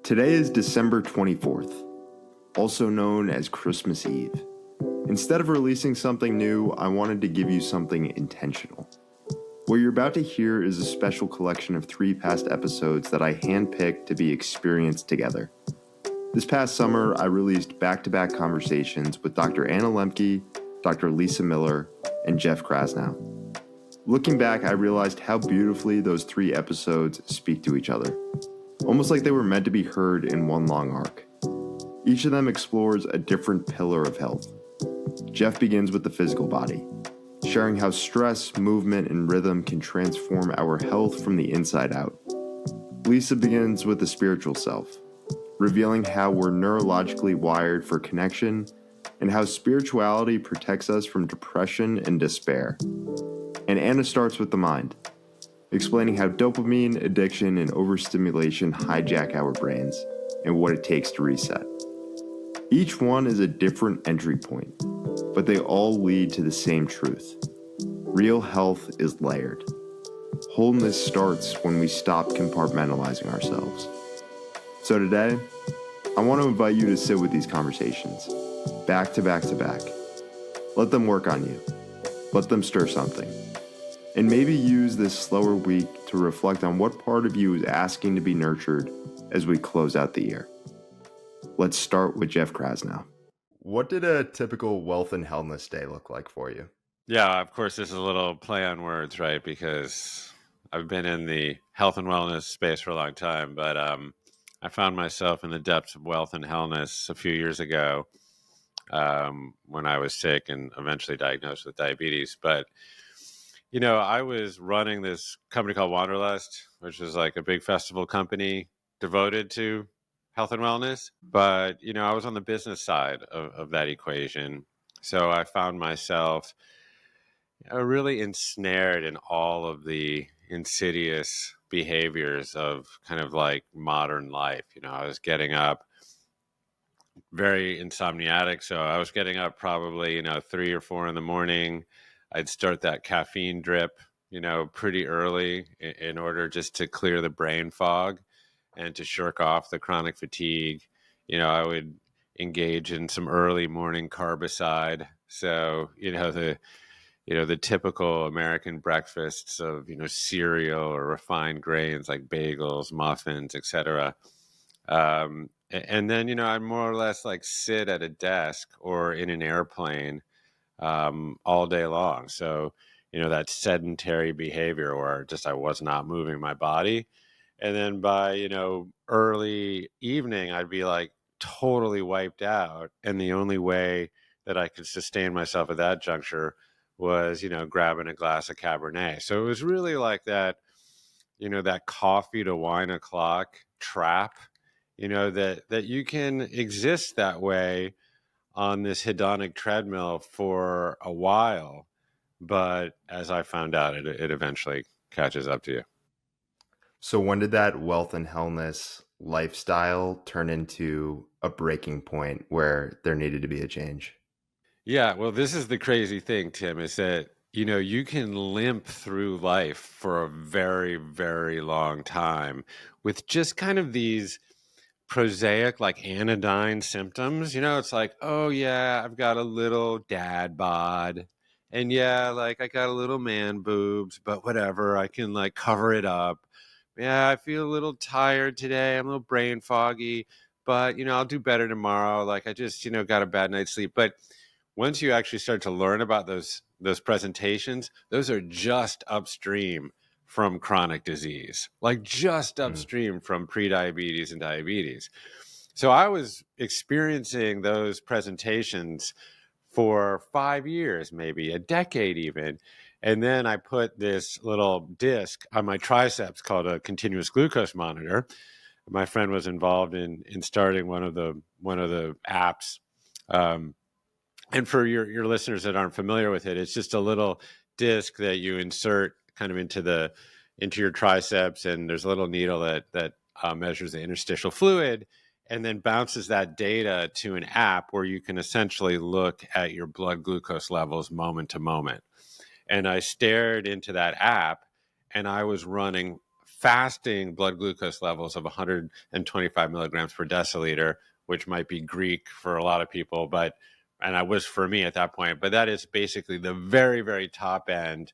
Today is December 24th, also known as Christmas Eve. Instead of releasing something new, I wanted to give you something intentional. What you're about to hear is a special collection of 3 past episodes that I handpicked to be experienced together. This past summer, I released back-to-back conversations with Dr. Anna Lembke, Dr. Lisa Miller, and Jeff Krasno. Looking back, I realized how beautifully those 3 episodes speak to each other, almost like they were meant to be heard in one long arc. Each of them explores a different pillar of health. Jeff begins with the physical body, sharing how stress, movement, and rhythm can transform our health from the inside out. Lisa begins with the spiritual self, revealing how we're neurologically wired for connection and how spirituality protects us from depression and despair. And Anna starts with the mind, explaining how dopamine, addiction, and overstimulation hijack our brains and what it takes to reset. Each one is a different entry point, but they all lead to the same truth. Real health is layered. Wholeness starts when we stop compartmentalizing ourselves. So today, I want to invite you to sit with these conversations, back to back to back. Let them work on you. Let them stir something. And maybe use this slower week to reflect on what part of you is asking to be nurtured as we close out the year. Let's start with Jeff Krasno. What did a typical Wealth and Wellness Day look like for you? Yeah, of course, this is a little play on words, right? Because I've been in the health and wellness space for a long time, but I found myself in the depths of wealth and wellness a few years ago when I was sick and eventually diagnosed with diabetes. But I was running this company called Wanderlust, which is like a big festival company devoted to health and wellness. But, I was on the business side of that equation. So I found myself really ensnared in all of the insidious behaviors of kind of like modern life. I was getting up very insomniatic. So I was getting up probably, 3 or 4 in the morning. I'd start that caffeine drip, pretty early in order just to clear the brain fog and to shirk off the chronic fatigue. I would engage in some early morning carbicide. So, the typical American breakfasts of, cereal or refined grains like bagels, muffins, etc. And then, I'd more or less like sit at a desk or in an airplane all day long. So, that sedentary behavior where just I was not moving my body. And then by, early evening, I'd be like totally wiped out. And the only way that I could sustain myself at that juncture was, grabbing a glass of Cabernet. So it was really like that, that coffee to wine o'clock trap, that you can exist that way on this hedonic treadmill for a while, but as I found out, it eventually catches up to you. So when did that wealth and wellness lifestyle turn into a breaking point where there needed to be a change? Yeah, well, this is the crazy thing, Tim, is that, you can limp through life for a very, very long time with just kind of these prosaic, like anodyne symptoms. It's like, oh yeah, I've got a little dad bod, and yeah, like I got a little man boobs, but whatever, I can like cover it up. Yeah, I feel a little tired today, I'm a little brain foggy, but I'll do better tomorrow. Like I just got a bad night's sleep. But once you actually start to learn about those presentations, those are just upstream from chronic disease, like just upstream from prediabetes and diabetes. So I was experiencing those presentations for 5 years, maybe a decade even. And then I put this little disc on my triceps called a continuous glucose monitor. My friend was involved in starting one of the apps. And for your listeners that aren't familiar with it, it's just a little disc that you insert kind of into your triceps, and there's a little needle that measures the interstitial fluid, and then bounces that data to an app where you can essentially look at your blood glucose levels moment to moment. And I stared into that app, and I was running fasting blood glucose levels of 125 milligrams per deciliter, which might be Greek for a lot of people, and I was for me at that point, but that is basically the very, very top end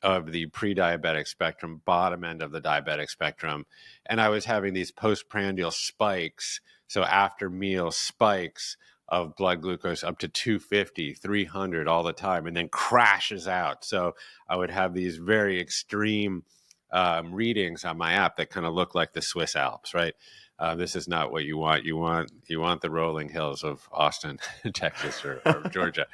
of the pre-diabetic spectrum, bottom end of the diabetic spectrum. And I was having these postprandial spikes, so after meal spikes of blood glucose up to 250, 300 all the time, and then crashes out. So I would have these very extreme readings on my app that kind of look like the Swiss Alps, right? This is not what you want. You want the rolling hills of Austin, Texas, or Georgia.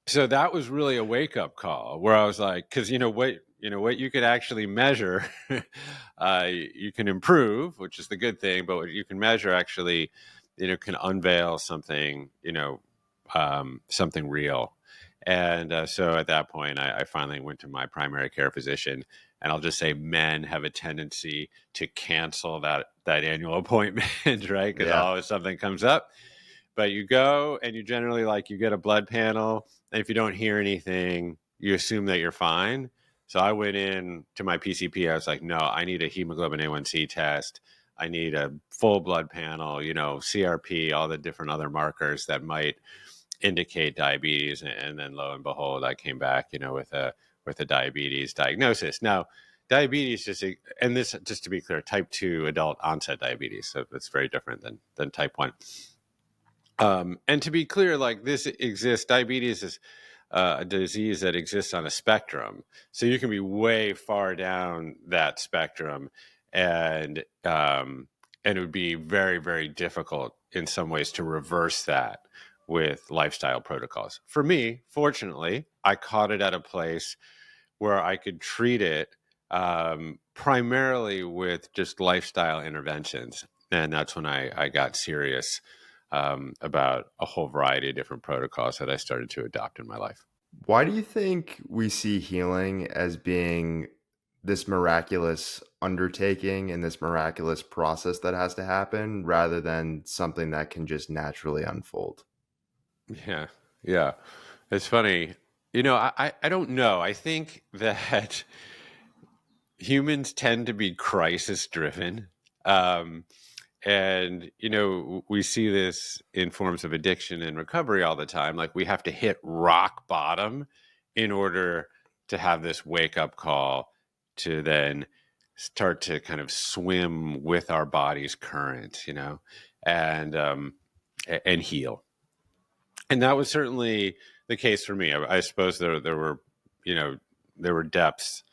So that was really a wake up call where I was like, because what you could actually measure, you can improve, which is the good thing, but what you can measure actually, can unveil something, something real. And so at that point, I finally went to my primary care physician, and I'll just say men have a tendency to cancel that annual appointment, right? Because always something comes up. But you go and you generally you get a blood panel. And if you don't hear anything, you assume that you're fine. So I went in to my PCP. I was like, no, I need a hemoglobin A1C test. I need a full blood panel, CRP, all the different other markers that might indicate diabetes. And then lo and behold, I came back, with a diabetes diagnosis. Now, diabetes just to be clear, type 2 adult onset diabetes. So it's very different than type 1. And to be clear, this exists, diabetes is a disease that exists on a spectrum. So you can be way far down that spectrum, and it would be very, very difficult in some ways to reverse that with lifestyle protocols. For me, fortunately, I caught it at a place where I could treat it primarily with just lifestyle interventions. And that's when I got serious about a whole variety of different protocols that I started to adopt in my life. Why do you think we see healing as being this miraculous undertaking and this miraculous process that has to happen rather than something that can just naturally unfold? Yeah. It's funny. I don't know. I think that humans tend to be crisis driven. And, we see this in forms of addiction and recovery all the time. We have to hit rock bottom in order to have this wake up call to then start to kind of swim with our body's current, and heal. And that was certainly the case for me. I suppose there were, there were depths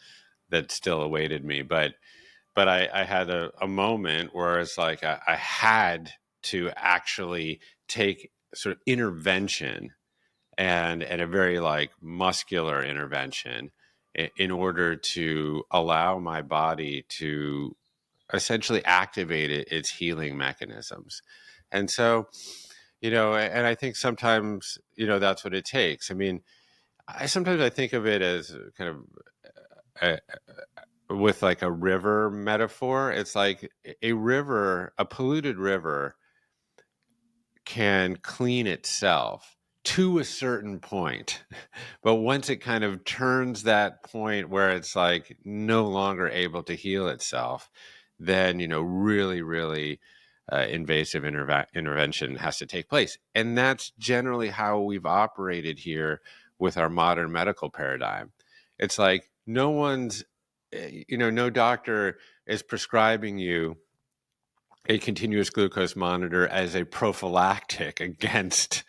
that still awaited me, but I had a moment where it's like I had to actually take sort of intervention and a very muscular intervention in order to allow my body to essentially activate its healing mechanisms. And so, and I think sometimes, that's what it takes. I mean, I think of it as kind of with a river metaphor. It's like a polluted river can clean itself to a certain point. But once it kind of turns that point where it's no longer able to heal itself, then, really, really invasive intervention has to take place. And that's generally how we've operated here with our modern medical paradigm. It's no doctor is prescribing you a continuous glucose monitor as a prophylactic against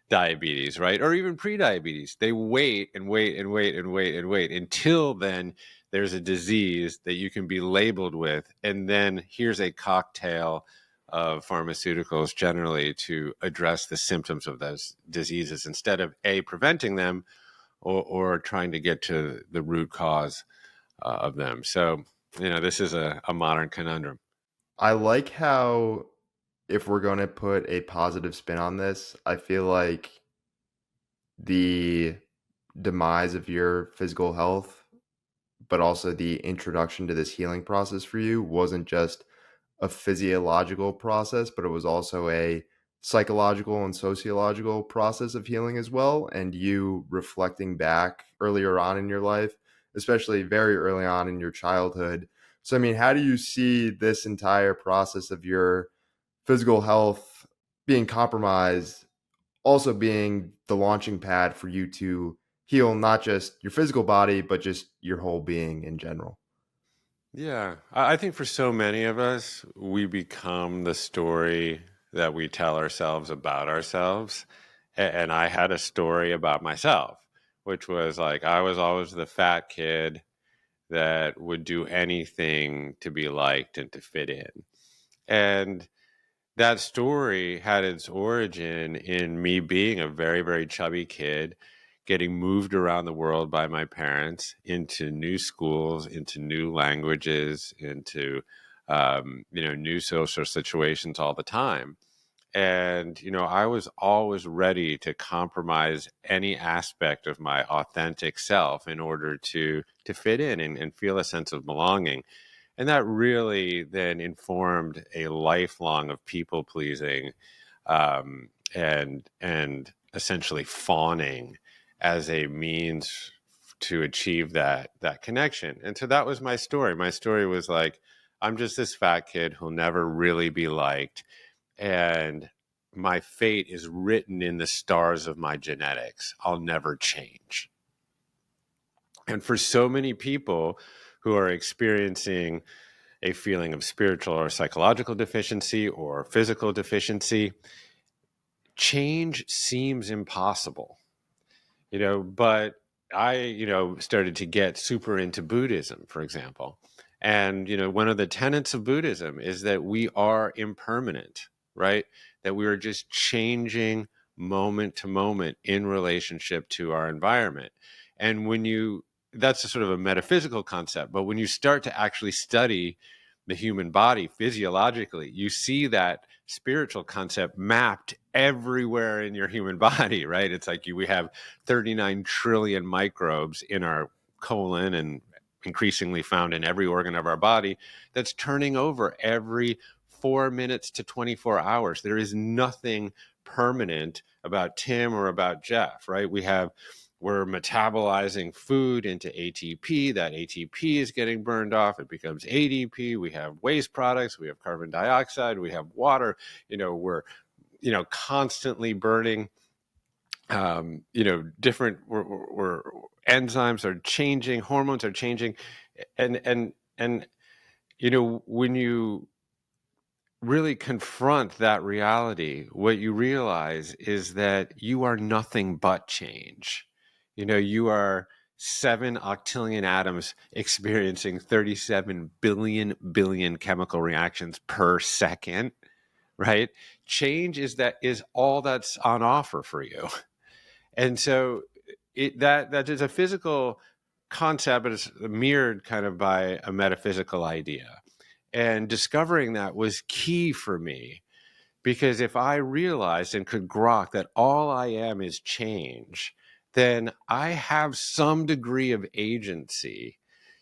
diabetes, right? Or even pre-diabetes. They wait and wait and wait and wait and wait until then there's a disease that you can be labeled with. And then here's a cocktail of pharmaceuticals generally to address the symptoms of those diseases instead of preventing them or trying to get to the root cause of them. So, this is a modern conundrum. I like how, if we're going to put a positive spin on this, I feel like the demise of your physical health, but also the introduction to this healing process for you, wasn't just a physiological process, but it was also a psychological and sociological process of healing as well. And you reflecting back earlier on in your life especially very early on in your childhood. So, I mean, how do you see this entire process of your physical health being compromised also being the launching pad for you to heal not just your physical body, but just your whole being in general? Yeah, I think for so many of us, we become the story that we tell ourselves about ourselves. And I had a story about myself, which was like I was always the fat kid that would do anything to be liked and to fit in. And that story had its origin in me being a very, very chubby kid, getting moved around the world by my parents into new schools, into new languages, into new social situations all the time. And I was always ready to compromise any aspect of my authentic self in order to fit in and feel a sense of belonging. And that really then informed a lifelong of people pleasing, and essentially fawning as a means to achieve that connection. And so that was my story. My story was like, I'm just this fat kid who'll never really be liked, and my fate is written in the stars of my genetics. I'll never change. And for so many people who are experiencing a feeling of spiritual or psychological deficiency or physical deficiency, change seems impossible, but I, started to get super into Buddhism, for example. And, one of the tenets of Buddhism is that we are impermanent, right? That we are just changing moment to moment in relationship to our environment. And that's a sort of a metaphysical concept, but when you start to actually study the human body physiologically, you see that spiritual concept mapped everywhere in your human body, right? It's like we have 39 trillion microbes in our colon and increasingly found in every organ of our body that's turning over every 4 minutes to 24 hours. There is nothing permanent about Tim or about Jeff, right? We're metabolizing food into ATP. That ATP is getting burned off. It becomes ADP. We have waste products. We have carbon dioxide. We have water. We're constantly burning. Different. We're enzymes are changing. Hormones are changing, and when you really confront that reality, what you realize is that you are nothing but change. You are 7 octillion atoms experiencing 37 billion chemical reactions per second, right? Change is all that's on offer for you. And so that is a physical concept, but it's mirrored kind of by a metaphysical idea. And discovering that was key for me, because if I realized and could grok that all I am is change, then I have some degree of agency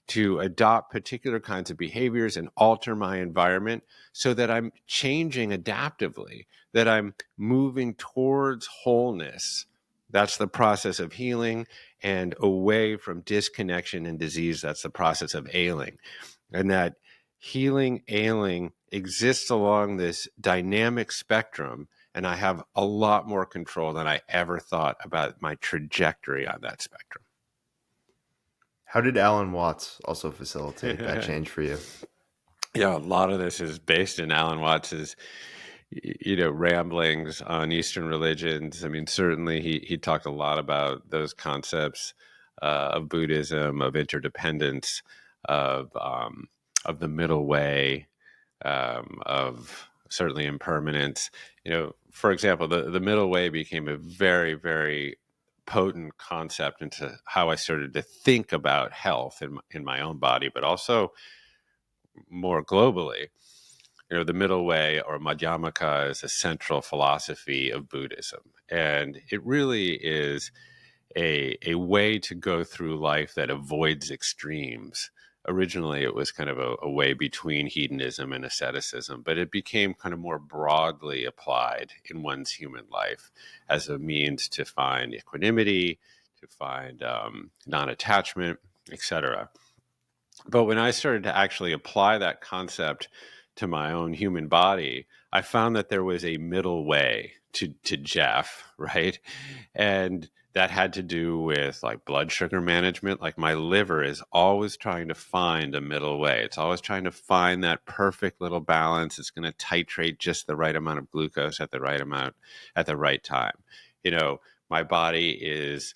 to adopt particular kinds of behaviors and alter my environment so that I'm changing adaptively, that I'm moving towards wholeness. That's the process of healing, and away from disconnection and disease. That's the process of ailing. And that healing, ailing exists along this dynamic spectrum. And I have a lot more control than I ever thought about my trajectory on that spectrum. How did Alan Watts also facilitate that change for you? Yeah, a lot of this is based in Alan Watts's, ramblings on Eastern religions. I mean, certainly he talked a lot about those concepts of Buddhism, of interdependence, of the middle way, of certainly impermanence. For example, the middle way became a very, very potent concept into how I started to think about health in my own body, but also more globally. The middle way, or Madhyamaka, is a central philosophy of Buddhism. And it really is a way to go through life that avoids extremes. Originally, it was kind of a way between hedonism and asceticism, but it became kind of more broadly applied in one's human life as a means to find equanimity, to find non attachment, etc. But when I started to actually apply that concept to my own human body, I found that there was a middle way to Jeff, right? And that had to do with like blood sugar management. Like my liver is always trying to find a middle way. It's always trying to find that perfect little balance. It's going to titrate just the right amount of glucose at the right amount at the right time. You know, my body is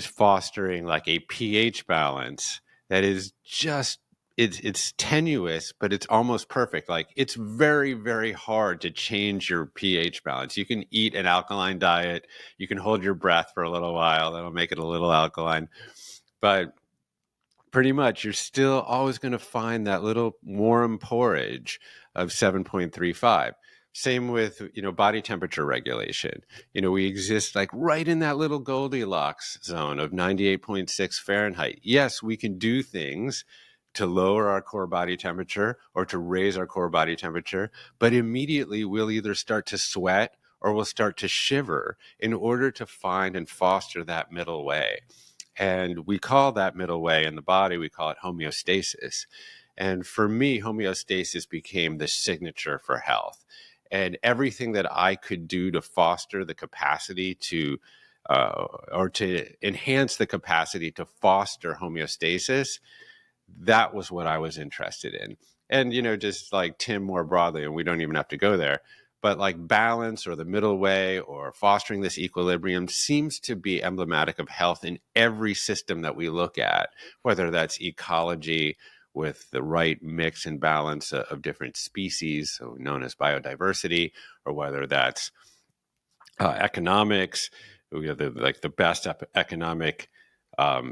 fostering like a pH balance that is just it's tenuous, but it's almost perfect. Like it's very, very hard to change your pH balance. You can eat an alkaline diet, you can hold your breath for a little while, that'll make it a little alkaline, but pretty much you're still always going to find that little warm porridge of 7.35. Same with, body temperature regulation. We exist like right in that little Goldilocks zone of 98.6 Fahrenheit. Yes, we can do things to lower our core body temperature or to raise our core body temperature, but immediately we'll either start to sweat or we'll start to shiver in order to find and foster that middle way. And we call that middle way in the body, we call it homeostasis. And for me, homeostasis became the signature for health. And everything that I could do to foster the capacity to, or to enhance the capacity to foster homeostasis, that was what I was interested in. And, just like Tim more broadly, and we don't even have to go there, but like balance or the middle way or fostering this equilibrium seems to be emblematic of health in every system that we look at, whether that's ecology with the right mix and balance of different species, so known as biodiversity, or whether that's economics. The best economic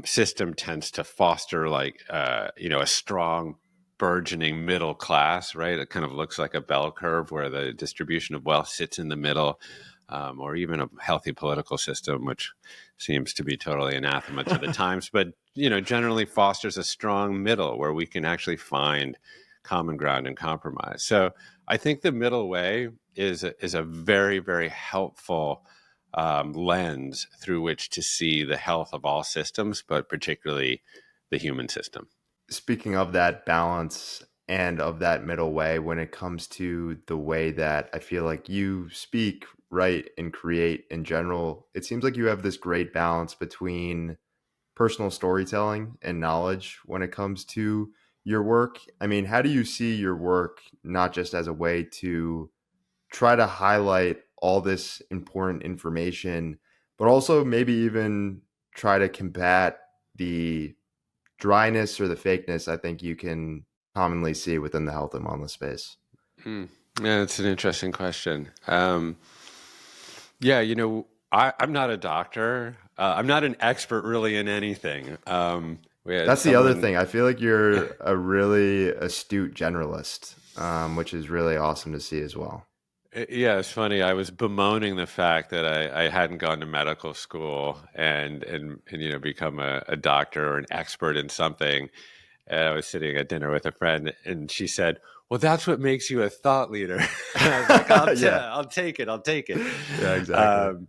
system tends to foster a strong burgeoning middle class, right? It kind of looks like a bell curve where the distribution of wealth sits in the middle, or even a healthy political system, which seems to be totally anathema to the times, but generally fosters a strong middle where we can actually find common ground and compromise. So I think the middle way is a very, very helpful lens through which to see the health of all systems, but particularly the human system. Speaking of that balance and of that middle way, when it comes to the way that I feel like you speak, write, and create in general, it seems like you have this great balance between personal storytelling and knowledge when it comes to your work. I mean, how do you see your work not just as a way to try to highlight all this important information, but also maybe even try to combat the dryness or the fakeness I think you can commonly see within the health and wellness space? Yeah, that's an interesting question. Yeah, I'm not a doctor. I'm not an expert really in anything. That's the other thing. I feel like you're a really astute generalist, which is really awesome to see as well. Yeah, it's funny. I was bemoaning the fact that I hadn't gone to medical school and become a doctor or an expert in something. And I was sitting at dinner with a friend, and she said, "Well, that's what makes you a thought leader." And I was like, I'll take it. I'll take it." Yeah, exactly.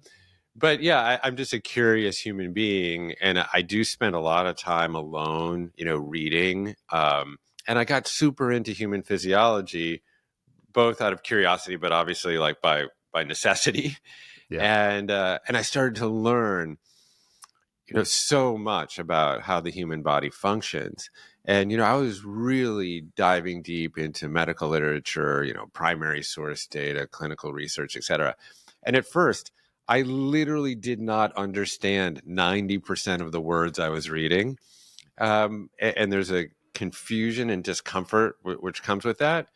But yeah, I'm just a curious human being, and I do spend a lot of time alone, reading. And I got super into human physiology, both out of curiosity, but obviously like by necessity. Yeah. And I started to learn, so much about how the human body functions. And, I was really diving deep into medical literature, primary source data, clinical research, et cetera. And at first, I literally did not understand 90% of the words I was reading. And there's a confusion and discomfort which comes with that.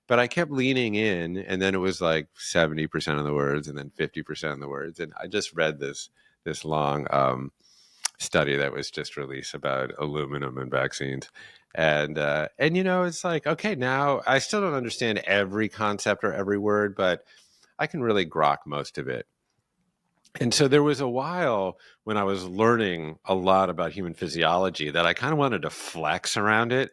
But I kept leaning in, and then it was like 70% of the words, and then 50% of the words. And I just read this long study that was just released about aluminum and vaccines. And it's like, okay, now I still don't understand every concept or every word, but I can really grok most of it. And so there was a while when I was learning a lot about human physiology that I kind of wanted to flex around it.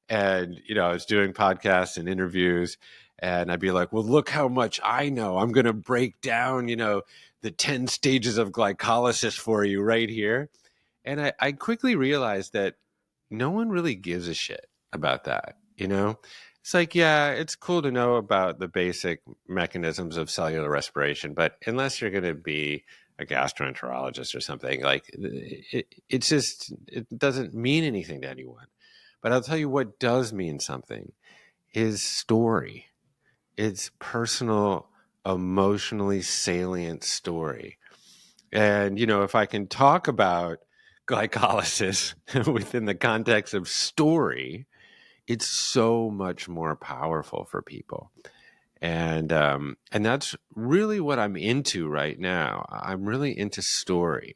And, I was doing podcasts and interviews, and I'd be like, well, look how much I know. I'm going to break down, the 10 stages of glycolysis for you right here. And I quickly realized that no one really gives a shit about that, you know? It's like, yeah, it's cool to know about the basic mechanisms of cellular respiration, but unless you're going to be a gastroenterologist or something, like it doesn't mean anything to anyone. But I'll tell you what does mean something is story. It's personal, emotionally salient story. And, if I can talk about glycolysis within the context of story, it's so much more powerful for people. And that's really what I'm into right now. I'm really into story.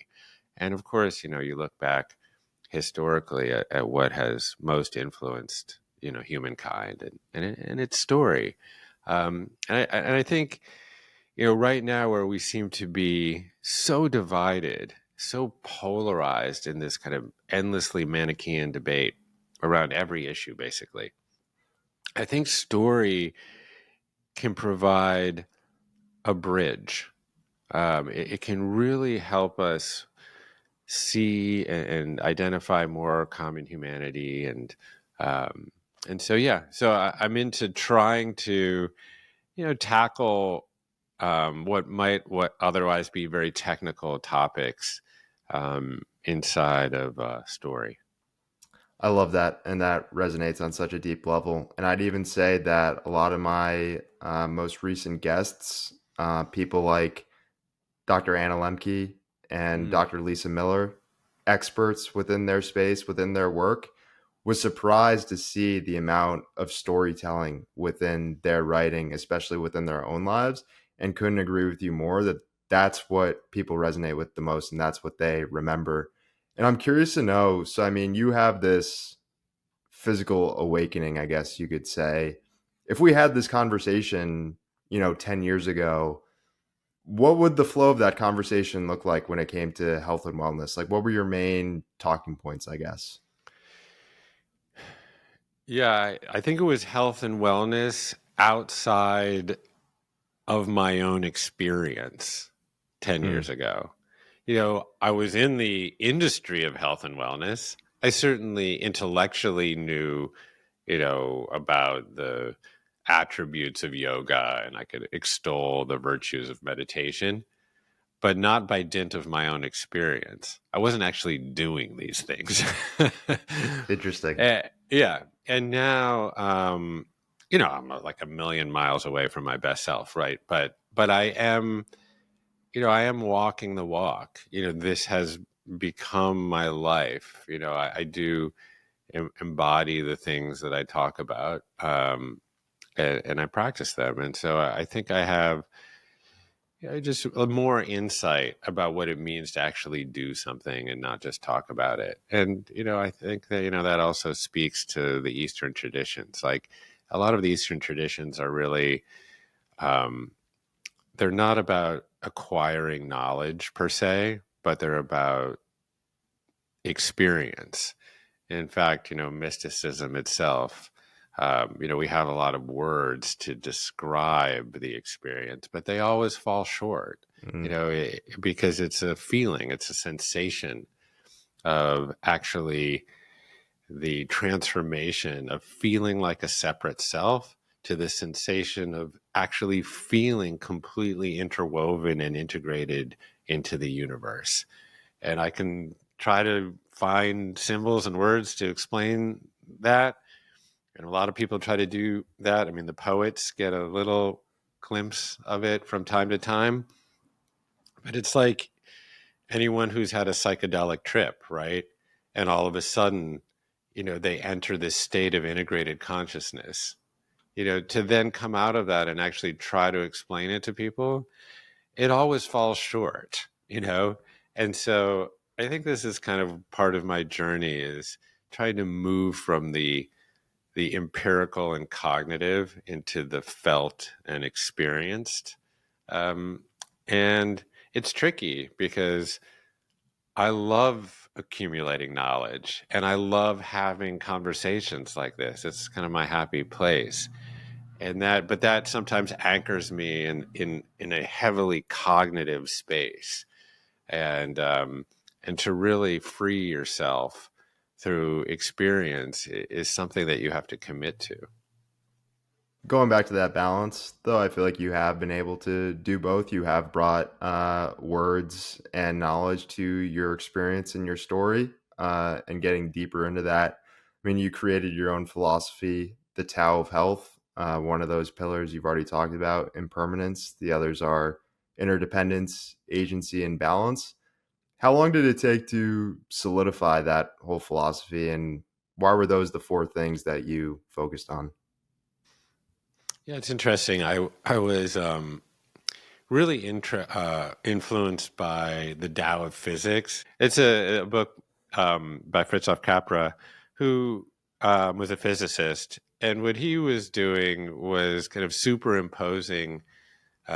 And of course, you look back historically at what has most influenced, humankind and its story. And I think, right now where we seem to be so divided, so polarized in this kind of endlessly Manichaean debate around every issue, basically, I think story can provide a bridge. It can really help us see and identify more common humanity, and so yeah. So I'm into trying to tackle what otherwise be very technical topics inside of story. I love that, and that resonates on such a deep level. And I'd even say that a lot of my most recent guests, people like Dr. Anna Lemke and Mm. Dr. Lisa Miller, experts within their space, within their work, was surprised to see the amount of storytelling within their writing, especially within their own lives, and couldn't agree with you more that that's what people resonate with the most and that's what they remember. And I'm curious to know, so I mean, you have this physical awakening, I guess you could say. If we had this conversation, 10 years ago, what would the flow of that conversation look like when it came to health and wellness? Like, what were your main talking points, I guess? Yeah, I think it was health and wellness outside of my own experience 10 Hmm. years ago. I was in the industry of health and wellness. I certainly intellectually knew, about the attributes of yoga, and I could extol the virtues of meditation, but not by dint of my own experience. I wasn't actually doing these things. Interesting. Yeah. And now, I'm like a million miles away from my best self, right? But I am walking the walk. This has become my life. I do embody the things that I talk about, and I practice them. And so I think I have just a more insight about what it means to actually do something and not just talk about it. And, I think that, that also speaks to the Eastern traditions. Like a lot of the Eastern traditions are really, um, they're not about acquiring knowledge per se, but they're about experience. In fact, mysticism itself, we have a lot of words to describe the experience, but they always fall short, Mm. because it's a feeling, it's a sensation of actually the transformation of feeling like a separate self to the sensation of actually feeling completely interwoven and integrated into the universe. And I can try to find symbols and words to explain that. And a lot of people try to do that. I mean, the poets get a little glimpse of it from time to time, but it's like anyone who's had a psychedelic trip, right? And all of a sudden, they enter this state of integrated consciousness, to then come out of that and actually try to explain it to people, it always falls short. And so I think this is kind of part of my journey is trying to move from the empirical and cognitive into the felt and experienced. Um, and it's tricky because I love accumulating knowledge and I love having conversations like this. It's kind of my happy place. But that sometimes anchors me in a heavily cognitive space, and to really free yourself through experience is something that you have to commit to. Going back to that balance, though, I feel like you have been able to do both. You have brought words and knowledge to your experience and your story, and getting deeper into that. I mean, you created your own philosophy, the Tao of Health. One of those pillars you've already talked about, impermanence. The others are interdependence, agency, and balance. How long did it take to solidify that whole philosophy, and why were those the four things that you focused on? Yeah, it's interesting. I was really influenced by the Tao of Physics. It's a book by Fritjof Capra, who was a physicist, and what he was doing was kind of superimposing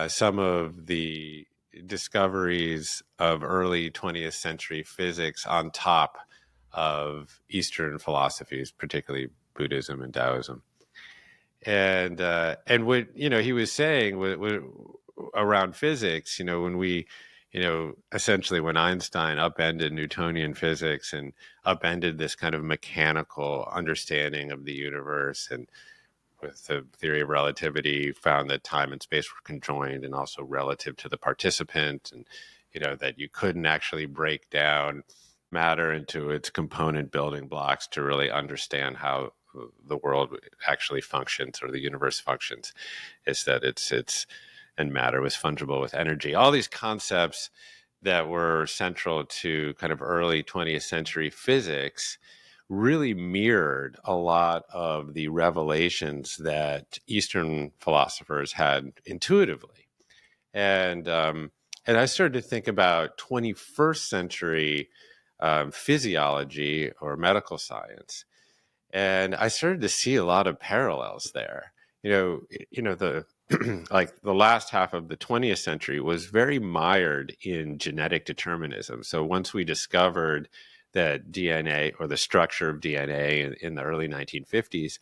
some of the discoveries of early 20th century physics on top of Eastern philosophies, particularly Buddhism and Taoism. And what he was saying around physics, when we, essentially when Einstein upended Newtonian physics and upended this kind of mechanical understanding of the universe, and with the theory of relativity found that time and space were conjoined and also relative to the participant, and that you couldn't actually break down matter into its component building blocks to really understand how the world actually functions, or the universe functions. Is that it's and matter was fungible with energy. All these concepts that were central to kind of early 20th century physics really mirrored a lot of the revelations that Eastern philosophers had intuitively. And I started to think about 21st century physiology or medical science, and I started to see a lot of parallels there. The like the last half of the 20th century was very mired in genetic determinism. So once we discovered that DNA, or the structure of DNA, in the early 1950s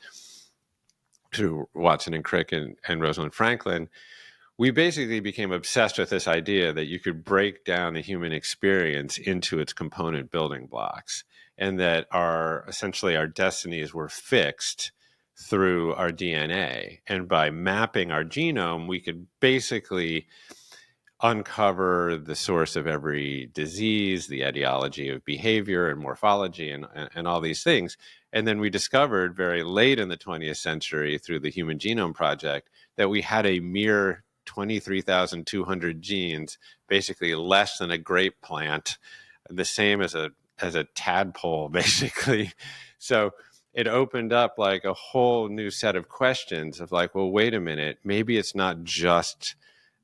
through Watson and Crick and Rosalind Franklin, we basically became obsessed with this idea that you could break down the human experience into its component building blocks, and that essentially our destinies were fixed through our DNA. And by mapping our genome, we could basically uncover the source of every disease, the etiology of behavior and morphology, and all these things. And then we discovered very late in the 20th century through the Human Genome Project that we had a mere 23,200 genes, basically less than a grape plant, the same as a tadpole, basically. So it opened up like a whole new set of questions of like, well, wait a minute, maybe it's not just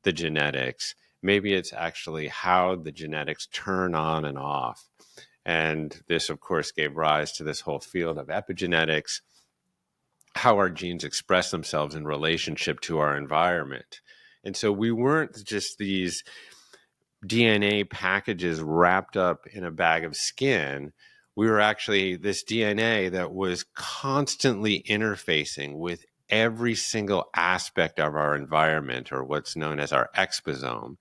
the genetics. Maybe it's actually how the genetics turn on and off. And this, of course, gave rise to this whole field of epigenetics, how our genes express themselves in relationship to our environment. And so we weren't just these DNA packages wrapped up in a bag of skin. We were actually this DNA that was constantly interfacing with every single aspect of our environment, or what's known as our exposome.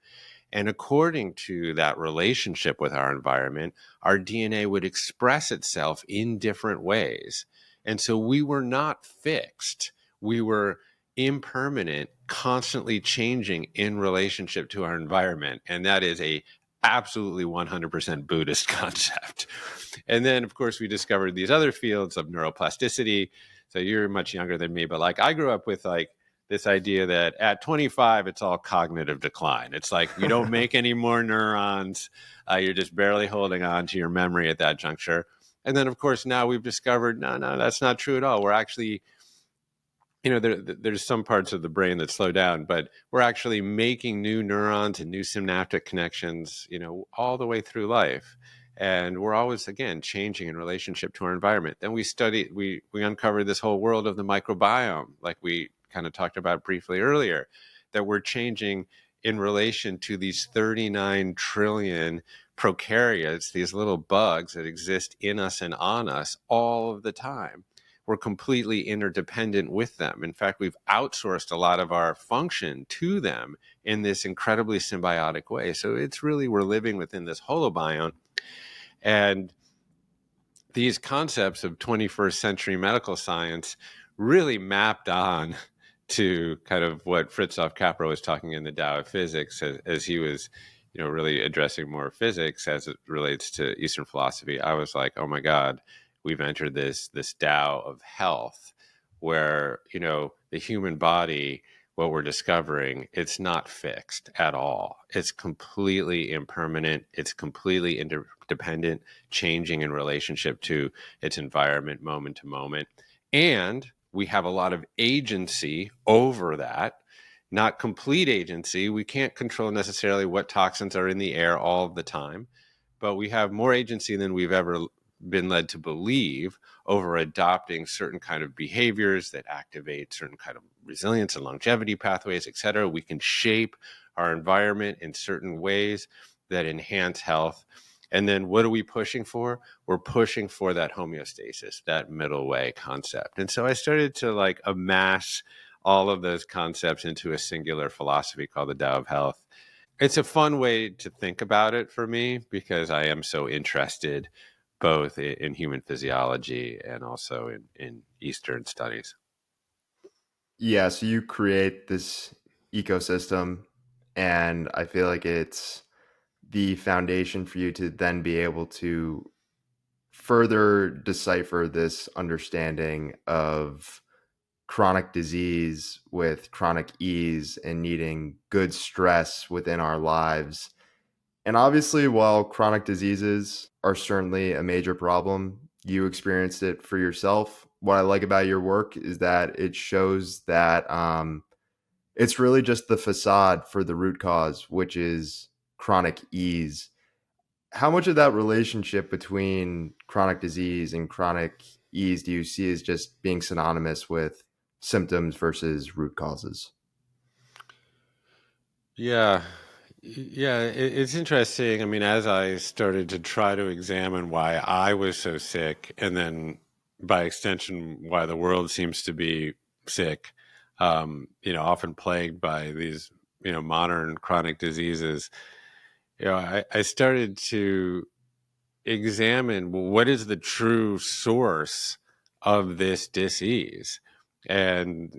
And according to that relationship with our environment, our DNA would express itself in different ways. And so we were not fixed. We were impermanent, constantly changing in relationship to our environment. And that is a absolutely 100% Buddhist concept. And then, of course, we discovered these other fields of neuroplasticity. So you're much younger than me, but like I grew up with like this idea that at 25, it's all cognitive decline. It's like you don't make any more neurons. You're just barely holding on to your memory at that juncture. And then, of course, now we've discovered, no, that's not true at all. We're actually, there's some parts of the brain that slow down, but we're actually making new neurons and new synaptic connections, all the way through life. And we're always, again, changing in relationship to our environment. Then we uncovered this whole world of the microbiome, like we kind of talked about briefly earlier, that we're changing in relation to these 39 trillion prokaryotes, these little bugs that exist in us and on us all of the time. We're completely interdependent with them. In fact, we've outsourced a lot of our function to them in this incredibly symbiotic way. So it's really, we're living within this holobiome. And these concepts of 21st century medical science really mapped on to kind of what Fritjof Capra was talking in the Tao of Physics, as he was, really addressing more physics as it relates to Eastern philosophy. I was like, oh my God, we've entered this Tao of health, where the human body, what we're discovering, it's not fixed at all. It's completely impermanent. It's completely interdependent, changing in relationship to its environment moment to moment. And we have a lot of agency over that, not complete agency. We can't control necessarily what toxins are in the air all of the time, but we have more agency than we've ever been led to believe over adopting certain kind of behaviors that activate certain kind of resilience and longevity pathways, et cetera. We can shape our environment in certain ways that enhance health. And then what are we pushing for? We're pushing for that homeostasis, that middle way concept. And so I started to amass all of those concepts into a singular philosophy called the Tao of Health. It's a fun way to think about it for me because I am so interested both in human physiology and also in Eastern studies. Yeah, so you create this ecosystem, and I feel like it's the foundation for you to then be able to further decipher this understanding of chronic disease with chronic ease and needing good stress within our lives. And obviously, while chronic diseases are certainly a major problem, you experienced it for yourself. What I like about your work is that it shows that it's really just the facade for the root cause, which is chronic ease. How much of that relationship between chronic disease and chronic ease do you see as just being synonymous with symptoms versus root causes? Yeah. Yeah, it's interesting. I mean, as I started to try to examine why I was so sick, and then by extension, why the world seems to be sick, often plagued by these, modern chronic diseases, I started to examine, well, what is the true source of this disease? And,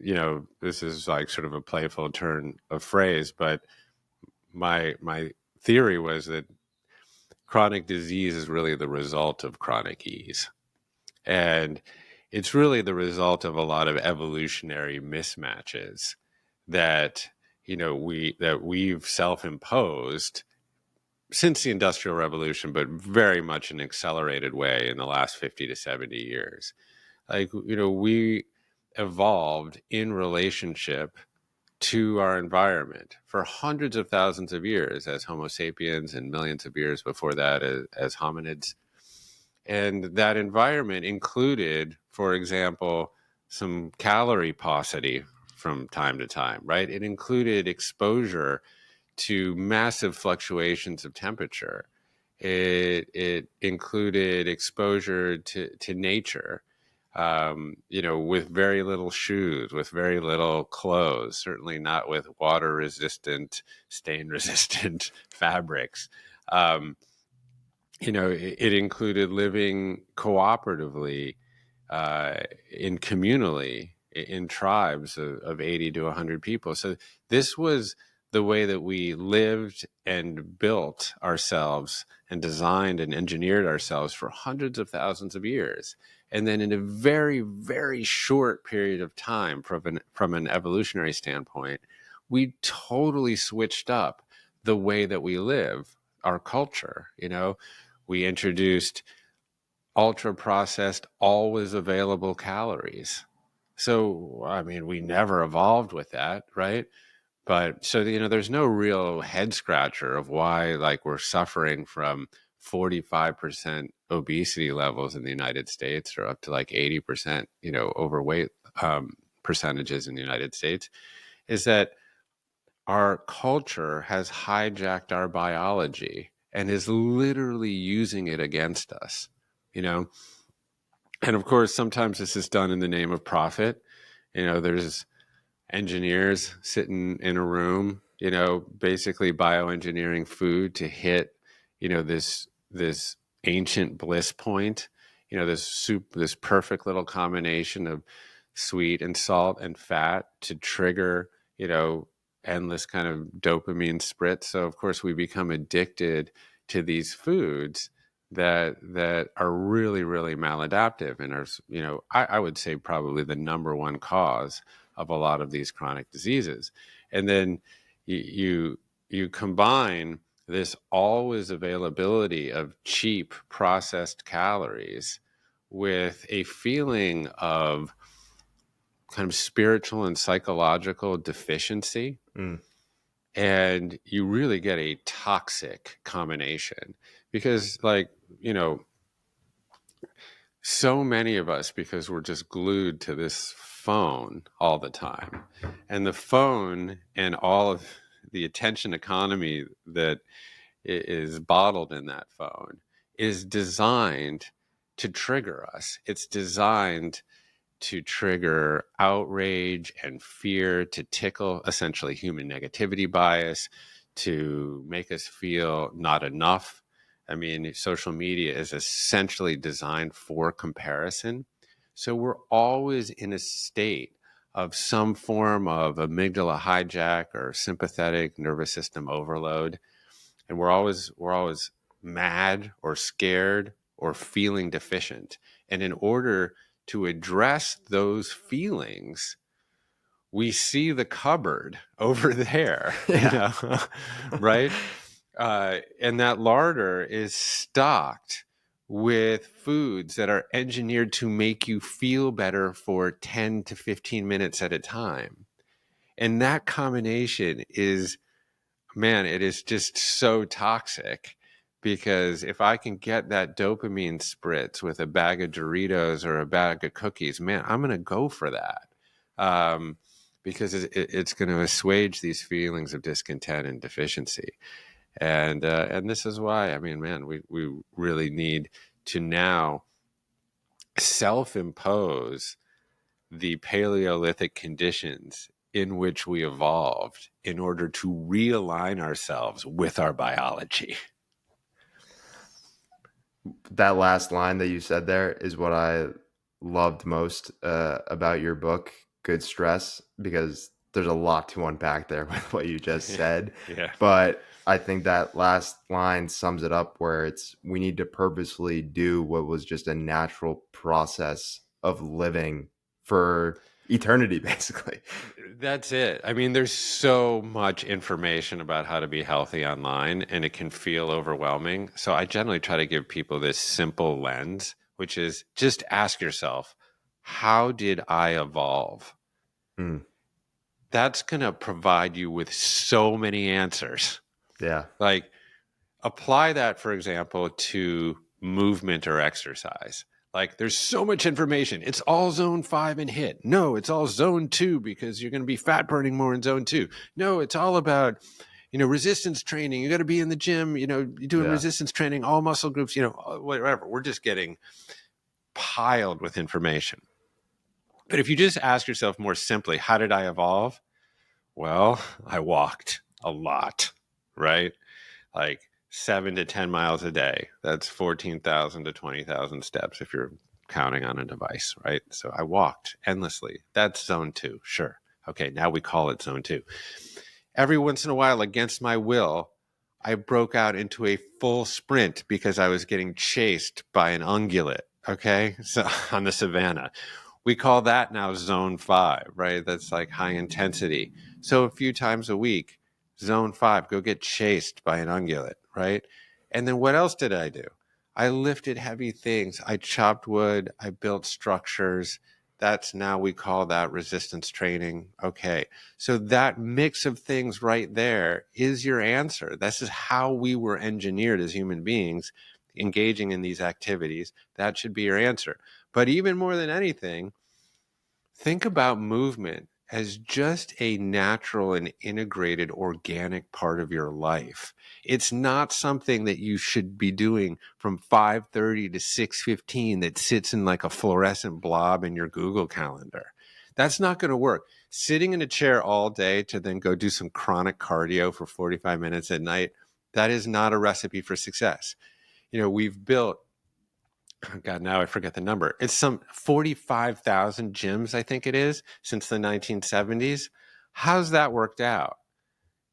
this is like sort of a playful turn of phrase, but my theory was that chronic disease is really the result of chronic ease. And it's really the result of a lot of evolutionary mismatches that we've self-imposed since the Industrial Revolution, but very much in an accelerated way in the last 50 to 70 years. We evolved in relationship to our environment for hundreds of thousands of years as Homo sapiens and millions of years before that as hominids. And that environment included, for example, some calorie paucity from time to time, right? It included exposure to massive fluctuations of temperature. It included exposure to nature, with very little shoes, with very little clothes, certainly not with water resistant, stain resistant fabrics. Um, it included living cooperatively, in communally, in tribes of 80 to 100 people. So this was the way that we lived and built ourselves and designed and engineered ourselves for hundreds of thousands of years. And then in a very, very short period of time, from an evolutionary standpoint, we totally switched up the way that we live, our culture. We introduced ultra processed, always available calories. So, I mean, we never evolved with that, right? But so, there's no real head scratcher of why, we're suffering from 45% obesity levels in the United States, or up to 80%, overweight percentages in the United States, is that our culture has hijacked our biology and is literally using it against us, you know? And of course, sometimes this is done in the name of profit. There's engineers sitting in a room, basically bioengineering food to hit, this ancient bliss point this soup, this perfect little combination of sweet and salt and fat to trigger, endless kind of dopamine spritz. So of course we become addicted to these foods that are really, really maladaptive and are, I would say probably the number one cause of a lot of these chronic diseases. And then you combine this always availability of cheap processed calories with a feeling of kind of spiritual and psychological deficiency. And you really get a toxic combination because, so many of us, because we're just glued to this phone all the time, and the phone and all of the attention economy that is bottled in that phone is designed to trigger us. It's designed to trigger outrage and fear, to tickle essentially human negativity bias, to make us feel not enough. I mean, social media is essentially designed for comparison. So we're always in a state of some form of amygdala hijack or sympathetic nervous system overload. And we're always mad or scared or feeling deficient. And in order to address those feelings, we see the cupboard over there, right? And that larder is stocked with foods that are engineered to make you feel better for 10 to 15 minutes at a time. And that combination is, man, it is just so toxic. Because if I can get that dopamine spritz with a bag of Doritos or a bag of cookies, man, I'm going to go for that. Because it's going to assuage these feelings of discontent and deficiency. And this is why, I mean, man, we really need to now self-impose the Paleolithic conditions in which we evolved in order to realign ourselves with our biology. That last line that you said there is what I loved most about your book, Good Stress, because there's a lot to unpack there with what you just said. Yeah. But I think that last line sums it up, where we need to purposefully do what was just a natural process of living for eternity, basically. That's it. I mean, there's so much information about how to be healthy online, and it can feel overwhelming. So I generally try to give people this simple lens, which is just ask yourself, how did I evolve? That's going to provide you with so many answers. Yeah. Like, apply that, for example, to movement or exercise. Like, there's so much information. It's all zone 5 and HIIT. No, it's all zone 2 because you're going to be fat burning more in zone 2. No, it's all about, resistance training. You got to be in the gym, you're doing resistance training, all muscle groups, whatever. We're just getting piled with information. But if you just ask yourself more simply, how did I evolve? Well, I walked a lot, right? Like 7 to 10 miles a day. That's 14,000 to 20,000 steps if you're counting on a device, right? So I walked endlessly. That's zone 2. Sure. Okay, now we call it zone 2. Every once in a while, against my will, I broke out into a full sprint because I was getting chased by an ungulate, okay? So on the savannah. We call that now zone 5, right? That's like high intensity. So a few times a week, zone 5, go get chased by an ungulate, right? And then what else did I do? I lifted heavy things. I chopped wood. I built structures. That's now we call that resistance training. Okay. So that mix of things right there is your answer. This is how we were engineered as human beings, engaging in these activities. That should be your answer. But even more than anything, think about movement as just a natural and integrated organic part of your life. It's not something that you should be doing from 5:30 to 6:15 that sits in like a fluorescent blob in your Google Calendar. That's not going to work. Sitting in a chair all day to then go do some chronic cardio for 45 minutes at night, that is not a recipe for success. We've built oh God, now I forget the number. It's some 45,000 gyms, I think it is, since the 1970s. How's that worked out?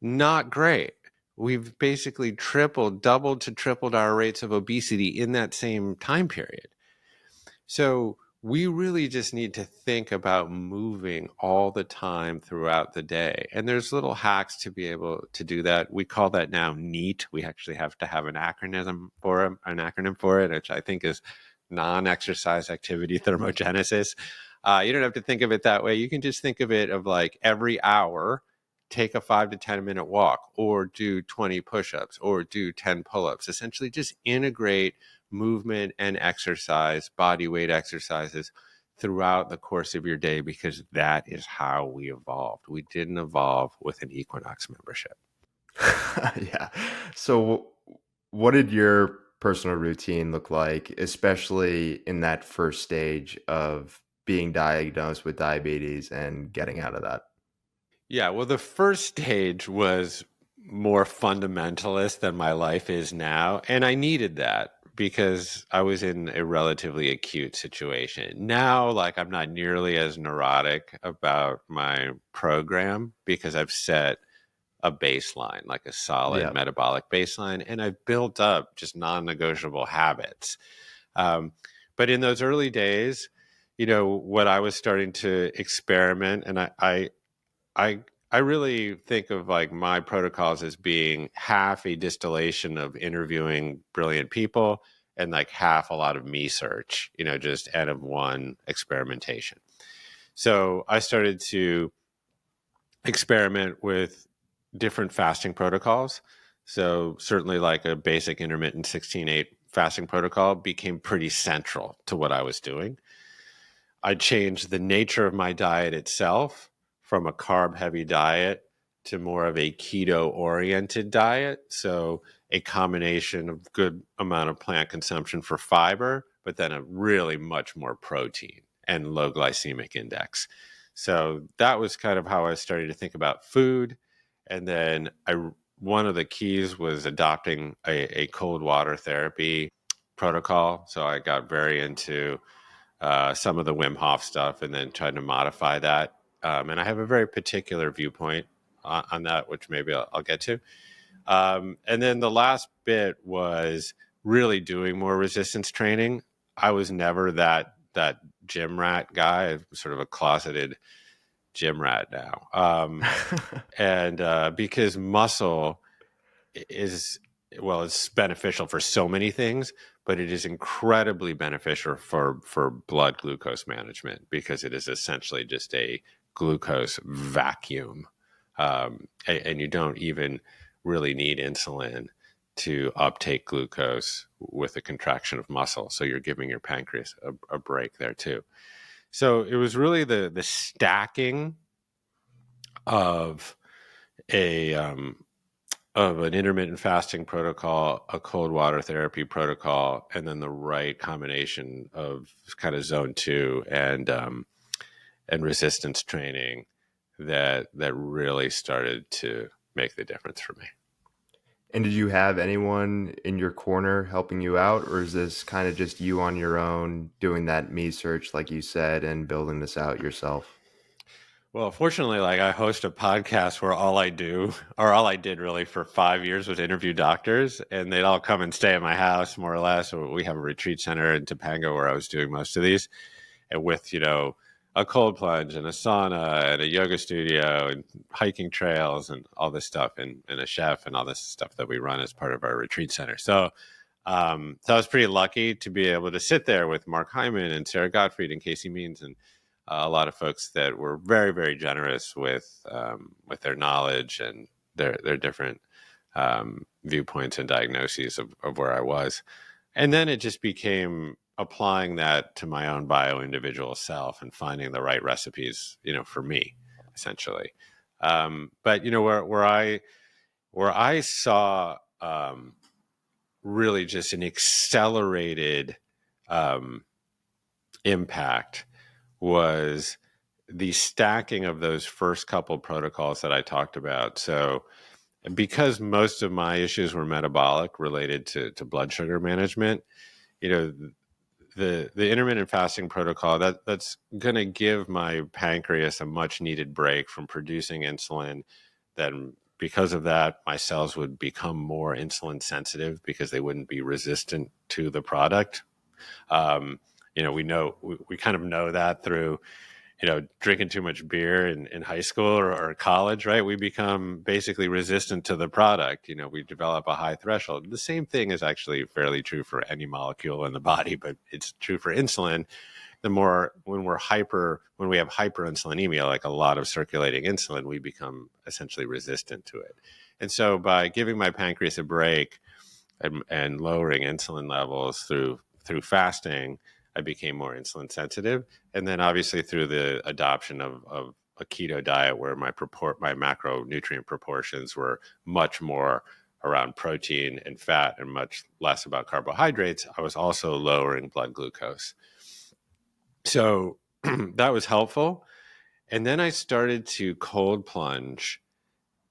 Not great. We've basically doubled to tripled our rates of obesity in that same time period. So we really just need to think about moving all the time throughout the day. And there's little hacks to be able to do that. We call that now NEAT. We actually have to have an acronym for it, which I think is non-exercise activity thermogenesis. You don't have to think of it that way. You can just think of it of like every hour, take a 5 to 10 minute walk, or do 20 push-ups, or do 10 pull-ups. Essentially just integrate movement and exercise, body weight exercises throughout the course of your day, because that is how we evolved. We didn't evolve with an Equinox membership. Yeah. So, what did your personal routine look like, especially in that first stage of being diagnosed with diabetes and getting out of that? Yeah, well, the first stage was more fundamentalist than my life is now. And I needed that because I was in a relatively acute situation. Now, like, I'm not nearly as neurotic about my program because I've set a baseline, like a solid Yeah. metabolic baseline, and I've built up just non negotiable habits. Um, but in those early days, what I was starting to experiment, and I I really think of like my protocols as being half a distillation of interviewing brilliant people and like half a lot of me search, just N of one experimentation. So I started to experiment with different fasting protocols. So certainly like a basic intermittent 16/8 fasting protocol became pretty central to what I was doing. I changed the nature of my diet itself from a carb heavy diet to more of a keto oriented diet. So a combination of good amount of plant consumption for fiber, but then a really much more protein and low glycemic index. So that was kind of how I started to think about food. And then one of the keys was adopting a cold water therapy protocol. So I got very into some of the Wim Hof stuff and then trying to modify that. And I have a very particular viewpoint on that, which maybe I'll get to. And then the last bit was really doing more resistance training. I was never that gym rat guy. I'm sort of a closeted gym rat now. And because muscle is, well, it's beneficial for so many things, but it is incredibly beneficial for blood glucose management because it is essentially just a glucose vacuum, and you don't even really need insulin to uptake glucose with a contraction of muscle. So you're giving your pancreas a break there too. So it was really the stacking of a of an intermittent fasting protocol, a cold water therapy protocol, and then the right combination of kind of zone two and resistance training that really started to make the difference for me. And did you have anyone in your corner helping you out, or is this kind of just you on your own doing that me search, like you said, and building this out yourself? Well, fortunately, like I host a podcast where all I do, or all I did really for 5 years, was interview doctors, and they'd all come and stay at my house, more or less. We have a retreat center in Topanga where I was doing most of these, and with a cold plunge and a sauna and a yoga studio and hiking trails and all this stuff, and a chef and all this stuff that we run as part of our retreat center. So I was pretty lucky to be able to sit there with Mark Hyman and Sarah Gottfried and Casey Means and a lot of folks that were very, very generous with their knowledge and their different viewpoints and diagnoses of where I was. And then it just became applying that to my own bio individual self and finding the right recipes, for me, essentially. But where I saw really just an accelerated um, impact was the stacking of those first couple protocols that I talked about. So because most of my issues were metabolic related to blood sugar management, you know, the intermittent fasting protocol that's going to give my pancreas a much needed break from producing insulin. Then because of that, my cells would become more insulin sensitive because they wouldn't be resistant to the product. Um, we kind of know that through drinking too much beer in high school or college, right? We become basically resistant to the product. We develop a high threshold. The same thing is actually fairly true for any molecule in the body, but it's true for insulin. The more when we have hyperinsulinemia, like a lot of circulating insulin, we become essentially resistant to it. And so by giving my pancreas a break and lowering insulin levels through fasting, I became more insulin sensitive. And then obviously through the adoption of a keto diet where my macronutrient proportions were much more around protein and fat and much less about carbohydrates, I was also lowering blood glucose. So that was helpful. And then I started to cold plunge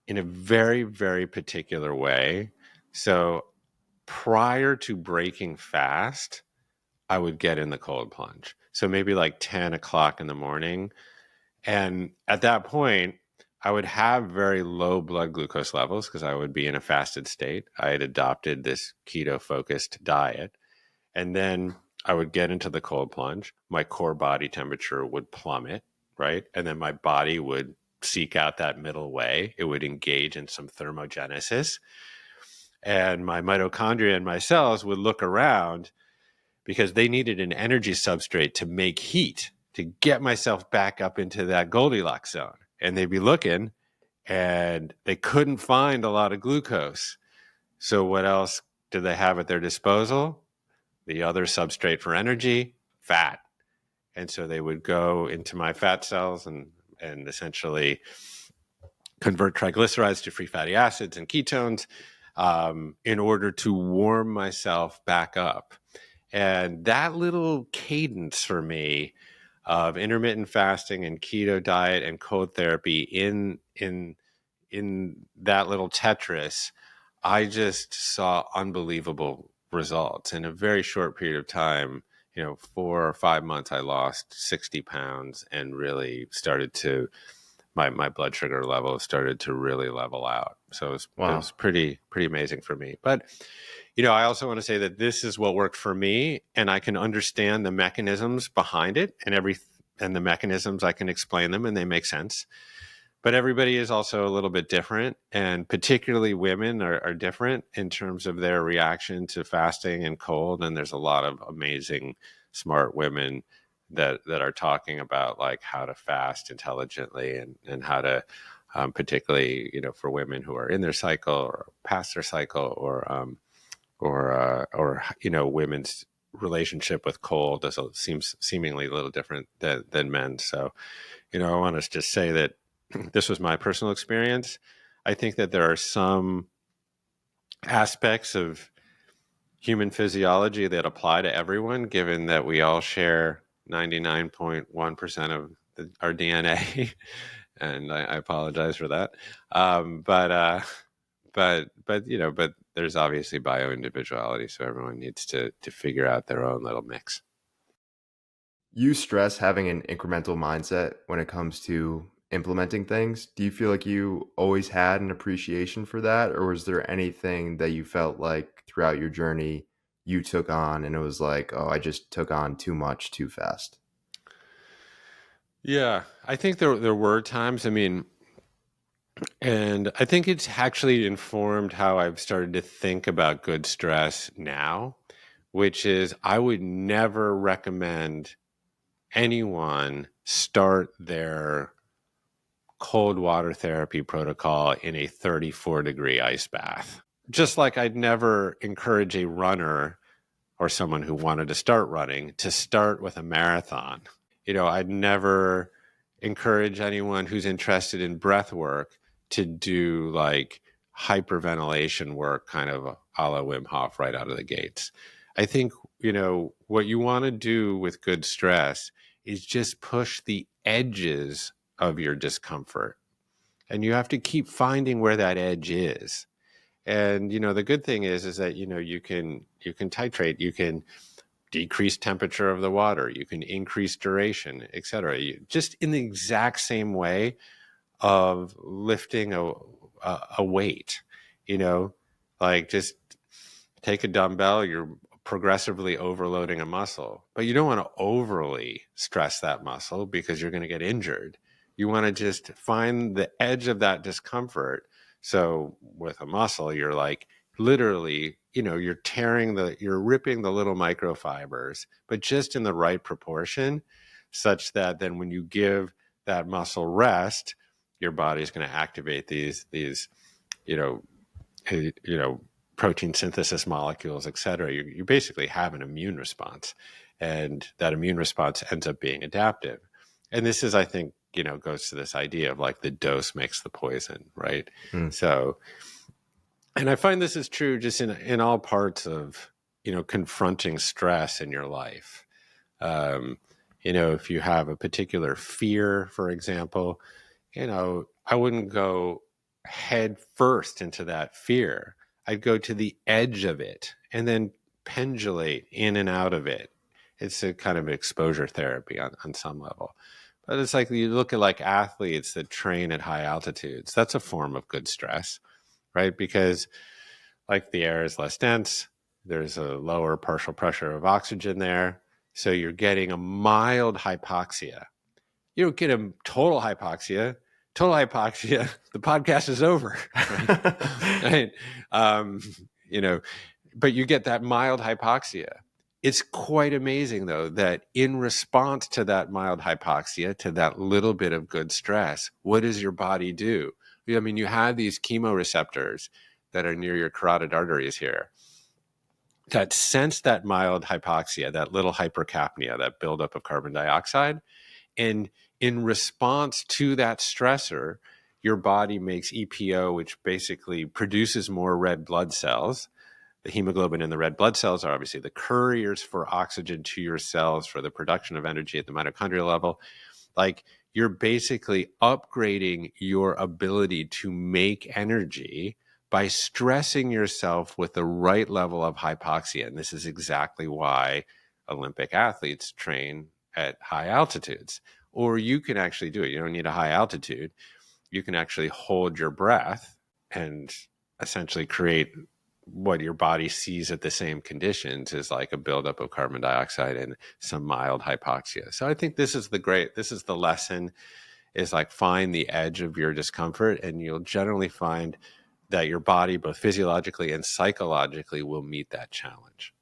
in a very, very particular way. So prior to breaking fast, I would get in the cold plunge. So maybe like 10 o'clock in the morning. And at that point, I would have very low blood glucose levels because I would be in a fasted state. I had adopted this keto focused diet. And then I would get into the cold plunge. My core body temperature would plummet, right? And then my body would seek out that middle way. It would engage in some thermogenesis. And my mitochondria and my cells would look around because they needed an energy substrate to make heat, to get myself back up into that Goldilocks zone. And they'd be looking and they couldn't find a lot of glucose. So what else did they have at their disposal? The other substrate for energy, fat. And so they would go into my fat cells and essentially convert triglycerides to free fatty acids and ketones in order to warm myself back up. And that little cadence for me of intermittent fasting and keto diet and cold therapy in that little Tetris, I just saw unbelievable results in a very short period of time. 4 or 5 months, I lost 60 pounds and really started to my blood sugar level started to really level out. So it was pretty amazing for me. But I also want to say that this is what worked for me, and I can understand the mechanisms behind it, and the mechanisms, I can explain them and they make sense. But everybody is also a little bit different, and particularly women are different in terms of their reaction to fasting and cold. And there's a lot of amazing, smart women that are talking about like how to fast intelligently and how to, particularly, for women who are in their cycle or past their cycle or women's relationship with cold seems seemingly a little different than men. So, I want to just say that this was my personal experience. I think that there are some aspects of human physiology that apply to everyone, given that we all share 99.1% of our DNA. And I apologize for that. But there's obviously bio-individuality, so everyone needs to figure out their own little mix. You stress having an incremental mindset when it comes to implementing things. Do you feel like you always had an appreciation for that, or was there anything that you felt like throughout your journey you took on and it was like, oh, I just took on too much too fast? Yeah, I think there were times. I mean, and I think it's actually informed how I've started to think about good stress now, which is I would never recommend anyone start their cold water therapy protocol in a 34-degree ice bath. Just like I'd never encourage a runner or someone who wanted to start running to start with a marathon. I'd never encourage anyone who's interested in breath work to do like hyperventilation work, kind of a la Wim Hof right out of the gates. I think, what you want to do with good stress is just push the edges of your discomfort. And you have to keep finding where that edge is. And, the good thing is that, you can titrate, you can decrease temperature of the water, you can increase duration, etc. Just in the exact same way of lifting a weight, like just take a dumbbell, you're progressively overloading a muscle, but you don't want to overly stress that muscle because you're going to get injured. You want to just find the edge of that discomfort. So with a muscle, you're like literally, you're ripping the little microfibers, but just in the right proportion, such that then when you give that muscle rest, your body's going to activate these, you know, you know, protein synthesis molecules, et cetera. You basically have an immune response, and that immune response ends up being adaptive. And this is, I think, goes to this idea of like the dose makes the poison, right? Mm. So, and I find this is true just in all parts of, confronting stress in your life. If you have a particular fear, for example, I wouldn't go head first into that fear. I'd go to the edge of it and then pendulate in and out of it. It's a kind of exposure therapy on some level. But it's like you look at like athletes that train at high altitudes. That's a form of good stress, right? Because like the air is less dense, there's a lower partial pressure of oxygen there. So you're getting a mild hypoxia. You don't get a total hypoxia. Total hypoxia, the podcast is over. Right? Right? But you get that mild hypoxia. It's quite amazing, though, that in response to that mild hypoxia, to that little bit of good stress, what does your body do? I mean, you have these chemoreceptors that are near your carotid arteries here that sense that mild hypoxia, that little hypercapnia, that buildup of carbon dioxide. And in response to that stressor, your body makes EPO, which basically produces more red blood cells. The hemoglobin in the red blood cells are obviously the couriers for oxygen to your cells for the production of energy at the mitochondrial level. Like you're basically upgrading your ability to make energy by stressing yourself with the right level of hypoxia. And this is exactly why Olympic athletes train at high altitudes. Or you can actually do it. You don't need a high altitude. You can actually hold your breath and essentially create what your body sees at the same conditions is like a buildup of carbon dioxide and some mild hypoxia. So I think this is the lesson, is like find the edge of your discomfort, and you'll generally find that your body, both physiologically and psychologically, will meet that challenge.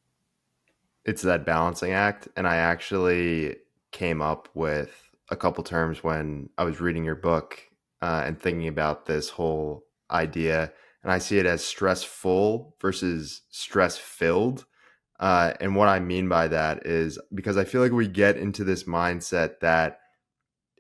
It's that balancing act. And I actually came up with a couple terms when I was reading your book and thinking about this whole idea. And I see it as stressful versus stress filled. And what I mean by that is because I feel like we get into this mindset that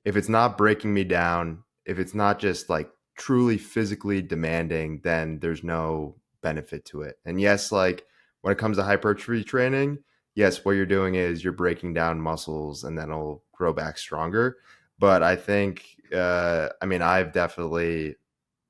if it's not breaking me down, if it's not just like truly physically demanding, then there's no benefit to it. And yes, like when it comes to hypertrophy training, yes, what you're doing is you're breaking down muscles and then it'll grow back stronger. But I think, I've definitely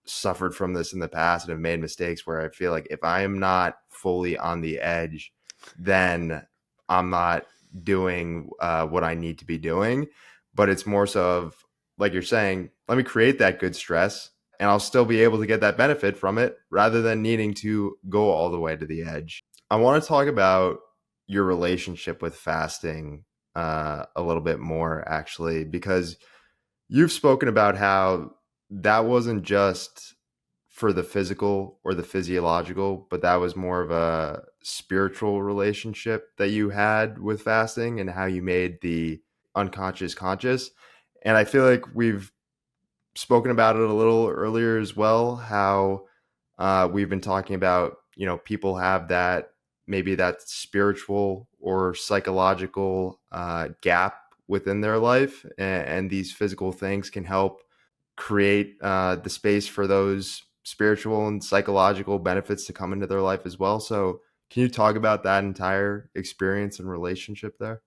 suffered from this in the past and have made mistakes where I feel like if I am not fully on the edge, then I'm not doing what I need to be doing. But it's more so of, like you're saying, let me create that good stress and I'll still be able to get that benefit from it rather than needing to go all the way to the edge. I want to talk about your relationship with fasting a little bit more, actually, because you've spoken about how that wasn't just for the physical or the physiological, but that was more of a spiritual relationship that you had with fasting and how you made the unconscious conscious. And I feel like we've spoken about it a little earlier as well, how we've been talking about, people have that, maybe that spiritual or psychological gap within their life, and these physical things can help create the space for those spiritual and psychological benefits to come into their life as well. So can you talk about that entire experience and relationship there?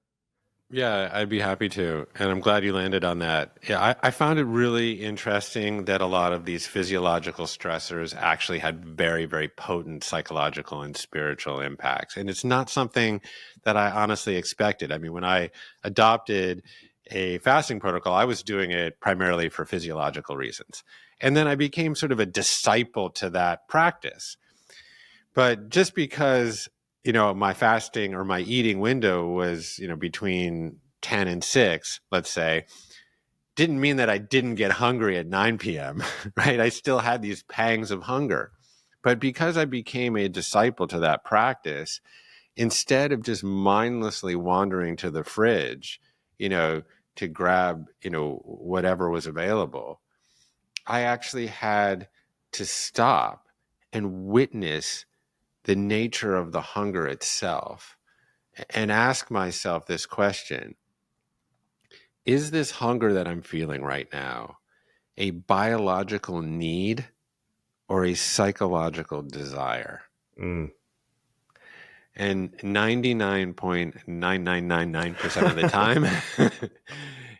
Yeah, I'd be happy to. And I'm glad you landed on that. Yeah, I found it really interesting that a lot of these physiological stressors actually had very, very potent psychological and spiritual impacts. And it's not something that I honestly expected. I mean, when I adopted a fasting protocol, I was doing it primarily for physiological reasons. And then I became sort of a disciple to that practice. But just because, my fasting or my eating window was, between 10 and 6, let's say, didn't mean that I didn't get hungry at 9 p.m., right? I still had these pangs of hunger. But because I became a disciple to that practice, instead of just mindlessly wandering to the fridge, to grab, whatever was available, I actually had to stop and witness the nature of the hunger itself and ask myself this question: is this hunger that I'm feeling right now a biological need or a psychological desire? Mm. And 99.9999% of the time,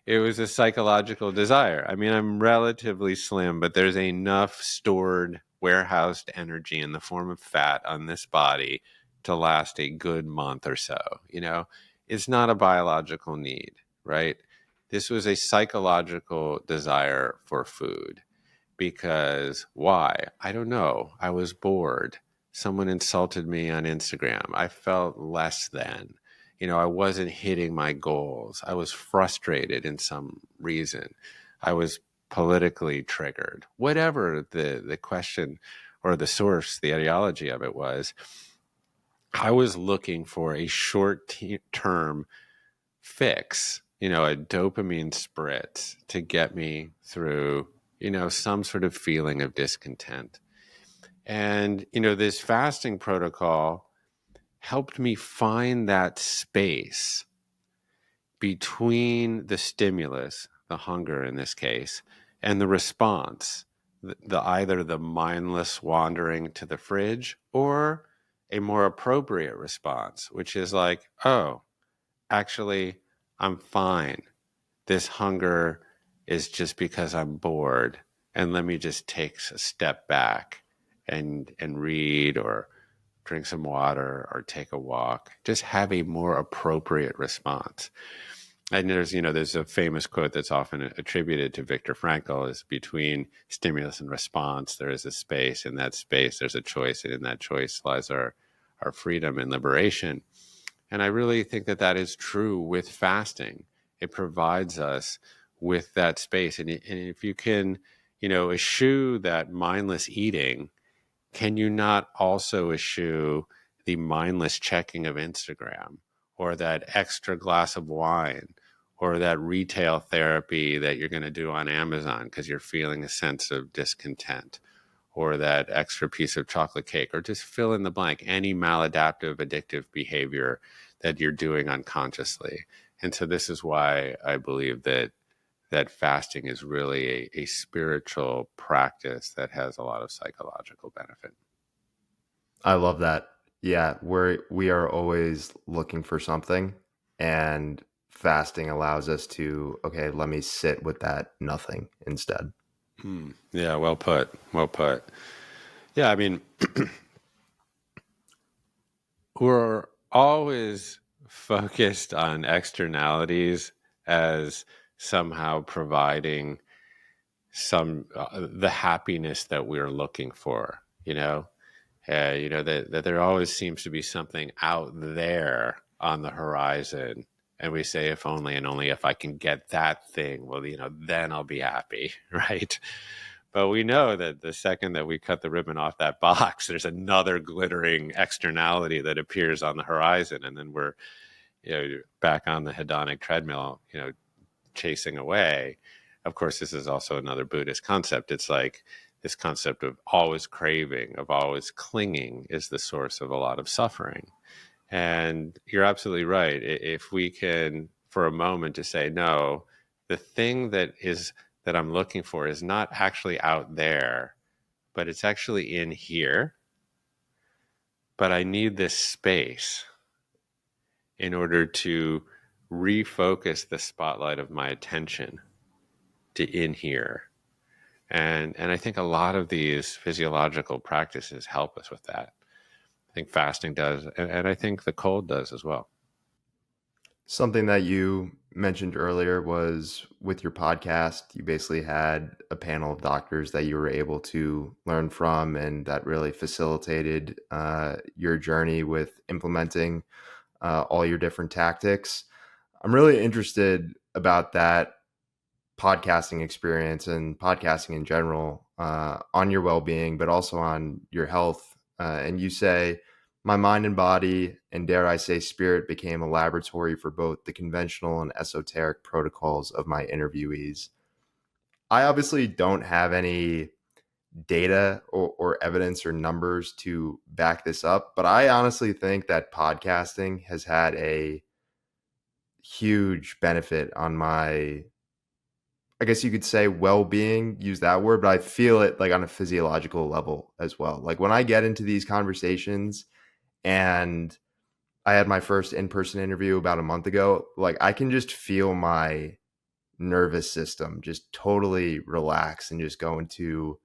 it was a psychological desire. I mean, I'm relatively slim, but there's enough stored, warehoused energy in the form of fat on this body to last a good month or so. It's not a biological need, right? This was a psychological desire for food. Because why? I don't know. I was bored. Someone insulted me on Instagram. I felt less than. I wasn't hitting my goals. I was frustrated in some reason. I was politically triggered. Whatever the question or the source, the ideology of it was, I was looking for a short-term fix, a dopamine spritz to get me through, some sort of feeling of discontent. And, this fasting protocol helped me find that space between the stimulus, the hunger in this case, and the response, the either the mindless wandering to the fridge or a more appropriate response, which is like, oh, actually, I'm fine. This hunger is just because I'm bored. And let me just take a step back and read or drink some water or take a walk. Just have a more appropriate response. And there's a famous quote that's often attributed to Viktor Frankl: is between stimulus and response, there is a space. In that space, there's a choice. And in that choice lies our freedom and liberation. And I really think that that is true with fasting. It provides us with that space. And if you can, eschew that mindless eating, can you not also eschew the mindless checking of Instagram or that extra glass of wine or that retail therapy that you're going to do on Amazon because you're feeling a sense of discontent, or that extra piece of chocolate cake, or just fill in the blank, any maladaptive, addictive behavior that you're doing unconsciously. And so this is why I believe that fasting is really a spiritual practice that has a lot of psychological benefit. I love that. Yeah, we are always looking for something, and fasting allows us to, okay, let me sit with that nothing instead. Yeah, well put. Well put. Yeah, I mean, we're always focused on externalities as somehow providing some the happiness that we're looking for. That there always seems to be something out there on the horizon, and we say, if only and only if I can get that thing, well, then I'll be happy, right? But we know that the second that we cut the ribbon off that box, there's another glittering externality that appears on the horizon, and then we're back on the hedonic treadmill, chasing away. Of course, this is also another Buddhist concept. It's like this concept of always craving, of always clinging, is the source of a lot of suffering. And you're absolutely right. If we can, for a moment, to say, no, the thing that I'm looking for is not actually out there, but it's actually in here. But I need this space in order to refocus the spotlight of my attention to in here. And I think a lot of these physiological practices help us with that. I think fasting does, and I think the cold does as well. Something that you mentioned earlier was with your podcast, you basically had a panel of doctors that you were able to learn from, and that really facilitated your journey with implementing all your different tactics. I'm really interested about that podcasting experience and podcasting in general on your well-being, but also on your health. And you say, my mind and body, and dare I say spirit, became a laboratory for both the conventional and esoteric protocols of my interviewees. I obviously don't have any data or evidence or numbers to back this up, but I honestly think that podcasting has had a huge benefit on my, I guess you could say, well-being, use that word, but I feel it like on a physiological level as well. Like when I get into these conversations, and I had my first in-person interview about a month ago, like I can just feel my nervous system just totally relax and just go into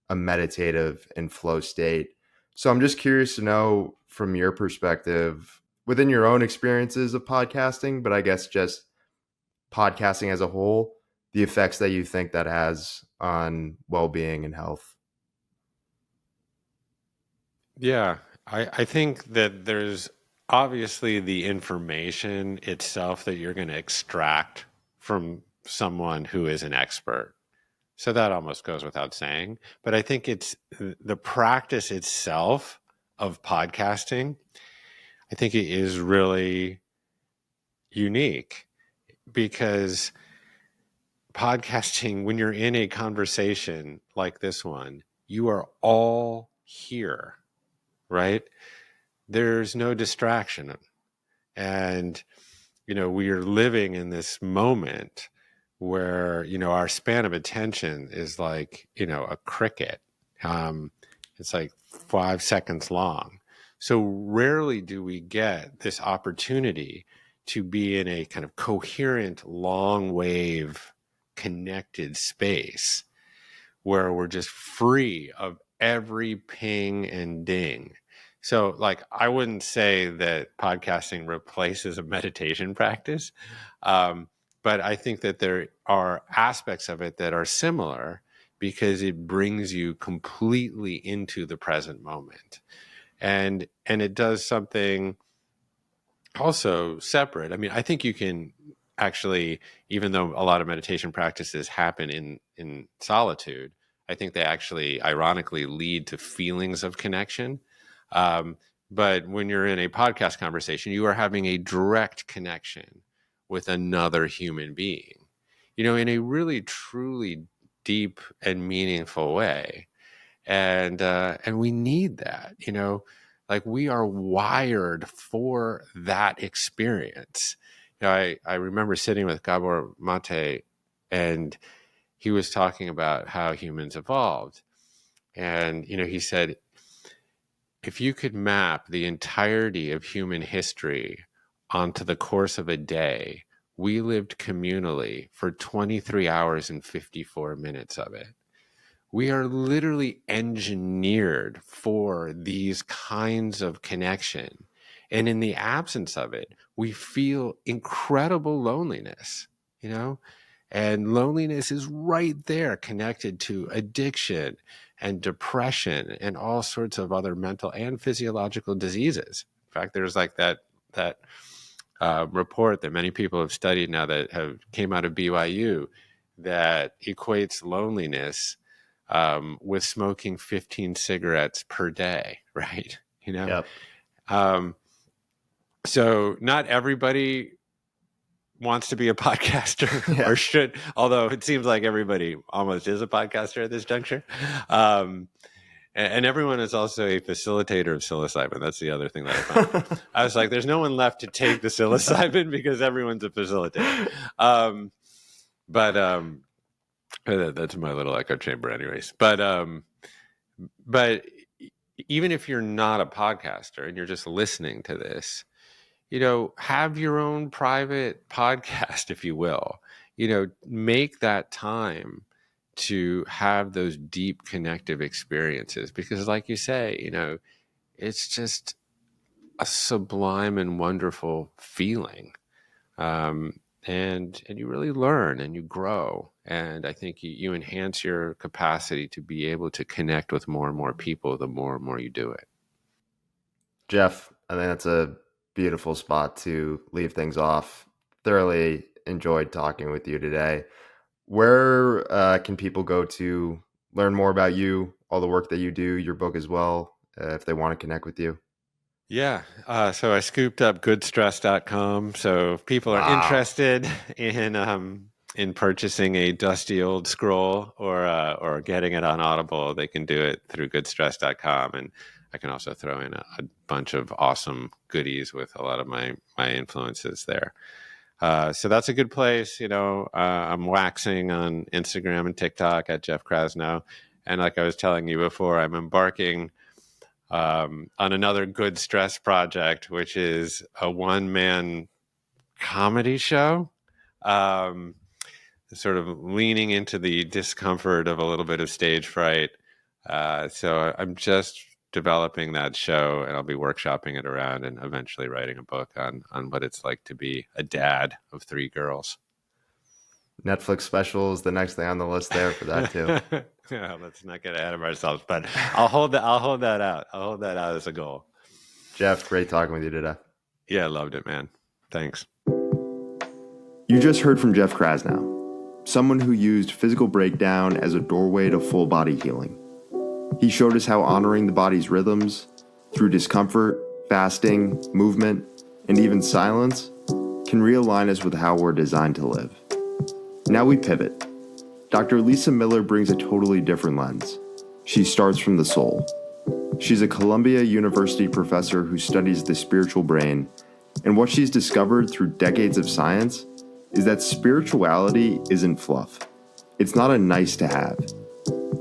a meditative and flow state. So I'm just curious to know from your perspective, within your own experiences of podcasting, but I guess just podcasting as a whole, the effects that you think that has on well-being and health. Yeah, I think that there's obviously the information itself that you're going to extract from someone who is an expert. So that almost goes without saying. But I think it's the practice itself of podcasting. I think it is really unique because podcasting, when you're in a conversation like this one, you are all here, right? There's no distraction. And, we are living in this moment where, our span of attention is like, a cricket. It's like 5 seconds long. So rarely do we get this opportunity to be in a kind of coherent, long wave connected space where we're just free of every ping and ding. So, like, I wouldn't say that podcasting replaces a meditation practice, but I think that there are aspects of it that are similar because it brings you completely into the present moment, and it does something also separate. I mean, I think you can actually, even though a lot of meditation practices happen in solitude, I think they actually ironically lead to feelings of connection. Um, but when you're in a podcast conversation, you are having a direct connection with another human being, in a really truly deep and meaningful way. And we need that, like we are wired for that experience. I remember sitting with Gabor Mate, and he was talking about how humans evolved. And, he said, if you could map the entirety of human history onto the course of a day, we lived communally for 23 hours and 54 minutes of it. We are literally engineered for these kinds of connection. And in the absence of it, we feel incredible loneliness, and loneliness is right there connected to addiction and depression and all sorts of other mental and physiological diseases. In fact, there's like that report that many people have studied now that have came out of BYU that equates loneliness with smoking 15 cigarettes per day, right? Yep. So not everybody wants to be a podcaster or should, although it seems like everybody almost is a podcaster at this juncture. And everyone is also a facilitator of psilocybin. That's the other thing that I found. I was like, there's no one left to take the psilocybin because everyone's a facilitator. But that's my little echo chamber anyways. But even if you're not a podcaster and you're just listening to this, have your own private podcast, if you will. Make that time to have those deep connective experiences, because like you say, it's just a sublime and wonderful feeling. And you really learn and you grow. And I think you enhance your capacity to be able to connect with more and more people the more and more you do it. Jeff, I think that's a beautiful spot to leave things off. Thoroughly enjoyed talking with you today. Where can people go to learn more about you, all the work that you do, your book as well, if they want to connect with you? Yeah. So I scooped up goodstress.com. So if people are Wow. interested in purchasing a dusty old scroll or getting it on Audible, they can do it through goodstress.com. And I can also throw in a bunch of awesome goodies with a lot of my influences there. So that's a good place. I'm waxing on Instagram and TikTok at Jeff Krasno. And like I was telling you before, I'm embarking on another good stress project, which is a one-man comedy show, um, sort of leaning into the discomfort of a little bit of stage fright. So I'm just developing that show, and I'll be workshopping it around and eventually writing a book on what it's like to be a dad of 3 girls. Netflix special is the next thing on the list there for that too. Yeah, let's not get ahead of ourselves, but I'll hold that out. I'll hold that out as a goal. Jeff, great talking with you today. Yeah, I loved it, man. Thanks. You just heard from Jeff Krasno, someone who used physical breakdown as a doorway to full body healing. He showed us how honoring the body's rhythms through discomfort, fasting, movement, and even silence can realign us with how we're designed to live. Now we pivot. Dr. Lisa Miller brings a totally different lens. She starts from the soul. She's a Columbia University professor who studies the spiritual brain, and what she's discovered through decades of science is that spirituality isn't fluff. It's not a nice to have.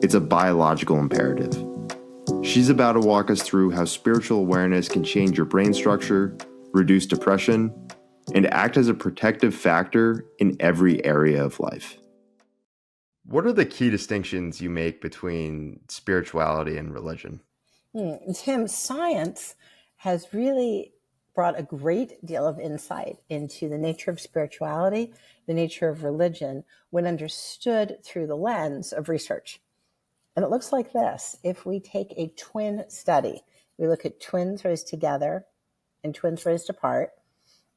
It's a biological imperative. She's about to walk us through how spiritual awareness can change your brain structure, reduce depression, and act as a protective factor in every area of life. What are the key distinctions you make between spirituality and religion? Tim, science has really brought a great deal of insight into the nature of spirituality, the nature of religion, when understood through the lens of research. And it looks like this. If we take a twin study, we look at twins raised together and twins raised apart,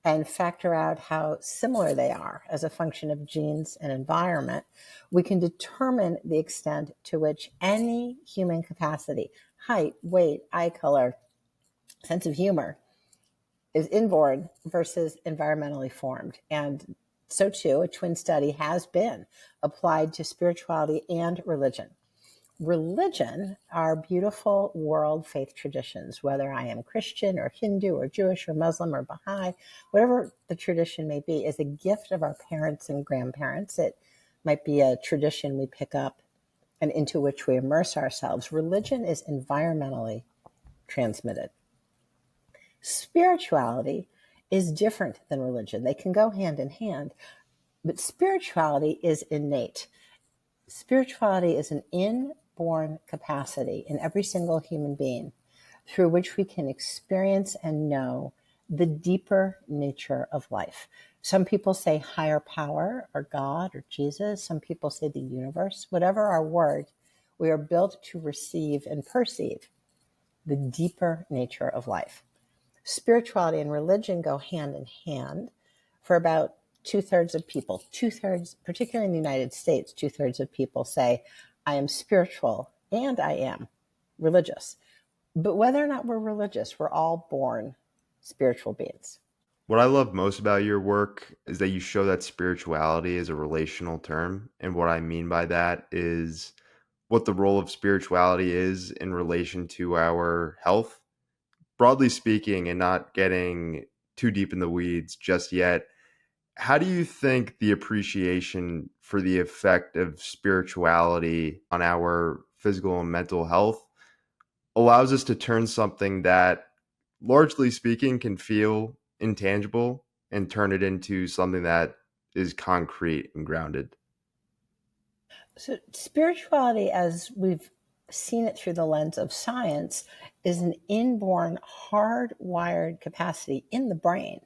and factor out how similar they are as a function of genes and environment, we can determine the extent to which any human capacity, height, weight, eye color, sense of humor, is inborn versus environmentally formed. And so too, a twin study has been applied to spirituality and religion. Religion are beautiful world faith traditions, whether I am Christian or Hindu or Jewish or Muslim or Baha'i, whatever the tradition may be, is a gift of our parents and grandparents. It might be a tradition we pick up and into which we immerse ourselves. Religion is environmentally transmitted. Spirituality is different than religion. They can go hand in hand, but spirituality is innate. Spirituality is an inborn capacity in every single human being through which we can experience and know the deeper nature of life. Some people say higher power or God or Jesus. Some people say the universe. Whatever our word, we are built to receive and perceive the deeper nature of life. Spirituality and religion go hand in hand for about 2/3 of people. 2/3, particularly in the United States, 2/3 of people say, I am spiritual and I am religious. But whether or not we're religious, we're all born spiritual beings. What I love most about your work is that you show that spirituality is a relational term. And what I mean by that is what the role of spirituality is in relation to our health. Broadly speaking, and not getting too deep in the weeds just yet, how do you think the appreciation for the effect of spirituality on our physical and mental health allows us to turn something that, largely speaking, can feel intangible and turn it into something that is concrete and grounded? So, spirituality, as we've seen it through the lens of science, is an inborn, hardwired capacity in the brain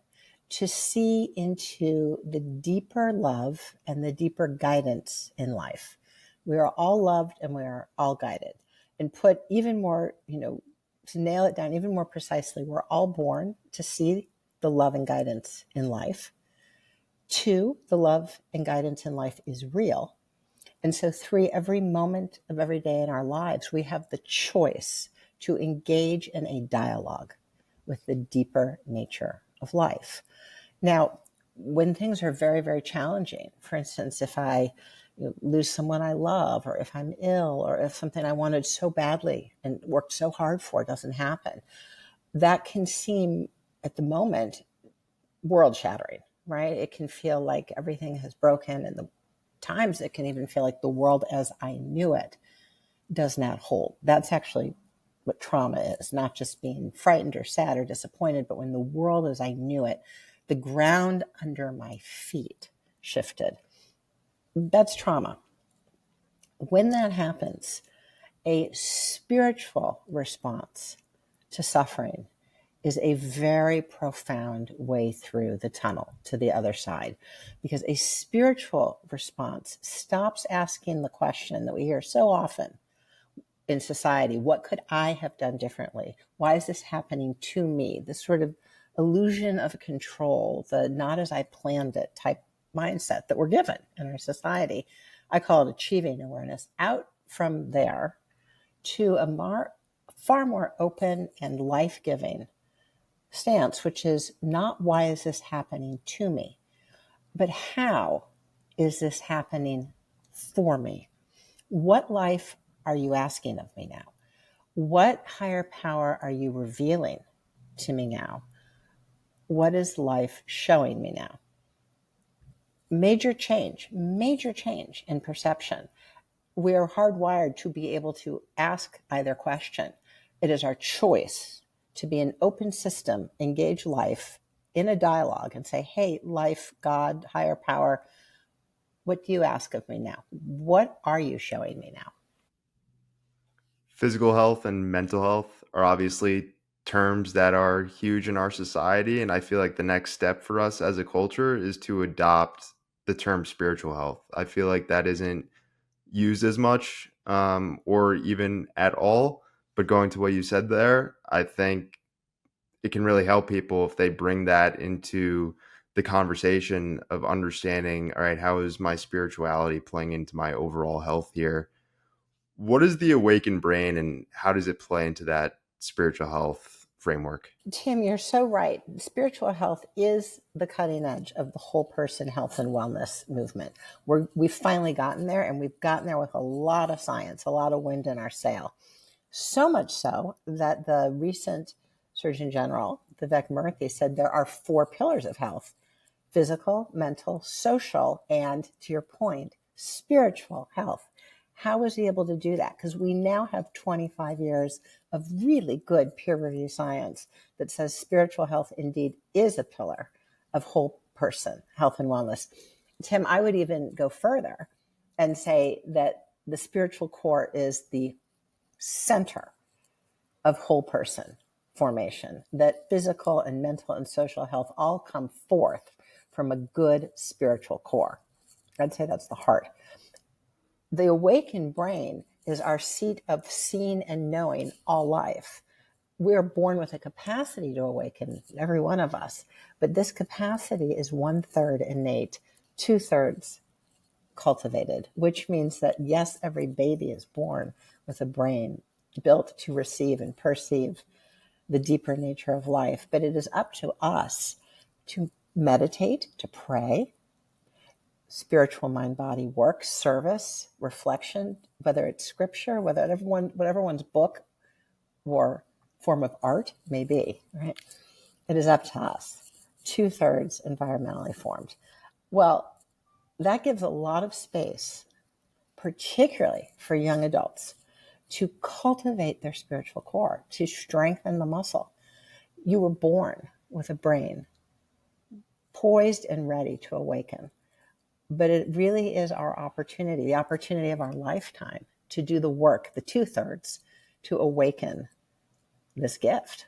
to see into the deeper love and the deeper guidance in life. We are all loved and we are all guided. And put even more, to nail it down even more precisely, we're all born to see the love and guidance in life. 2, the love and guidance in life is real. And so 3, every moment of every day in our lives, we have the choice to engage in a dialogue with the deeper nature of life. Now, when things are very, very challenging, for instance, if I lose someone I love, or if I'm ill, or if something I wanted so badly and worked so hard for doesn't happen, that can seem at the moment world shattering, right? It can feel like everything has broken, and the times it can even feel like the world as I knew it does not hold. That's actually what trauma is, not just being frightened or sad or disappointed, but when the world as I knew it, the ground under my feet shifted. That's trauma. When that happens, a spiritual response to suffering is a very profound way through the tunnel to the other side, because a spiritual response stops asking the question that we hear so often in society: what could I have done differently? Why is this happening to me? This sort of illusion of control, the not as I planned it type mindset that we're given in our society. I call it achieving awareness. Out from there to a far more open and life-giving stance, which is not why is this happening to me, but how is this happening for me? What life are you asking of me now? What higher power are you revealing to me now? What is life showing me now? Major change in perception. We are hardwired to be able to ask either question. It is our choice to be an open system, engage life in a dialogue and say, hey, life, God, higher power, what do you ask of me now? What are you showing me now? Physical health and mental health are obviously terms that are huge in our society. And I feel like the next step for us as a culture is to adopt the term spiritual health. I feel like that isn't used as much or even at all. But going to what you said there, I think it can really help people if they bring that into the conversation of understanding, all right, how is my spirituality playing into my overall health here? What is the awakened brain and how does it play into that spiritual health framework? Tim, you're so right. Spiritual health is the cutting edge of the whole person health and wellness movement. We've finally gotten there, and we've gotten there with a lot of science, a lot of wind in our sail. So much so that the recent Surgeon General, Vivek Murthy, said there are 4 pillars of health: physical, mental, social, and, to your point, spiritual health. How was he able to do that? Because we now have 25 years of really good peer-reviewed science that says spiritual health indeed is a pillar of whole person health and wellness. Tim, I would even go further and say that the spiritual core is the center of whole person formation, that physical and mental and social health all come forth from a good spiritual core. I'd say that's the heart. The awakened brain is our seat of seeing and knowing all life. We're born with a capacity to awaken, every one of us, but this capacity is 1/3 innate, 2/3 cultivated, which means that yes, every baby is born with a brain built to receive and perceive the deeper nature of life, but it is up to us to meditate, to pray, spiritual mind-body work, service, reflection, whether it's scripture, whatever one's book or form of art may be, right? It is up to us. 2/3 environmentally formed. Well, that gives a lot of space, particularly for young adults, to cultivate their spiritual core, to strengthen the muscle. You were born with a brain poised and ready to awaken. But it really is our opportunity, the opportunity of our lifetime to do the work, the 2/3, to awaken this gift.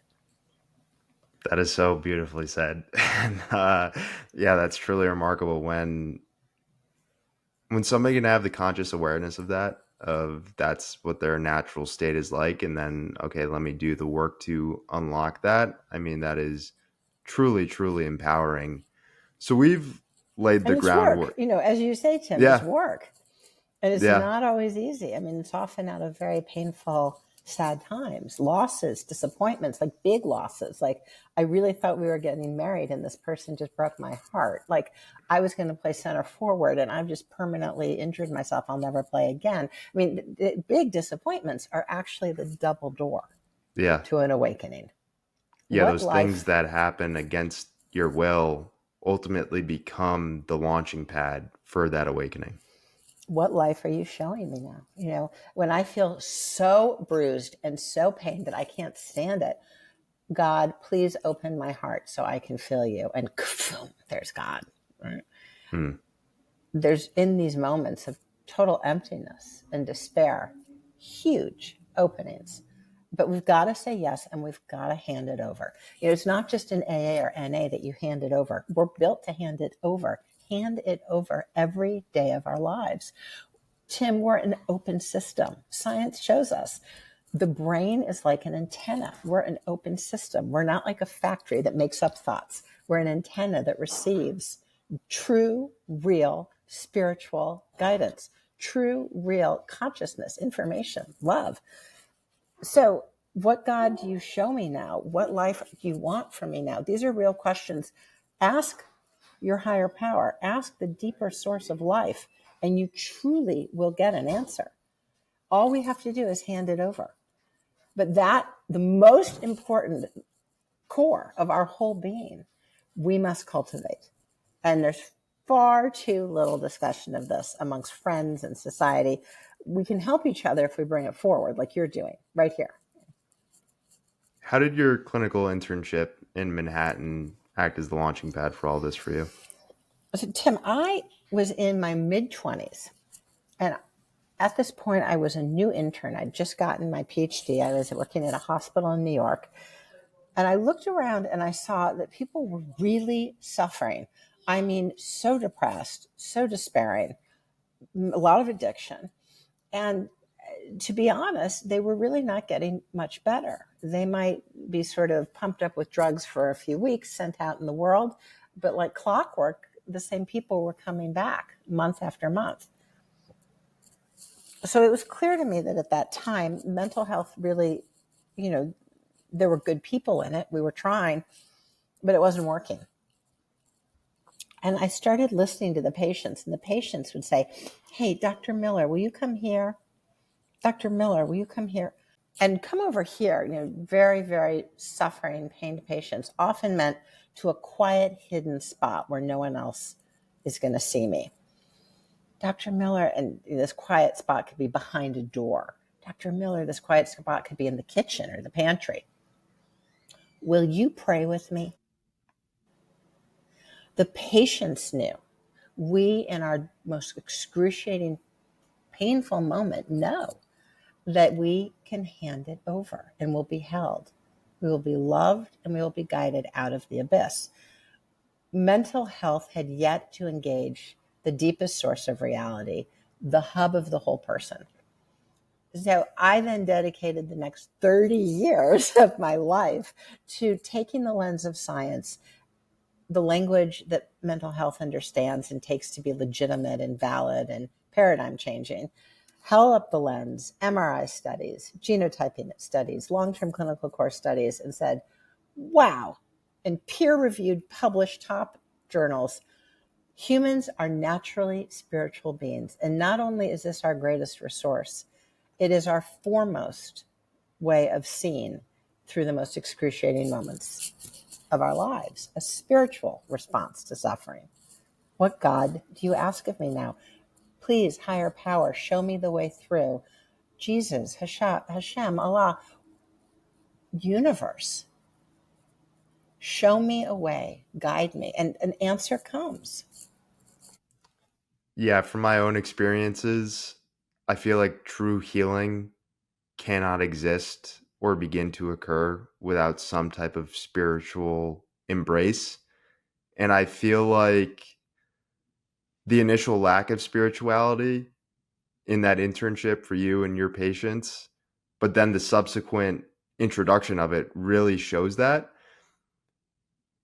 That is so beautifully said. And yeah, that's truly remarkable when somebody can have the conscious awareness of that, of that's what their natural state is like, and then, okay, let me do the work to unlock that. I mean, that is truly, truly empowering. So we've laid And the it's work, groundwork. as you say, Tim, it's Yeah. work. And it's Yeah. not always easy. I mean, it's often out of very painful, sad times, losses, disappointments, like big losses. Like, I really thought we were getting married and this person just broke my heart. Like, I was going to play center forward and I've just permanently injured myself. I'll never play again. I mean, the big disappointments are actually the double door Yeah. to an awakening. Yeah. What Those things life that happen against your will ultimately become the launching pad for that awakening. what life are you showing me now? When I feel so bruised and so pained that I can't stand it, God, please open my heart so I can feel you. And there's God. Right? Hmm. There's in these moments of total emptiness and despair, huge openings. But we've got to say yes, and we've got to hand it over. It's not just in AA or NA that you hand it over. We're built to hand it over. Hand it over every day of our lives. Tim, we're an open system. Science shows us the brain is like an antenna. We're an open system. We're not like a factory that makes up thoughts. We're an antenna that receives true, real, spiritual guidance, true, real consciousness, information, love. So, what God do you show me now? What life do you want from me now? These are real questions. Ask your higher power, ask the deeper source of life, and you truly will get an answer. All we have to do is hand it over. But the most important core of our whole being, we must cultivate. And there's far too little discussion of this amongst friends and society. We can help each other if we bring it forward, like you're doing right here. How did your clinical internship in Manhattan act as the launching pad for all this for you? So, Tim, I was in my mid-20s, and at this point, I was a new intern. I'd just gotten my PhD. I was working at a hospital in New York. And I looked around and I saw that people were really suffering. I mean, so depressed, so despairing, a lot of addiction. And to be honest, they were really not getting much better. They might be sort of pumped up with drugs for a few weeks, sent out in the world, but like clockwork, the same people were coming back month after month. So it was clear to me that at that time, mental health really, there were good people in it. We were trying, but it wasn't working. And I started listening to the patients, and the patients would say, "Hey, Dr. Miller, will you come here? Dr. Miller, will you come here? And come over here." Very, very suffering, pained patients, often meant to a quiet, hidden spot where no one else is going to see me. Dr. Miller, and this quiet spot could be behind a door. Dr. Miller, this quiet spot could be in the kitchen or the pantry. Will you pray with me? The patients knew. We, in our most excruciating, painful moment, know that we can hand it over and will be held. We will be loved and we will be guided out of the abyss. Mental health had yet to engage the deepest source of reality, the hub of the whole person. So I then dedicated the next 30 years of my life to taking the lens of science, the language that mental health understands and takes to be legitimate and valid and paradigm changing, held up the lens, MRI studies, genotyping studies, long-term clinical course studies, and said, wow, in peer-reviewed, published top journals, humans are naturally spiritual beings. And not only is this our greatest resource, it is our foremost way of seeing through the most excruciating moments of our lives, a spiritual response to suffering. What God do you ask of me now? Please, higher power, show me the way through. Jesus, Hashem, Allah, universe. Show me a way, guide me, and an answer comes. Yeah, from my own experiences, I feel like true healing cannot exist or begin to occur without some type of spiritual embrace. And I feel like the initial lack of spirituality in that internship for you and your patients, but then the subsequent introduction of it really shows that.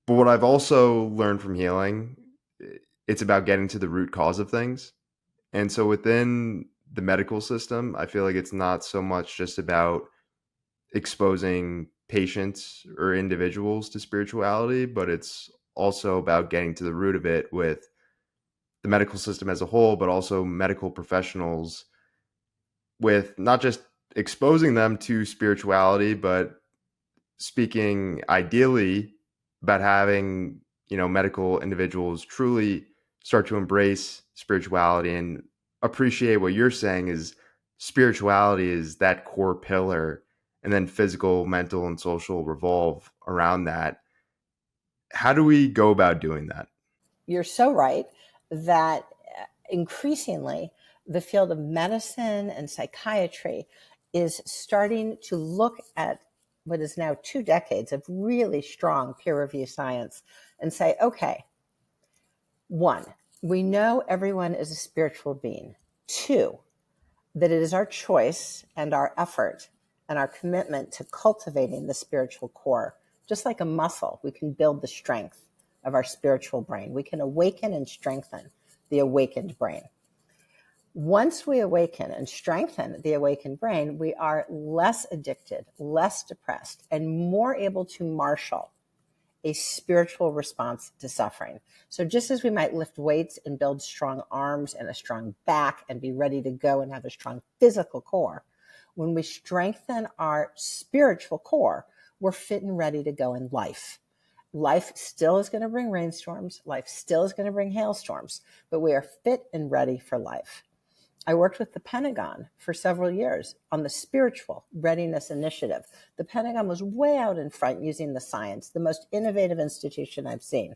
But what I've also learned from healing, it's about getting to the root cause of things. And so within the medical system, I feel like it's not so much just about exposing patients or individuals to spirituality, but it's also about getting to the root of it with the medical system as a whole, but also medical professionals, with not just exposing them to spirituality, but speaking ideally about having, medical individuals truly start to embrace spirituality and appreciate what you're saying is spirituality is that core pillar, and then physical, mental, and social revolve around that. How do we go about doing that? You're so right that increasingly the field of medicine and psychiatry is starting to look at what is now 2 decades of really strong peer review science and say, okay, one, we know everyone is a spiritual being. Two, that it is our choice and our effort and our commitment to cultivating the spiritual core. Just like a muscle, we can build the strength of our spiritual brain. We can awaken and strengthen the awakened brain. Once we awaken and strengthen the awakened brain, we are less addicted, less depressed, and more able to marshal a spiritual response to suffering. So just as we might lift weights and build strong arms and a strong back and be ready to go and have a strong physical core, when we strengthen our spiritual core, we're fit and ready to go in life. Life still is going to bring rainstorms. Life still is going to bring hailstorms, but we are fit and ready for life. I worked with the Pentagon for several years on the Spiritual Readiness Initiative. The Pentagon was way out in front using the science, the most innovative institution I've seen.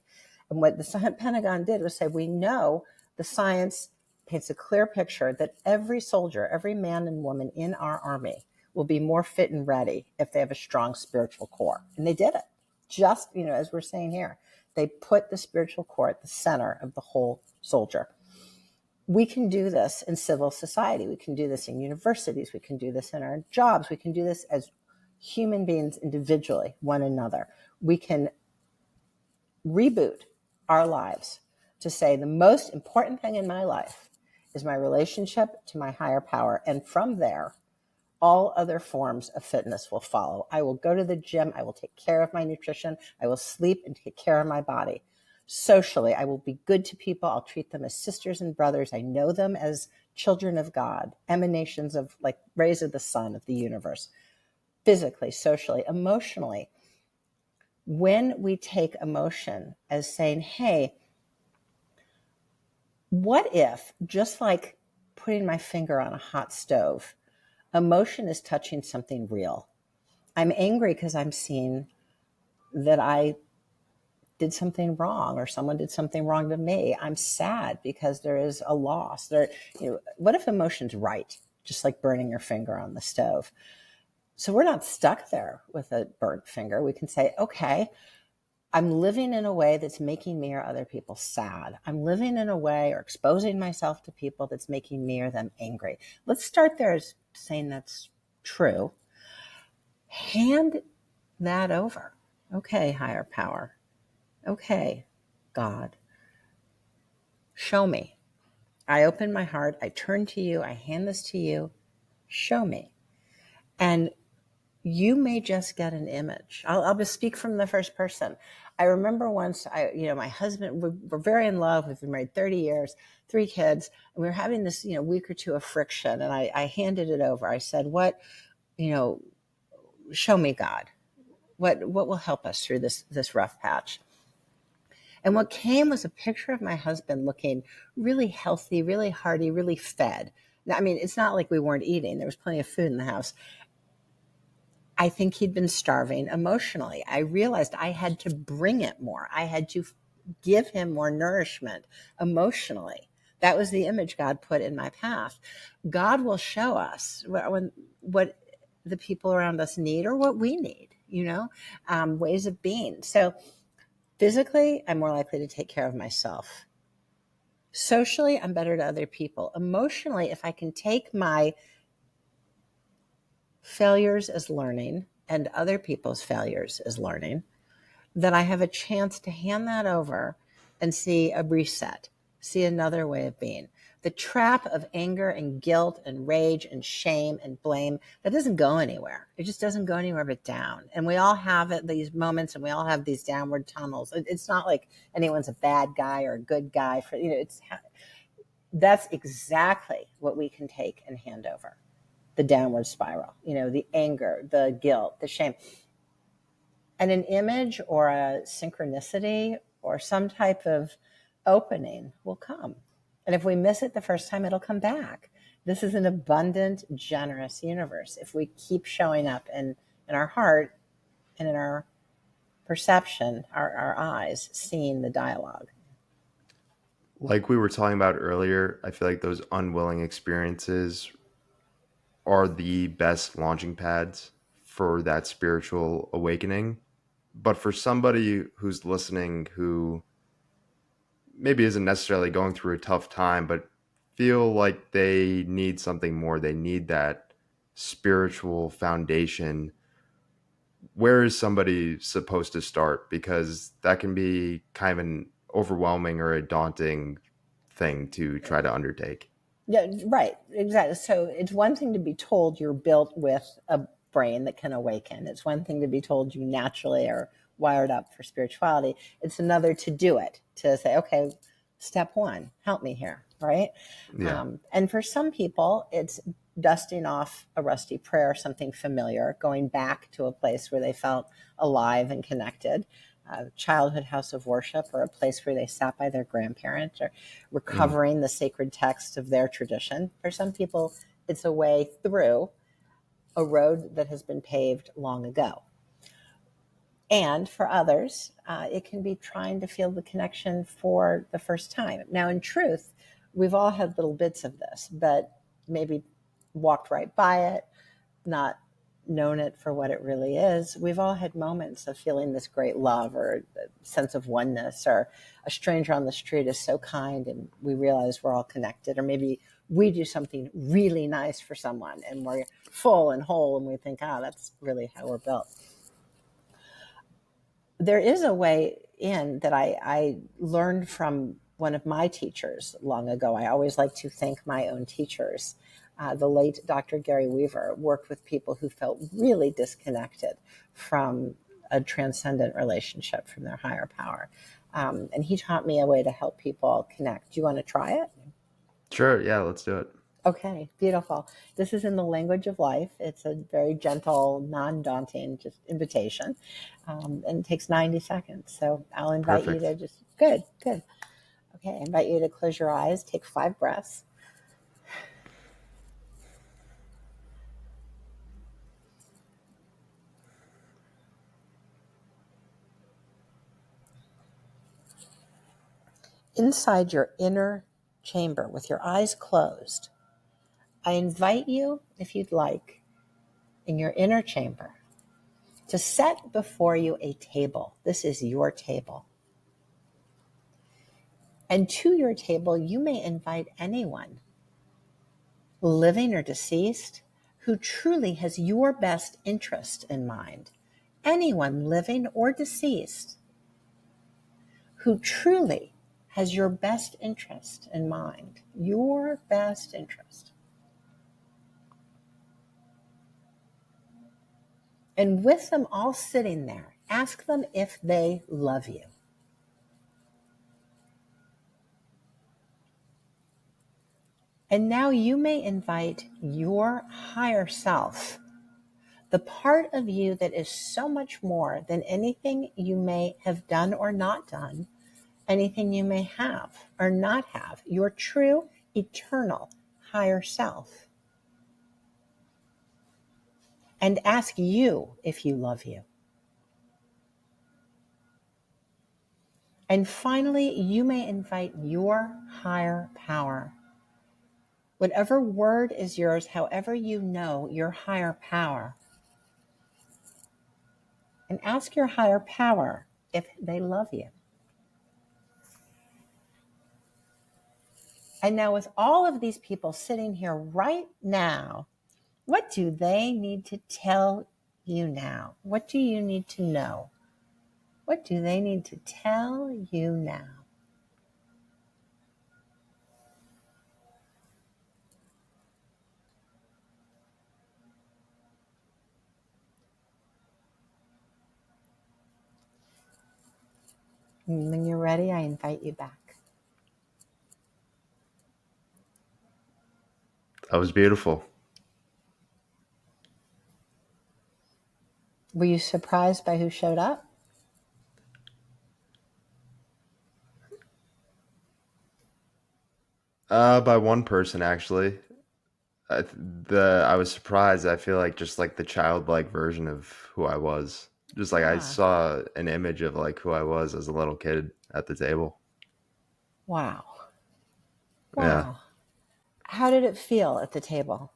And what the Pentagon did was say, we know the science paints a clear picture that every soldier, every man and woman in our army will be more fit and ready if they have a strong spiritual core. And they did it. Just, as we're saying here, they put the spiritual core at the center of the whole soldier. We can do this in civil society. We can do this in universities. We can do this in our jobs. We can do this as human beings individually, one another. We can reboot our lives to say the most important thing in my life is my relationship to my higher power. And from there, all other forms of fitness will follow. I will go to the gym. I will take care of my nutrition. I will sleep and take care of my body. Socially, I will be good to people. I'll treat them as sisters and brothers. I know them as children of God, emanations of, like, rays of the sun of the universe. Physically, socially, emotionally, when we take emotion as saying, hey, what if, just like putting my finger on a hot stove, emotion is touching something real. I'm angry because I'm seeing that I did something wrong or someone did something wrong to me. I'm sad because there is a loss. What if emotion's right? Just like burning your finger on the stove. So we're not stuck there with a burnt finger. We can say, okay, I'm living in a way that's making me or other people sad. I'm living in a way or exposing myself to people that's making me or them angry. Let's start there as saying that's true. Hand that over. Okay, higher power. Okay, God, show me. I open my heart. I turn to you. I hand this to you. Show me. And you may just get an image. I'll just speak from the first person. I remember once, my husband, we're very in love. We've been married 30 years, 3 kids, and we were having this, week or two of friction. And I handed it over. I said, show me, God. What will help us through this rough patch? And what came was a picture of my husband looking really healthy, really hearty, really fed. Now, I mean, it's not like we weren't eating. There was plenty of food in the house. I think he'd been starving emotionally. I realized I had to bring it more. I had to give him more nourishment emotionally. That was the image God put in my path. God will show us what the people around us need or what we need, ways of being. So physically, I'm more likely to take care of myself. Socially, I'm better to other people. Emotionally, if I can take my failures as learning and other people's failures as learning, then I have a chance to hand that over and see a reset, see another way of being. The trap of anger and guilt and rage and shame and blame, that doesn't go anywhere. It just doesn't go anywhere but down. And we all have these moments, and we all have these downward tunnels. It's not like anyone's a bad guy or a good guy. That's exactly what we can take and hand over. The downward spiral, the anger, the guilt, the shame. And an image or a synchronicity or some type of opening will come. And if we miss it the first time, it'll come back. This is an abundant, generous universe. If we keep showing up in our heart and in our perception, our eyes, seeing the dialogue. Like we were talking about earlier, I feel like those unwilling experiences are the best launching pads for that spiritual awakening. But for somebody who's listening who maybe isn't necessarily going through a tough time, but feel like they need something more, they need that spiritual foundation, where is somebody supposed to start? Because that can be kind of an overwhelming or a daunting thing to try to undertake. Yeah, right. Exactly. So it's one thing to be told you're built with a brain that can awaken. It's one thing to be told you naturally are wired up for spirituality. It's another to do it, to say, okay, step one, help me here, right? Yeah. And for some people, it's dusting off a rusty prayer, something familiar, going back to a place where they felt alive and connected. Childhood house of worship, or a place where they sat by their grandparents, or recovering the sacred text of their tradition. For some people, it's a way through a road that has been paved long ago. And for others, it can be trying to feel the connection for the first time. Now, in truth, we've all had little bits of this, but maybe walked right by it, not known it for what it really is. We've all had moments of feeling this great love or a sense of oneness, or a stranger on the street is so kind and we realize we're all connected, or maybe we do something really nice for someone and we're full and whole and we think, that's really how we're built. There is a way in that I learned from one of my teachers long ago. I always like to thank my own teachers. The late Dr. Gary Weaver worked with people who felt really disconnected from a transcendent relationship from their higher power. And he taught me a way to help people connect. Do you want to try it? Sure. Yeah, let's do it. Okay, beautiful. This is in the language of life. It's a very gentle, non-daunting just invitation. And it takes 90 seconds. So I'll invite you to just, good. Okay, I invite you to close your eyes, take 5 breaths. Inside your inner chamber with your eyes closed, I invite you, if you'd like, in your inner chamber, to set before you a table. This is your table. And to your table, you may invite anyone, living or deceased, who truly has your best interest in mind. Anyone living or deceased who truly has your best interest in mind, your best interest. And with them all sitting there, ask them if they love you. And now you may invite your higher self, the part of you that is so much more than anything you may have done or not done, anything you may have or not have, your true, eternal, higher self. and ask you if you love you. And finally, you may invite your higher power. Whatever word is yours, however you know your higher power, and ask your higher power if they love you. And now, with all of these people sitting here right now, what do they need to tell you now? What do you need to know? What do they need to tell you now? And when you're ready, I invite you back. That was beautiful. Were you surprised by who showed up? By one person, actually. I was surprised. I feel like just like the childlike version of who I was. Just like I Ah. saw an image of like who I was as a little kid at the table. Wow. Wow. Yeah. How did it feel at the table?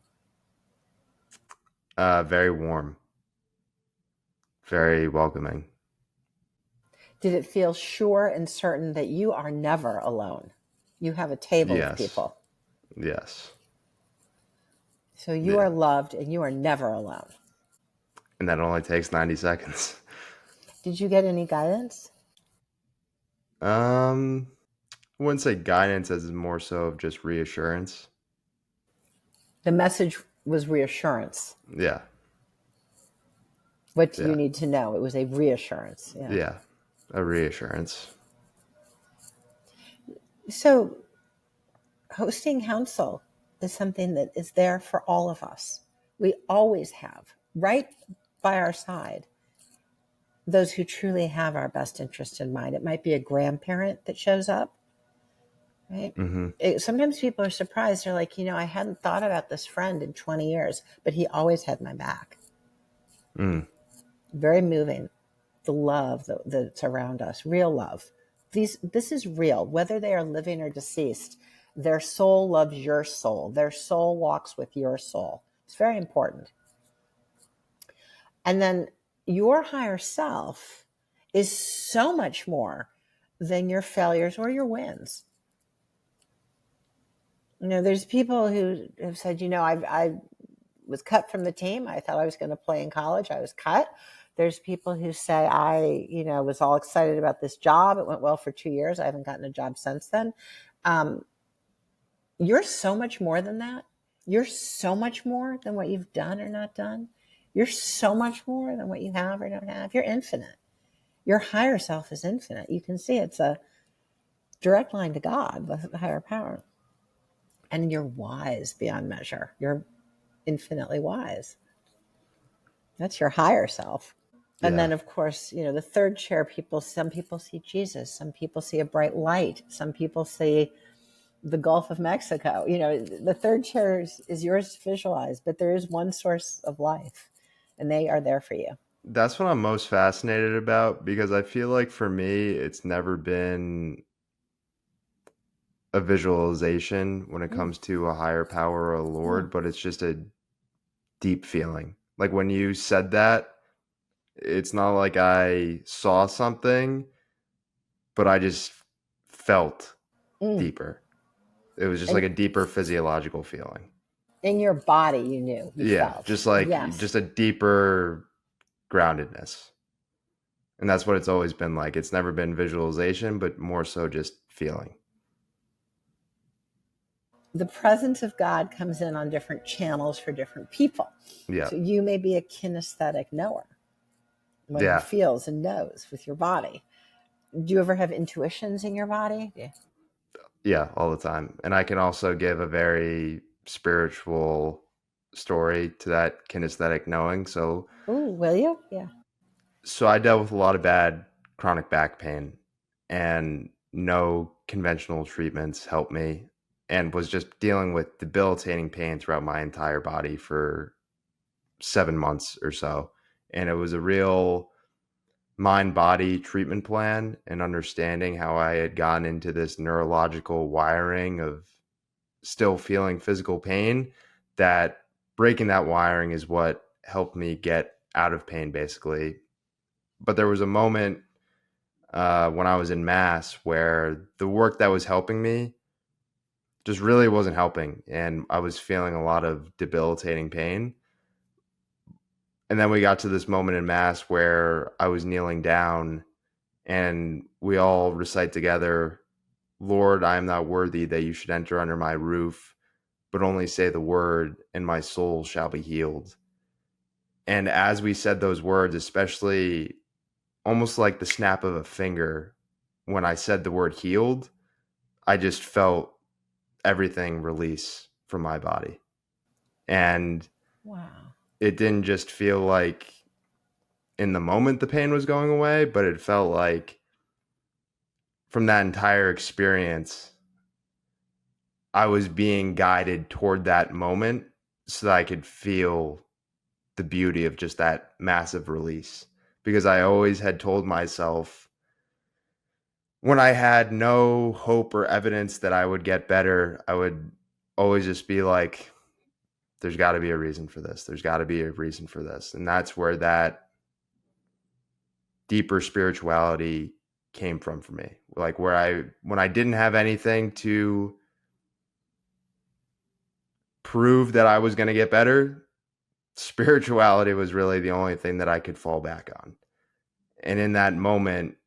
Very warm. Very welcoming. Did it feel sure and certain that you are never alone? You have a table Yes. of people. Yes. So you are loved and you are never alone. And that only takes 90 seconds. Did you get any guidance? I wouldn't say guidance as more so of just reassurance. The message was reassurance. Yeah. What do you need to know? It was a reassurance. Yeah. A reassurance. So hosting council is something that is there for all of us. We always have, right by our side, those who truly have our best interest in mind. It might be a grandparent that shows up, right? Mm-hmm. Sometimes people are surprised. They're like, I hadn't thought about this friend in 20 years, but he always had my back. Mm. Very moving. The love that's around us, real love. This is real, whether they are living or deceased. Their soul loves your soul. Their soul walks with your soul. It's very important. And then your higher self is so much more than your failures or your wins. There's people who have said, I was cut from the team. I thought I was going to play in college. I was cut. There's people who say, I was all excited about this job. It went well for 2 years. I haven't gotten a job since then. You're so much more than that. You're so much more than what you've done or not done. You're so much more than what you have or don't have. You're infinite. Your higher self is infinite. You can see it's a direct line to God, the higher power. And you're wise beyond measure. You're infinitely wise. That's your higher self. And then, of course, the third chair people, some people see Jesus. Some people see a bright light. Some people see the Gulf of Mexico. The third chair is yours to visualize, but there is one source of life, and they are there for you. That's what I'm most fascinated about, because I feel like for me, it's never been a visualization when it comes to a higher power or a Lord, but it's just a deep feeling. Like when you said that, it's not like I saw something, but I just felt deeper. It was just like a deeper physiological feeling. In your body, you knew. You felt. Just like just a deeper groundedness. And that's what it's always been like. It's never been visualization, but more so just feeling. The presence of God comes in on different channels for different people. Yeah. So you may be a kinesthetic knower, one who feels and knows with your body. Do you ever have intuitions in your body? Yeah, all the time. And I can also give a very spiritual story to that kinesthetic knowing. So, will you? Yeah. So I dealt with a lot of bad chronic back pain, and no conventional treatments helped me, and was just dealing with debilitating pain throughout my entire body for 7 months or so. And it was a real mind-body treatment plan, and understanding how I had gotten into this neurological wiring of still feeling physical pain, that breaking that wiring is what helped me get out of pain, basically. But there was a moment when I was in Mass where the work that was helping me just really wasn't helping, and I was feeling a lot of debilitating pain. And then we got to this moment in Mass where I was kneeling down, and we all recite together, "Lord, I am not worthy that you should enter under my roof, but only say the word, and my soul shall be healed." And as we said those words, especially almost like the snap of a finger, when I said the word healed, I just felt everything release from my body. And Wow. it didn't just feel like in the moment the pain was going away, but it felt like from that entire experience, I was being guided toward that moment so that I could feel the beauty of just that massive release. Because I always had told myself, when I had no hope or evidence that I would get better, I would always just be like, there's got to be a reason for this. There's got to be a reason for this. And that's where that deeper spirituality came from for me. Like when I didn't have anything to prove that I was going to get better, spirituality was really the only thing that I could fall back on. And in that moment,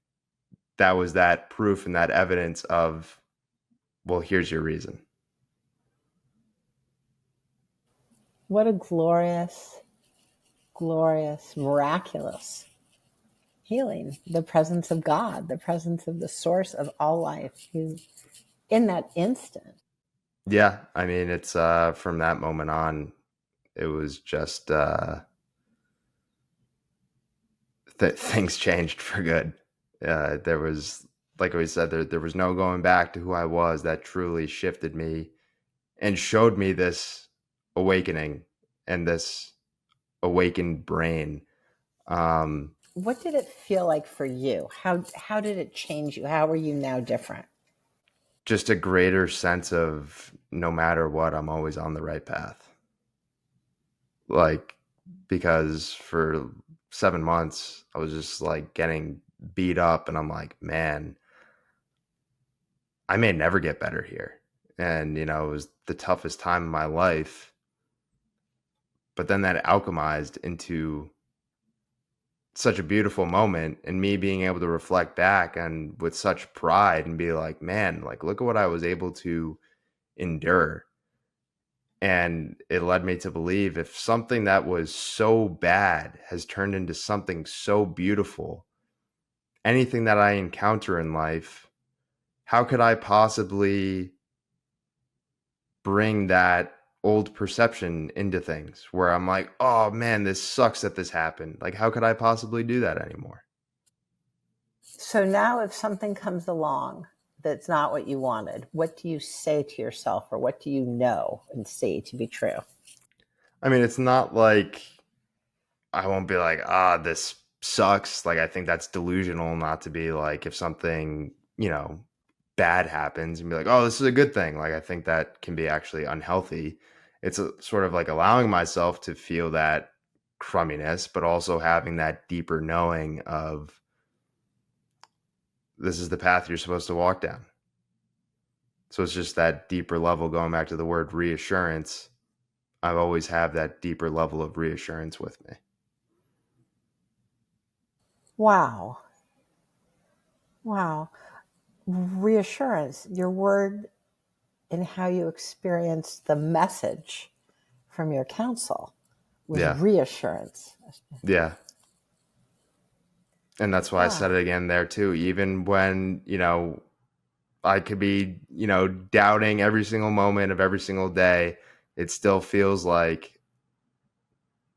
that was that proof and that evidence of, well, here's your reason. What a glorious, glorious, miraculous healing. The presence of God, the presence of the source of all life. He's in that instant. Yeah. I mean, it's from that moment on, it was just things changed for good. There was, like we said, there was no going back to who I was. That truly shifted me and showed me this awakening and this awakened brain. What did it feel like for you? How did it change you? How are you now different? Just a greater sense of, no matter what, I'm always on the right path. Like, because for 7 months, I was just like getting beat up, and I'm like, man, I may never get better here. And, it was the toughest time of my life. But then that alchemized into such a beautiful moment, and me being able to reflect back and with such pride and be like, man, like, look at what I was able to endure. And it led me to believe, if something that was so bad has turned into something so beautiful, anything that I encounter in life, how could I possibly bring that old perception into things where I'm like, oh man, this sucks that this happened? Like, how could I possibly do that anymore? So now if something comes along that's not what you wanted, what do you say to yourself, or what do you know and see to be true? I mean, it's not like I won't be like, this sucks. Like, I think that's delusional not to be like, if something, bad happens, and be like, oh, this is a good thing. Like, I think that can be actually unhealthy. It's sort of like allowing myself to feel that crumminess, but also having that deeper knowing of, this is the path you're supposed to walk down. So it's just that deeper level, going back to the word reassurance. I've always have that deeper level of reassurance with me. Wow. Wow. Reassurance, your word, and how you experienced the message from your counsel was Yeah. reassurance. Yeah. And that's why I said it again there too. Even when, I could be, doubting every single moment of every single day, it still feels like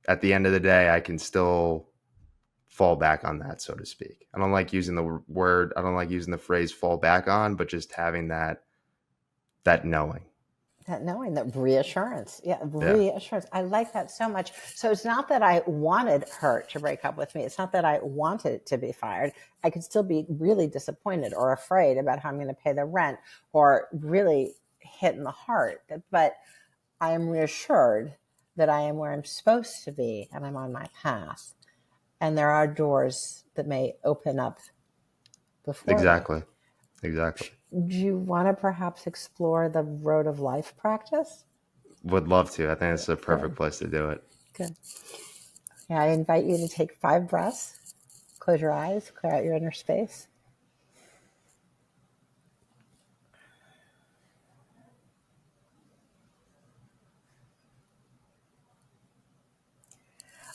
at the end of the day, I can still fall back on that, so to speak. I don't like using the phrase fall back on, but just having that knowing. that knowing, that reassurance. Yeah, reassurance. I like that so much. So it's not that I wanted her to break up with me. It's not that I wanted to be fired. I could still be really disappointed or afraid about how I'm going to pay the rent, or really hit in the heart. But I am reassured that I am where I'm supposed to be and I'm on my path. And there are doors that may open up before me. Exactly. Do you want to perhaps explore the road of life practice? Would love to. I think it's a perfect place to do it. Good. Yeah, I invite you to take 5 breaths. Close your eyes, clear out your inner space.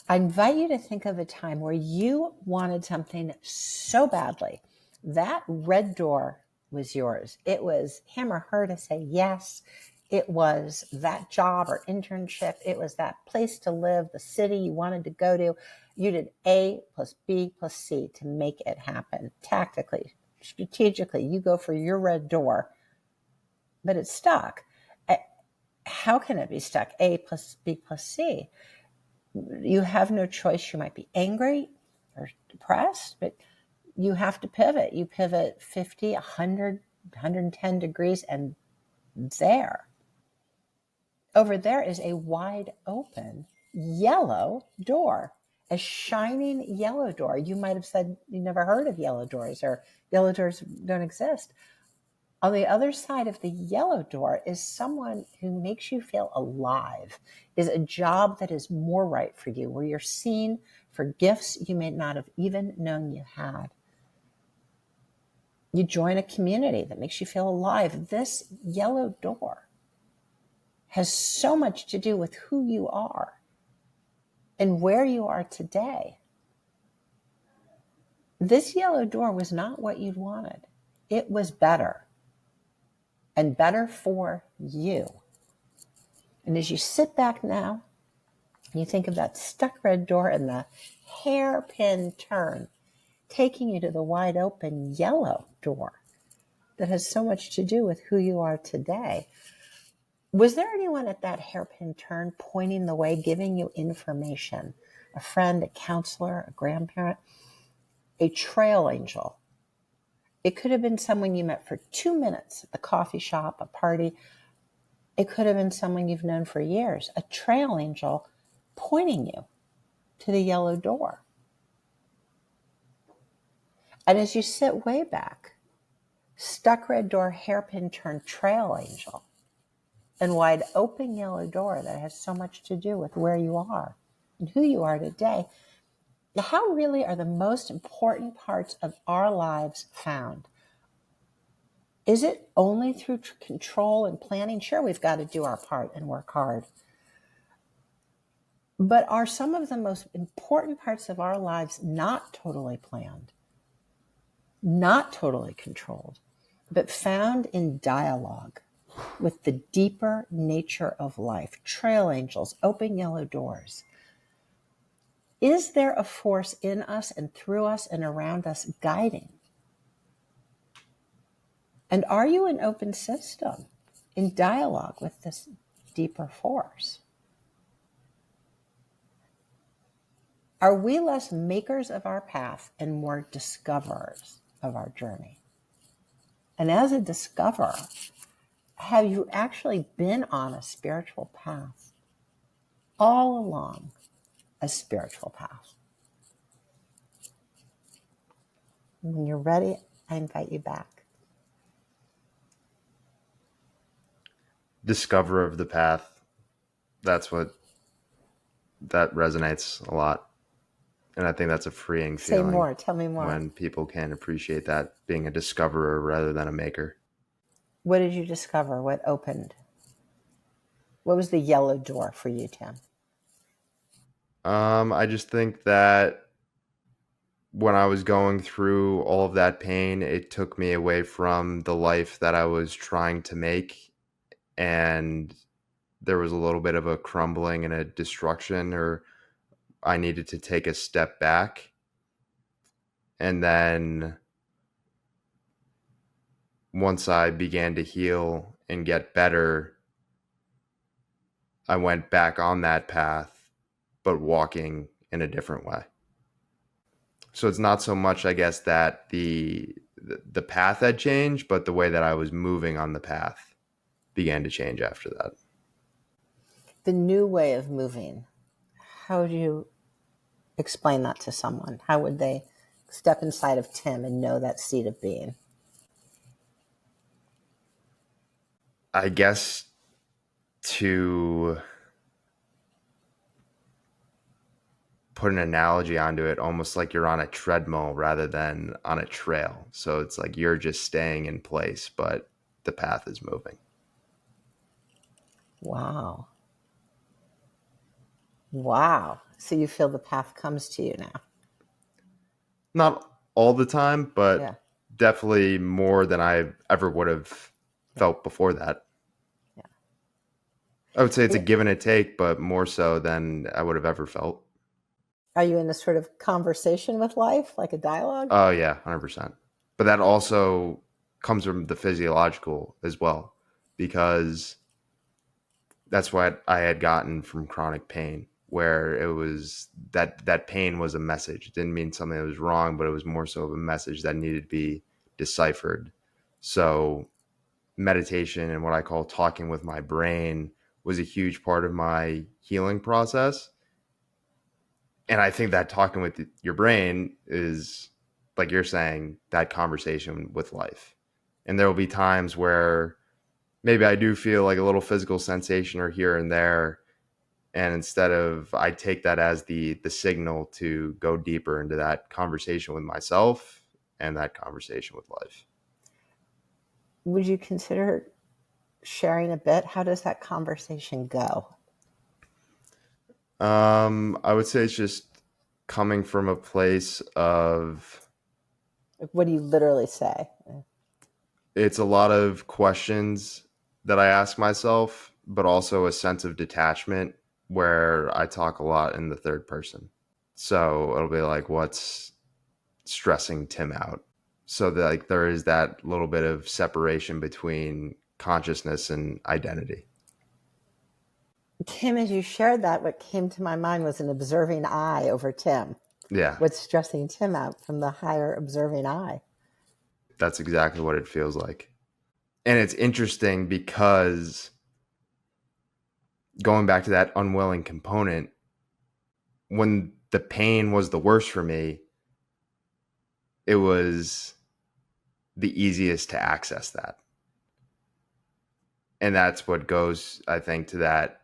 I invite you to think of a time where you wanted something so badly. That red door was yours. It was him or her to say yes. It was that job or internship. It was that place to live, the city you wanted to go to. You did A plus B plus C to make it happen. Tactically, strategically, you go for your red door, but it's stuck. How can it be stuck? A plus B plus C. You have no choice. You might be angry or depressed, but you have to pivot. You pivot 50, 100, 110 degrees, and there, over there is a wide open yellow door, a shining yellow door. You might have said you never heard of yellow doors, or yellow doors don't exist. On the other side of the yellow door is someone who makes you feel alive, is a job that is more right for you, where you're seen for gifts you may not have even known you had. You join a community that makes you feel alive. This yellow door has so much to do with who you are and where you are today. This yellow door was not what you'd wanted. It was better. And better for you. And as you sit back now, and you think of that stuck red door and the hairpin turn, taking you to the wide open yellow door that has so much to do with who you are today. Was there anyone at that hairpin turn pointing the way, giving you information? A friend, a counselor, a grandparent, a trail angel? It could have been someone you met for 2 minutes at the coffee shop, a party. It could have been someone you've known for years, a trail angel pointing you to the yellow door. And as you sit way back, stuck red door, hairpin turn, trail angel, and wide open yellow door that has so much to do with where you are and who you are today. How really are the most important parts of our lives found? Is it only through control and planning? Sure, we've got to do our part and work hard. But are some of the most important parts of our lives not totally planned, not totally controlled, but found in dialogue with the deeper nature of life? Trail angels, open yellow doors. Is there a force in us and through us and around us guiding? And are you an open system in dialogue with this deeper force? Are we less makers of our path and more discoverers of our journey? And as a discoverer, have you actually been on a spiritual path all along? A spiritual path. When you're ready, I invite you back. Discoverer of the path. That resonates a lot. And I think that's a freeing feeling. Say more. Tell me more. When people can appreciate that, being a discoverer rather than a maker. What did you discover? What opened? What was the yellow door for you, Tim? I just think that when I was going through all of that pain, it took me away from the life that I was trying to make. And there was a little bit of a crumbling and a destruction, or I needed to take a step back. And then once I began to heal and get better, I went back on that path, but walking in a different way. So it's not so much, I guess, that the path had changed, but the way that I was moving on the path began to change after that. The new way of moving, how do you explain that to someone? How would they step inside of Tim and know that seed of being? I guess to put an analogy onto it, almost like you're on a treadmill rather than on a trail. So it's like you're just staying in place, but the path is moving. Wow. Wow. So you feel the path comes to you now? Not all the time, but Yeah. definitely more than I ever would have felt before that. Yeah. I would say it's a give and a take, but more so than I would have ever felt. Are you in a sort of conversation with life, like a dialogue? Oh, yeah, 100%. But that also comes from the physiological as well, because that's what I had gotten from chronic pain, where it was that pain was a message. It didn't mean something that was wrong, but it was more so of a message that needed to be deciphered. So meditation and what I call talking with my brain was a huge part of my healing process. And I think that talking with your brain is, like you're saying, that conversation with life. And there will be times where maybe I do feel like a little physical sensation or here and there. And instead of, I take that as the signal to go deeper into that conversation with myself and that conversation with life. Would you consider sharing a bit? How does that conversation go? I would say it's just coming from a place of, What do you literally say? it's a lot of questions that I ask myself, but also a sense of detachment where I talk a lot in the third person. So it'll be like, what's stressing Tim out? So that, like, there is that little bit of separation between consciousness and identity. Tim, as you shared that, what came to my mind was an observing eye over Tim. Yeah, What's stressing Tim out from the higher observing eye? that's exactly what it feels like. And it's interesting because going back to that unwilling component, when the pain was the worst for me, it was the easiest to access that. And that's what goes, I think, to that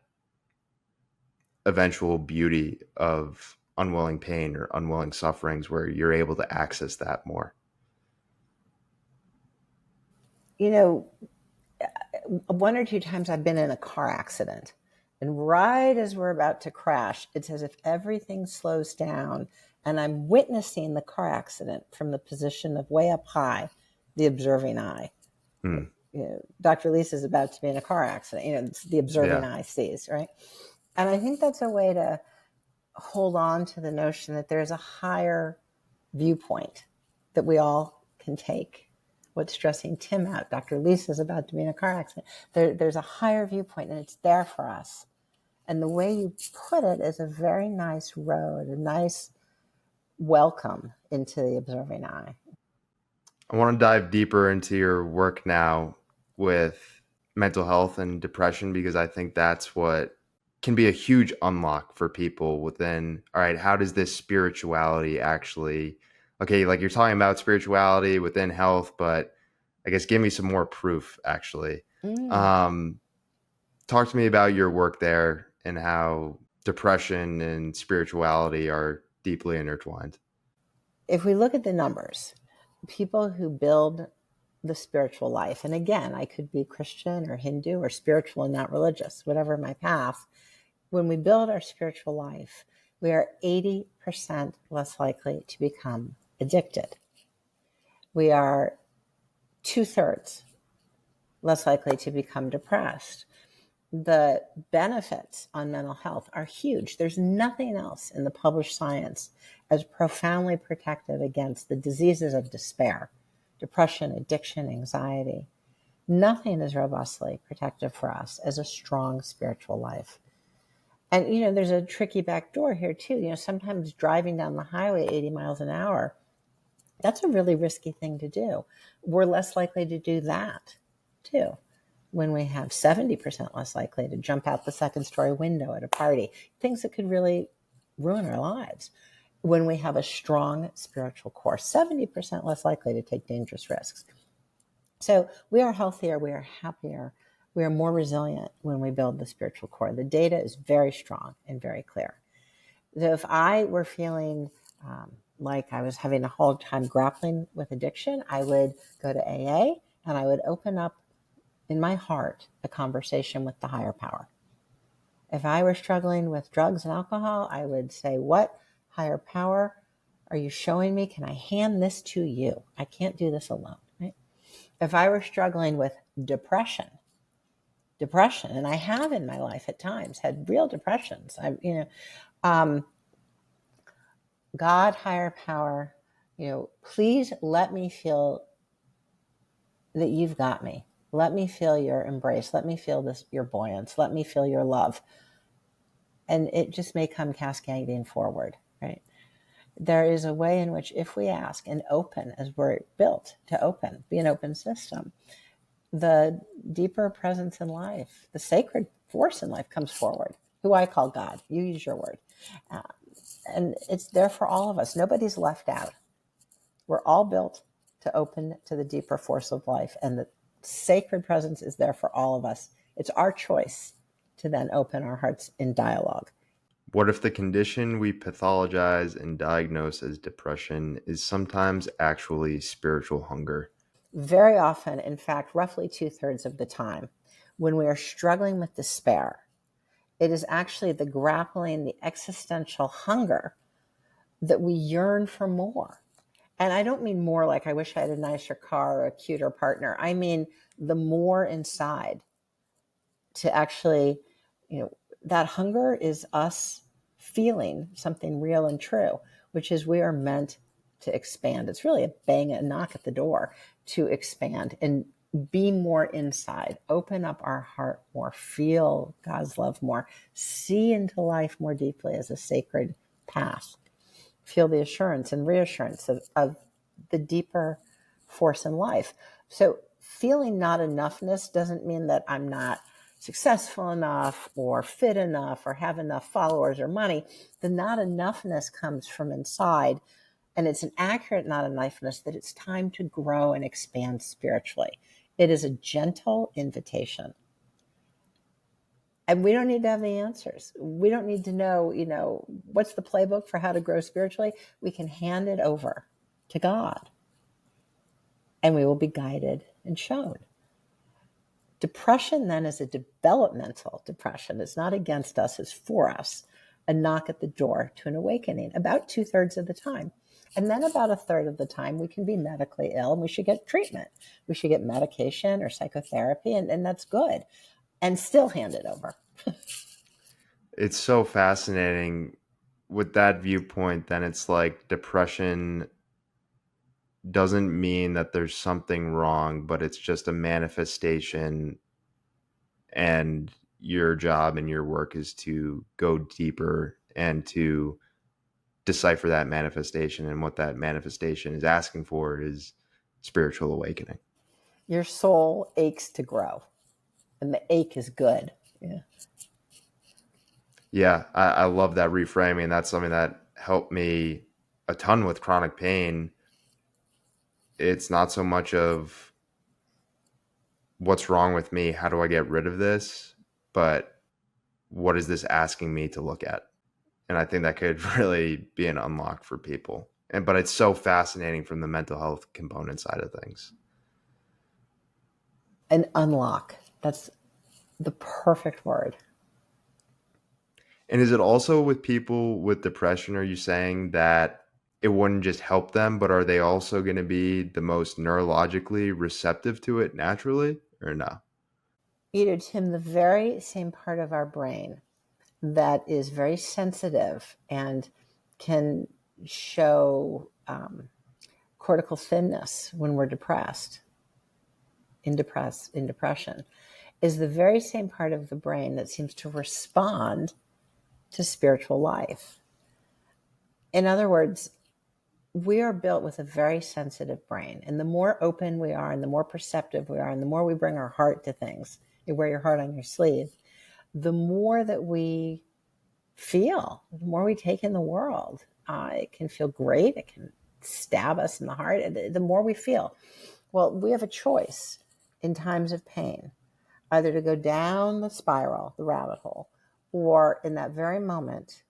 eventual beauty of unwilling pain or unwilling sufferings, where you're able to access that more. You know, one or two times I've been in a car accident, and right as we're about to crash, it's as if everything slows down, and I'm witnessing the car accident from the position of way up high, the observing eye. Hmm. You know, Dr. Lisa's about to be in a car accident. You know, it's the observing eye sees, right? And I think that's a way to hold on to the notion that there's a higher viewpoint that we all can take. What's stressing Tim out? Dr. Lisa's about to be in a car accident. There's a higher viewpoint, and it's there for us. And the way you put it is a very nice road, a nice welcome into the observing eye. I want to dive deeper into your work now with mental health and depression, because I think that's what can be a huge unlock for people within, all right, how does this spirituality actually, okay, like you're talking about spirituality within health, but I guess give me some more proof actually. Talk to me about your work there and how depression and spirituality are deeply intertwined. If we look at the numbers, people who build the spiritual life, and again, I could be Christian or Hindu or spiritual and not religious, whatever my path. When we build our spiritual life, we are 80% less likely to become addicted. We are 2/3 less likely to become depressed. The benefits on mental health are huge. There's nothing else in the published science as profoundly protective against the diseases of despair, depression, addiction, anxiety. Nothing is robustly protective for us as a strong spiritual life. And, there's a tricky back door here too. Sometimes driving down the highway 80 miles an hour, that's a really risky thing to do. We're less likely to do that too when we have 70% less likely to jump out the second story window at a party, things that could really ruin our lives. When we have a strong spiritual core, 70% less likely to take dangerous risks. So we are healthier, we are happier, we are more resilient when we build the spiritual core. The data is very strong and very clear. So if I were feeling like I was having a hard time grappling with addiction, I would go to AA and I would open up in my heart a conversation with the higher power. If I were struggling with drugs and alcohol, I would say, what higher power are you showing me? Can I hand this to you? I can't do this alone. Right? If I were struggling with depression, and I have in my life at times had real depressions. God, higher power, please let me feel that you've got me. Let me feel your embrace. Let me feel your buoyance. Let me feel your love. And it just may come cascading forward, right? There is a way in which if we ask and open, as we're built to open, be an open system, the deeper presence in life, the sacred force in life comes forward, who I call God. You use your word. And it's there for all of us. Nobody's left out. We're all built to open to the deeper force of life. And the sacred presence is there for all of us. It's our choice to then open our hearts in dialogue. What if the condition we pathologize and diagnose as depression is sometimes actually spiritual hunger? Very often, in fact, roughly 2/3 of the time, when we are struggling with despair, it is actually the grappling, the existential hunger that we yearn for more. And I don't mean more like I wish I had a nicer car or a cuter partner. I mean the more inside to actually, that hunger is us feeling something real and true, which is we are meant to expand. It's really a knock at the door to expand and be more inside, open up our heart more, feel God's love more, see into life more deeply as a sacred path, feel the assurance and reassurance of the deeper force in life. So feeling not enoughness doesn't mean that I'm not successful enough or fit enough or have enough followers or money. The not enoughness comes from inside, and it's an accurate not enoughness that it's time to grow and expand spiritually. It is a gentle invitation. And we don't need to have the answers. We don't need to know, what's the playbook for how to grow spiritually. We can hand it over to God, and we will be guided and shown. Depression then is a developmental depression. It's not against us, it's for us. A knock at the door to an awakening about 2/3 of the time. And then about 1/3 of the time, we can be medically ill and we should get treatment. We should get medication or psychotherapy, and that's good. And still hand it over. It's so fascinating with that viewpoint. Then it's like depression doesn't mean that there's something wrong, but it's just a manifestation, and your job and your work is to go deeper and to decipher that manifestation, and what that manifestation is asking for is spiritual awakening. Your soul aches to grow, and the ache is good. Yeah, I love that reframing. That's something that helped me a ton with chronic pain. It's not so much of what's wrong with me, how do I get rid of this, but what is this asking me to look at? And I think that could really be an unlock for people. But it's so fascinating from the mental health component side of things. An unlock. That's the perfect word. And is it also with people with depression, are you saying that it wouldn't just help them, but are they also going to be the most neurologically receptive to it naturally, or no? Tim, the very same part of our brain that is very sensitive and can show cortical thinness when we're depressed, in depression, is the very same part of the brain that seems to respond to spiritual life. In other words, we are built with a very sensitive brain. And the more open we are and the more perceptive we are and the more we bring our heart to things, you wear your heart on your sleeve, the more that we feel, the more we take in the world. It can feel great. It can stab us in the heart. The more we feel. Well, we have a choice in times of pain, either to go down the spiral, the rabbit hole, or in that very moment,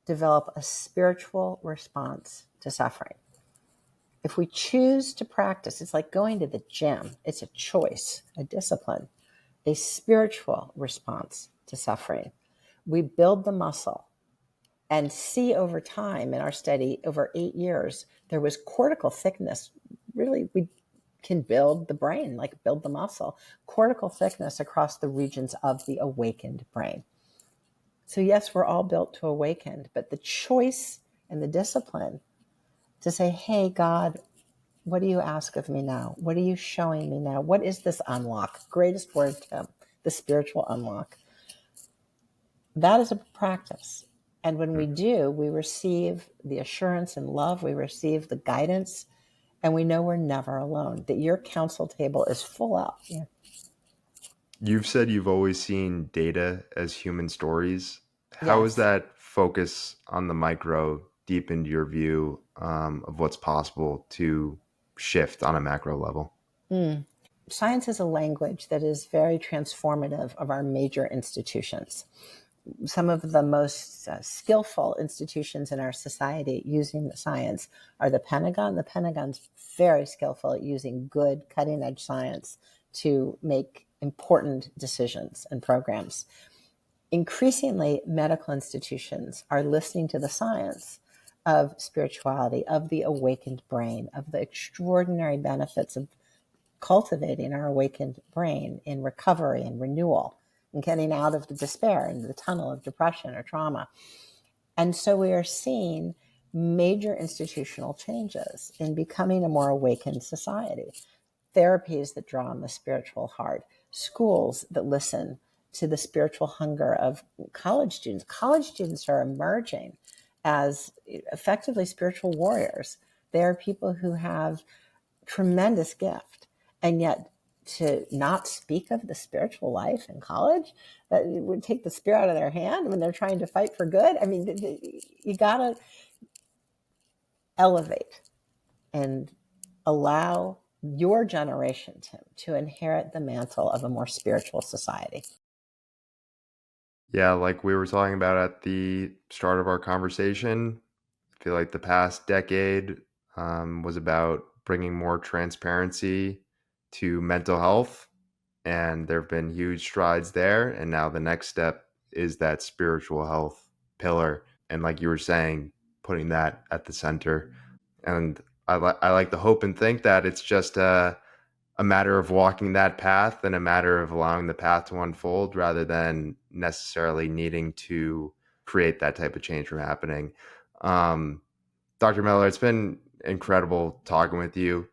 develop a spiritual response to suffering. If we choose to practice, it's like going to the gym. It's a choice, a discipline, a spiritual response to suffering. We build the muscle and see over time in our study, over 8 years, there was cortical thickness. Really, we can build the brain, like build the muscle, cortical thickness across the regions of the awakened brain. So yes, we're all built to awaken, but the choice and the discipline to say, hey, God, what do you ask of me now? What are you showing me now? What is this unlock? Greatest word, Tim, the spiritual unlock. That is a practice. And when we do, we receive the assurance and love, we receive the guidance, and we know we're never alone, that your counsel table is full up. Yeah. You've said you've always seen data as human stories. How has Yes. that focus on the micro deepened your view of what's possible to shift on a macro level? Science is a language that is very transformative of our major institutions. Some of the most skillful institutions in our society using the science are the Pentagon. The Pentagon's very skillful at using good, cutting-edge science to make important decisions and programs. Increasingly, medical institutions are listening to the science of spirituality, of the awakened brain, of the extraordinary benefits of cultivating our awakened brain in recovery and renewal and getting out of the despair and the tunnel of depression or trauma. And so we are seeing major institutional changes in becoming a more awakened society. Therapies that draw on the spiritual heart, schools that listen to the spiritual hunger of college students. College students are emerging as effectively spiritual warriors. They are people who have tremendous gift, and yet to not speak of the spiritual life in college, that would take the spirit out of their hand when they're trying to fight for good. I mean, you gotta elevate and allow your generation, Tim, to inherit the mantle of a more spiritual society. Yeah, like we were talking about at the start of our conversation, I feel like the past decade was about bringing more transparency to mental health, and there have been huge strides there. And now the next step is that spiritual health pillar. And like you were saying, putting that at the center. And I like to hope and think that it's just a matter of walking that path and a matter of allowing the path to unfold rather than necessarily needing to create that type of change from happening. Dr. Miller, it's been incredible talking with you.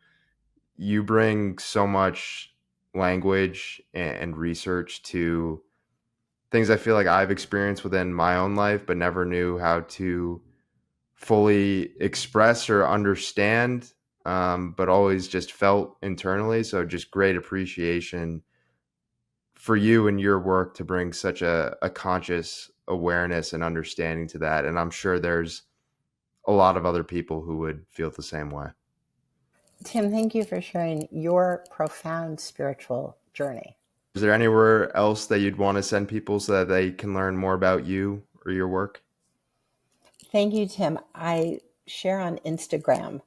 You bring so much language and research to things I feel like I've experienced within my own life, but never knew how to fully express or understand, but always just felt internally. So just great appreciation for you and your work to bring such a conscious awareness and understanding to that. And I'm sure there's a lot of other people who would feel the same way. Tim, thank you for sharing your profound spiritual journey. Is there anywhere else that you'd want to send people so that they can learn more about you or your work? Thank you, Tim. I share on Instagram,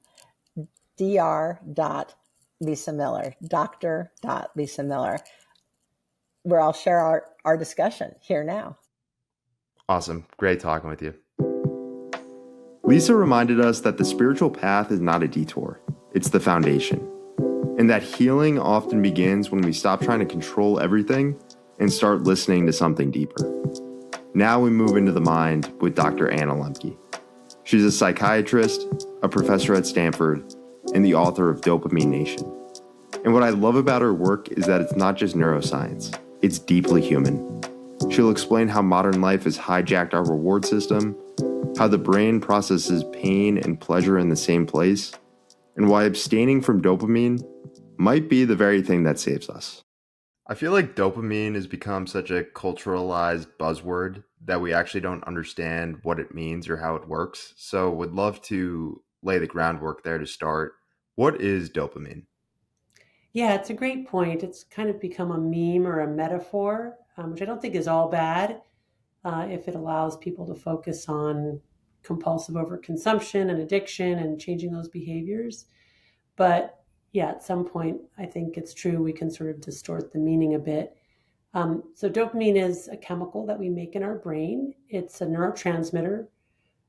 dr.Lisa Miller, Dr.Lisa Miller, where I'll share our discussion here now. Awesome. Great talking with you. Lisa reminded us that the spiritual path is not a detour, it's the foundation. And that healing often begins when we stop trying to control everything and start listening to something deeper. Now we move into the mind with Dr. Anna Lembke. She's a psychiatrist, a professor at Stanford, and the author of Dopamine Nation. And what I love about her work is that it's not just neuroscience, it's deeply human. She'll explain how modern life has hijacked our reward system, how the brain processes pain and pleasure in the same place, and why abstaining from dopamine might be the very thing that saves us. I feel like dopamine has become such a culturalized buzzword that we actually don't understand what it means or how it works. So would love to lay the groundwork there to start. What is dopamine? Yeah, it's a great point. It's kind of become a meme or a metaphor, which I don't think is all bad if it allows people to focus on compulsive overconsumption and addiction and changing those behaviors. But yeah, at some point, I think it's true we can sort of distort the meaning a bit. So, dopamine is a chemical that we make in our brain, it's a neurotransmitter.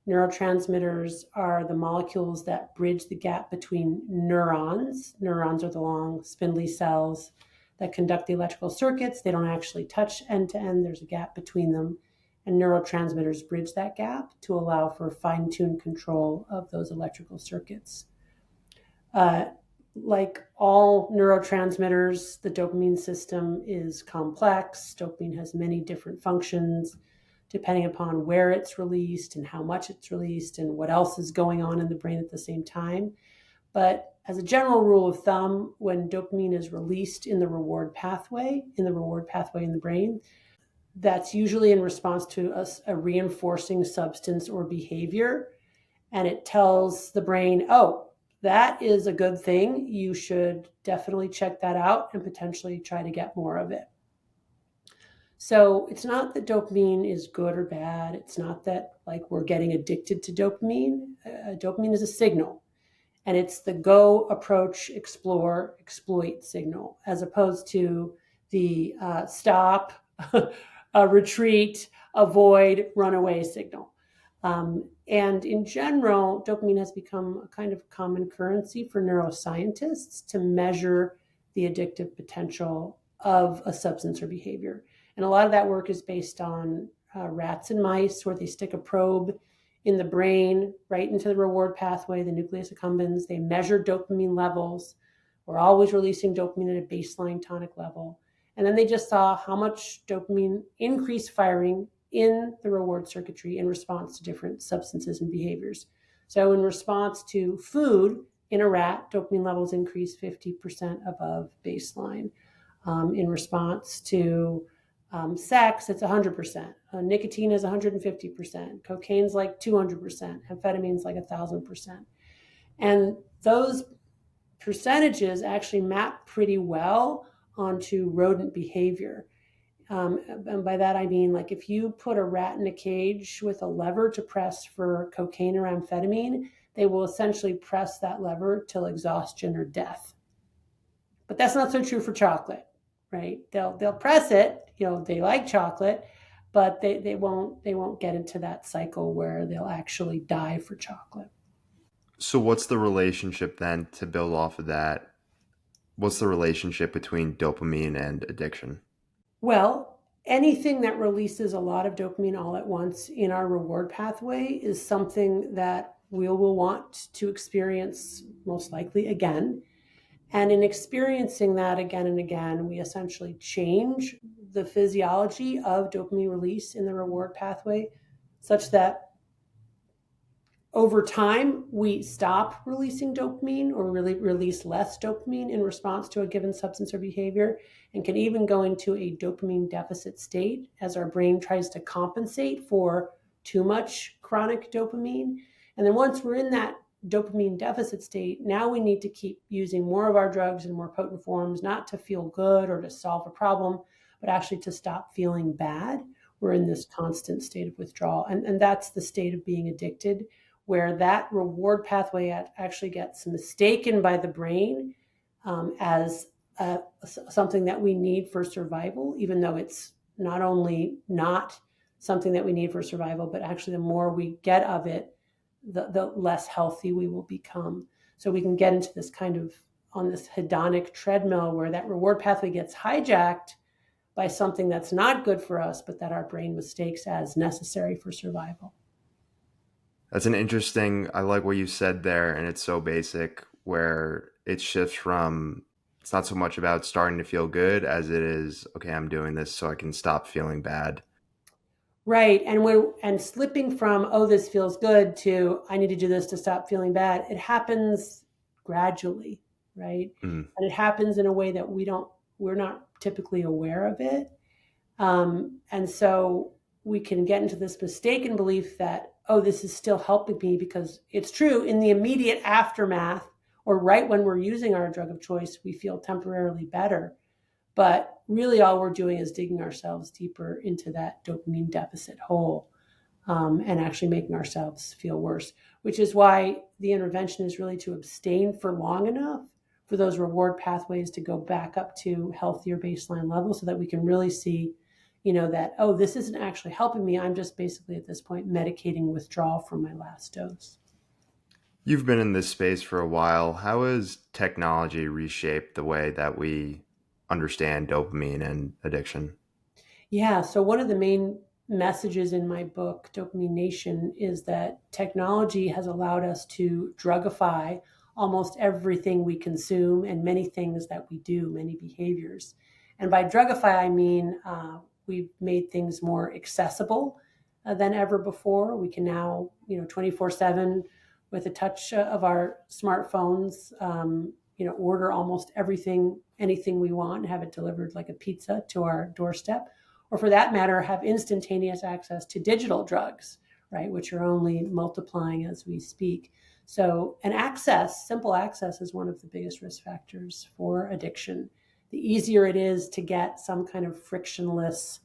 Neurotransmitters are the molecules that bridge the gap between neurons. Neurons are the long, spindly cells that conduct the electrical circuits. They don't actually touch end to end, there's a gap between them. And neurotransmitters bridge that gap to allow for fine tuned control of those electrical circuits. Uh, like all neurotransmitters, the dopamine system is complex. Dopamine has many different functions depending upon where it's released and how much it's released and what else is going on in the brain at the same time. But as a general rule of thumb, when dopamine is released in the reward pathway, in the brain, that's usually in response to a reinforcing substance or behavior. And it tells the brain, oh, that is a good thing. You should definitely check that out and potentially try to get more of it. So it's not that dopamine is good or bad. It's not that like we're getting addicted to dopamine. Dopamine is a signal, and it's the go, approach, explore, exploit signal, as opposed to the stop, retreat, avoid, run away signal. And in general, dopamine has become a kind of common currency for neuroscientists to measure the addictive potential of a substance or behavior. And a lot of that work is based on rats and mice, where they stick a probe in the brain right into the reward pathway, the nucleus accumbens. They measure dopamine levels. We're always releasing dopamine at a baseline tonic level. And then they just saw how much dopamine increased firing in the reward circuitry in response to different substances and behaviors. So in response to food in a rat, dopamine levels increase 50% above baseline. In response to sex, it's 100%. Nicotine is 150%. Cocaine's like 200%. Amphetamine's like 1,000%. And those percentages actually map pretty well onto rodent behavior. And by that I mean, like, if you put a rat in a cage with a lever to press for cocaine or amphetamine, they will essentially press that lever till exhaustion or death. But that's not so true for chocolate, right? They'll press it, they like chocolate, but they won't get into that cycle where they'll actually die for chocolate. So what's the relationship then, to build off of that? What's the relationship between dopamine and addiction? Well, anything that releases a lot of dopamine all at once in our reward pathway is something that we will want to experience most likely again. And in experiencing that again and again, we essentially change the physiology of dopamine release in the reward pathway such that over time, we stop releasing dopamine or really release less dopamine in response to a given substance or behavior, and can even go into a dopamine deficit state as our brain tries to compensate for too much chronic dopamine. And then once we're in that dopamine deficit state, now we need to keep using more of our drugs in more potent forms, not to feel good or to solve a problem, but actually to stop feeling bad. We're in this constant state of withdrawal. And that's the state of being addicted, where that reward pathway actually gets mistaken by the brain as something that we need for survival, even though it's not only not something that we need for survival, but actually the more we get of it, the less healthy we will become. So we can get into this kind of on this hedonic treadmill where that reward pathway gets hijacked by something that's not good for us, but that our brain mistakes as necessary for survival. That's an interesting, I like what you said there, and it's so basic, where it shifts from It's not so much about starting to feel good as it is, okay, I'm doing this so I can stop feeling bad. Right. And slipping from, oh, this feels good to I need to do this to stop feeling bad, it happens gradually, right? Mm. And it happens in a way that we're not typically aware of it. And so we can get into this mistaken belief that, oh, this is still helping me, because it's true in the immediate aftermath or right when we're using our drug of choice, we feel temporarily better. But really, all we're doing is digging ourselves deeper into that dopamine deficit hole, and actually making ourselves feel worse, which is why the intervention is really to abstain for long enough for those reward pathways to go back up to healthier baseline levels so that we can really see, that, oh, this isn't actually helping me. I'm just basically at this point medicating withdrawal from my last dose. You've been in this space for a while. How has technology reshaped the way that we understand dopamine and addiction? Yeah. So one of the main messages in my book, Dopamine Nation, is that technology has allowed us to drugify almost everything we consume and many things that we do, many behaviors. And by drugify, I mean we've made things more accessible than ever before. We can now, 24/7 with a touch of our smartphones, order almost everything, anything we want, and have it delivered like a pizza to our doorstep, or for that matter, have instantaneous access to digital drugs, right, which are only multiplying as we speak. So, simple access is one of the biggest risk factors for addiction. The easier it is to get some kind of frictionless,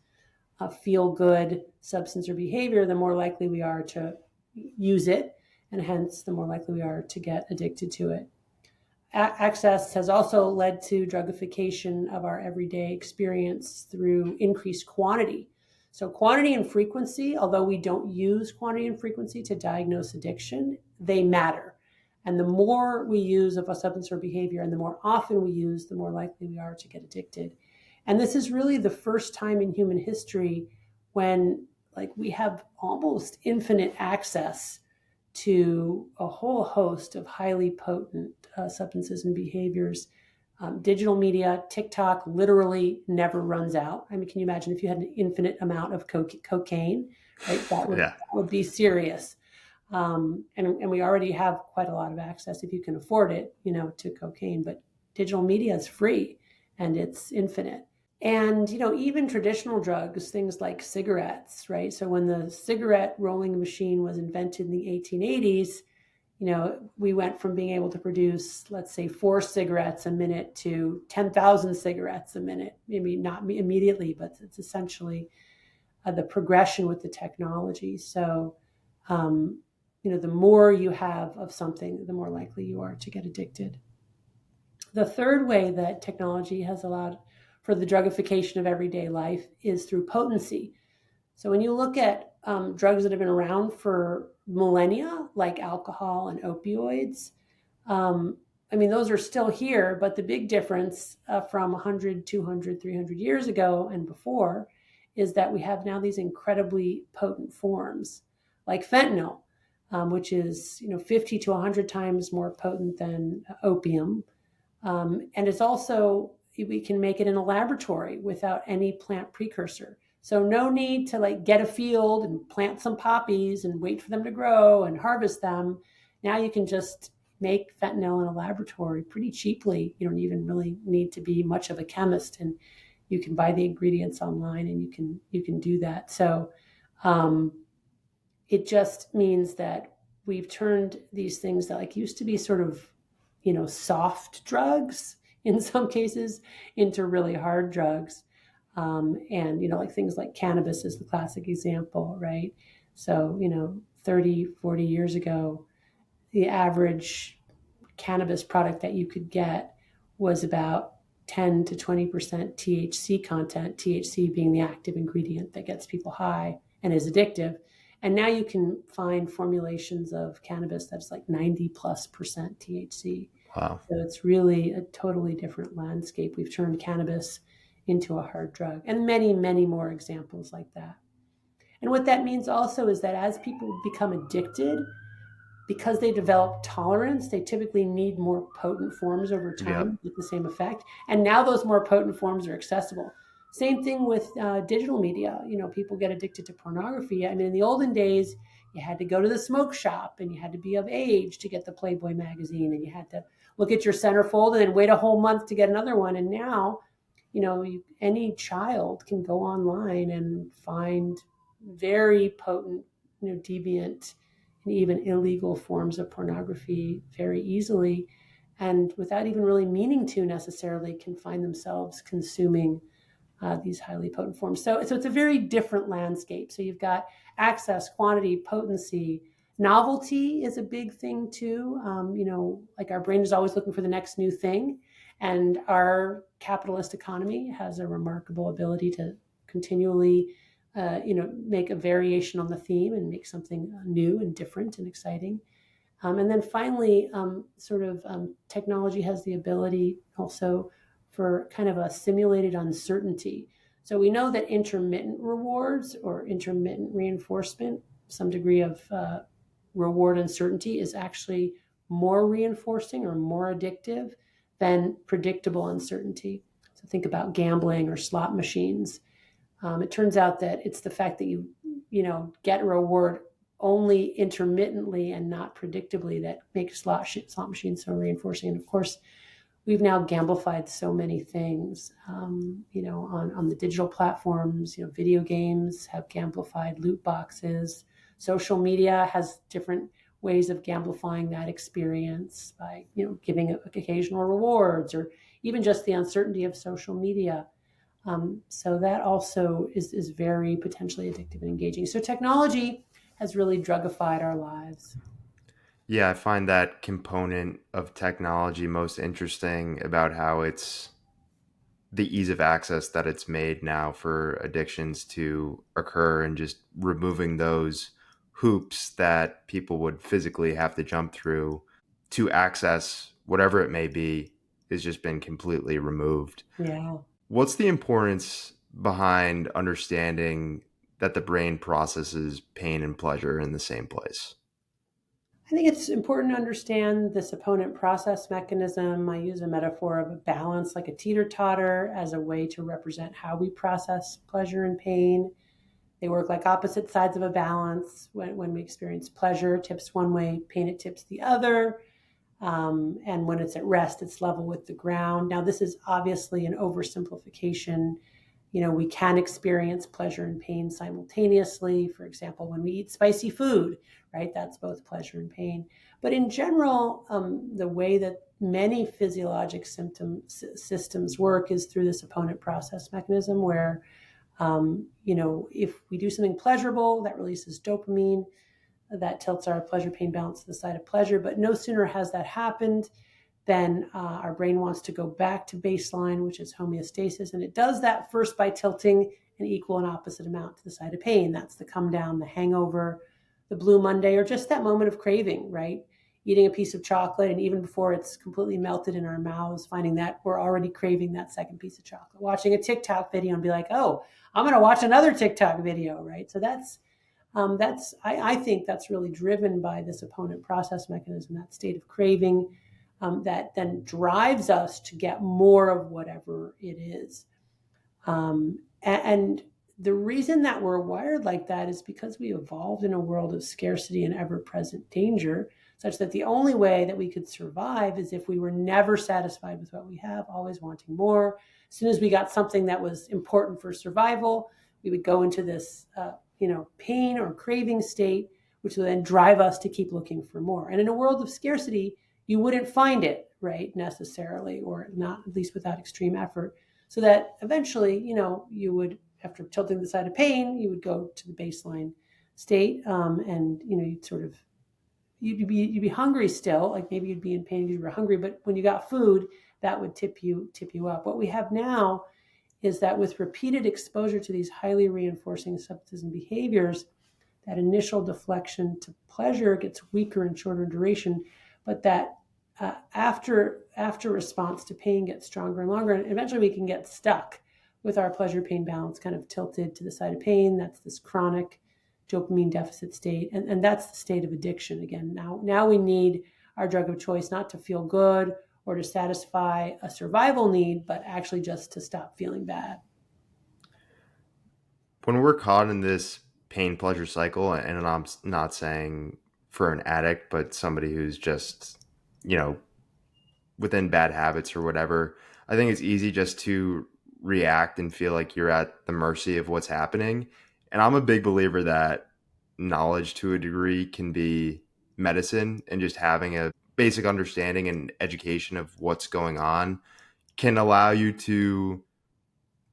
feel good substance or behavior, the more likely we are to use it, and hence the more likely we are to get addicted to it. Access has also led to drugification of our everyday experience through increased quantity. So, quantity and frequency, although we don't use quantity and frequency to diagnose addiction, they matter. And the more we use of a substance or behavior and the more often we use, the more likely we are to get addicted. And this is really the first time in human history when, we have almost infinite access to a whole host of highly potent substances and behaviors. Digital media, TikTok literally never runs out. I mean, can you imagine if you had an infinite amount of cocaine, right? That would be serious. And we already have quite a lot of access, if you can afford it, to cocaine. But digital media is free and it's infinite. And, even traditional drugs, things like cigarettes, right? So when the cigarette rolling machine was invented in the 1880s, we went from being able to produce, let's say, 4 cigarettes a minute to 10,000 cigarettes a minute. Maybe not immediately, but it's essentially the progression with the technology. So, the more you have of something, the more likely you are to get addicted. The third way that technology has allowed for the drugification of everyday life is through potency. So when you look at drugs that have been around for millennia, like alcohol and opioids, those are still here, but the big difference from 100, 200, 300 years ago and before is that we have now these incredibly potent forms, like fentanyl, which is 50 to 100 times more potent than opium. And it's also, we can make it in a laboratory without any plant precursor. So no need to get a field and plant some poppies and wait for them to grow and harvest them. Now you can just make fentanyl in a laboratory pretty cheaply. You don't even really need to be much of a chemist, and you can buy the ingredients online and you can do that. So it just means that we've turned these things that used to be sort of soft drugs in some cases into really hard drugs. And, things like cannabis is the classic example, right? So, 30, 40 years ago, the average cannabis product that you could get was about 10 to 20% THC content, THC being the active ingredient that gets people high and is addictive. And now you can find formulations of cannabis that's 90 plus percent THC. Wow. So it's really a totally different landscape. We've turned cannabis into a hard drug, and many, many more examples like that. And what that means also is that as people become addicted, because they develop tolerance, they typically need more potent forms over Yep. time with the same effect. And now those more potent forms are accessible. Same thing with digital media. People get addicted to pornography. I mean, in the olden days, you had to go to the smoke shop and you had to be of age to get the Playboy magazine, and you had to look at your centerfold and then wait a whole month to get another one. And now, any child can go online and find very potent, deviant and even illegal forms of pornography very easily, and without even really meaning to necessarily, can find themselves consuming these highly potent forms. So it's a very different landscape. So you've got access, quantity, potency. Novelty is a big thing too. Like our brain is always looking for the next new thing. And our capitalist economy has a remarkable ability to continually, make a variation on the theme and make something new and different and exciting. And then finally, technology has the ability also for kind of a simulated uncertainty. So we know that intermittent rewards or intermittent reinforcement, some degree of reward uncertainty, is actually more reinforcing or more addictive than predictable uncertainty. So think about gambling or slot machines. It turns out that it's the fact that you get a reward only intermittently and not predictably that makes slot machines so reinforcing. And of course, we've now gamblified so many things, on the digital platforms. Video games have gamblified loot boxes. Social media has different ways of gamblifying that experience by, giving occasional rewards, or even just the uncertainty of social media. So that also is very potentially addictive and engaging. So technology has really drugified our lives. Yeah, I find that component of technology most interesting about how it's the ease of access that it's made now for addictions to occur, and just removing those hoops that people would physically have to jump through to access whatever it may be has just been completely removed. Yeah. What's the importance behind understanding that the brain processes pain and pleasure in the same place? I think it's important to understand this opponent process mechanism. I use a metaphor of a balance, like a teeter-totter, as a way to represent how we process pleasure and pain. They work like opposite sides of a balance. When we experience pleasure, it tips one way, pain, it tips the other. And when it's at rest, it's level with the ground. Now, this is obviously an oversimplification. We can experience pleasure and pain simultaneously. For example, when we eat spicy food, right? That's both pleasure and pain. But in general, the way that many physiologic systems work is through this opponent process mechanism, where, if we do something pleasurable, that releases dopamine, that tilts our pleasure-pain balance to the side of pleasure. But no sooner has that happened then our brain wants to go back to baseline, which is homeostasis. And it does that first by tilting an equal and opposite amount to the side of pain. That's the come down, the hangover, the blue Monday, or just that moment of craving, right? Eating a piece of chocolate, and even before it's completely melted in our mouths, finding that we're already craving that second piece of chocolate. Watching a TikTok video and be like, oh, I'm going to watch another TikTok video, right? So I think that's really driven by this opponent process mechanism, that state of craving, that then drives us to get more of whatever it is. And the reason that we're wired like that is because we evolved in a world of scarcity and ever-present danger, such that the only way that we could survive is if we were never satisfied with what we have, always wanting more. As soon as we got something that was important for survival, we would go into this pain or craving state, which will then drive us to keep looking for more. And in a world of scarcity, you wouldn't find it, right, necessarily, or not, at least without extreme effort. So that eventually, you would, after tilting the side of pain, you would go to the baseline state, and you'd be hungry still, like maybe you'd be in pain because you were hungry, but when you got food, that would tip you up. What we have now is that with repeated exposure to these highly reinforcing substances and behaviors, that initial deflection to pleasure gets weaker and shorter in duration, but that after response to pain gets stronger and longer, and eventually we can get stuck with our pleasure-pain balance kind of tilted to the side of pain. That's this chronic, dopamine deficit state. And that's the state of addiction again. Now we need our drug of choice not to feel good or to satisfy a survival need, but actually just to stop feeling bad. When we're caught in this pain pleasure cycle, and I'm not saying for an addict, but somebody who's just, you know, within bad habits or whatever, I think it's easy just to react and feel like you're at the mercy of what's happening. And I'm a big believer that knowledge to a degree can be medicine, and just having a basic understanding and education of what's going on can allow you to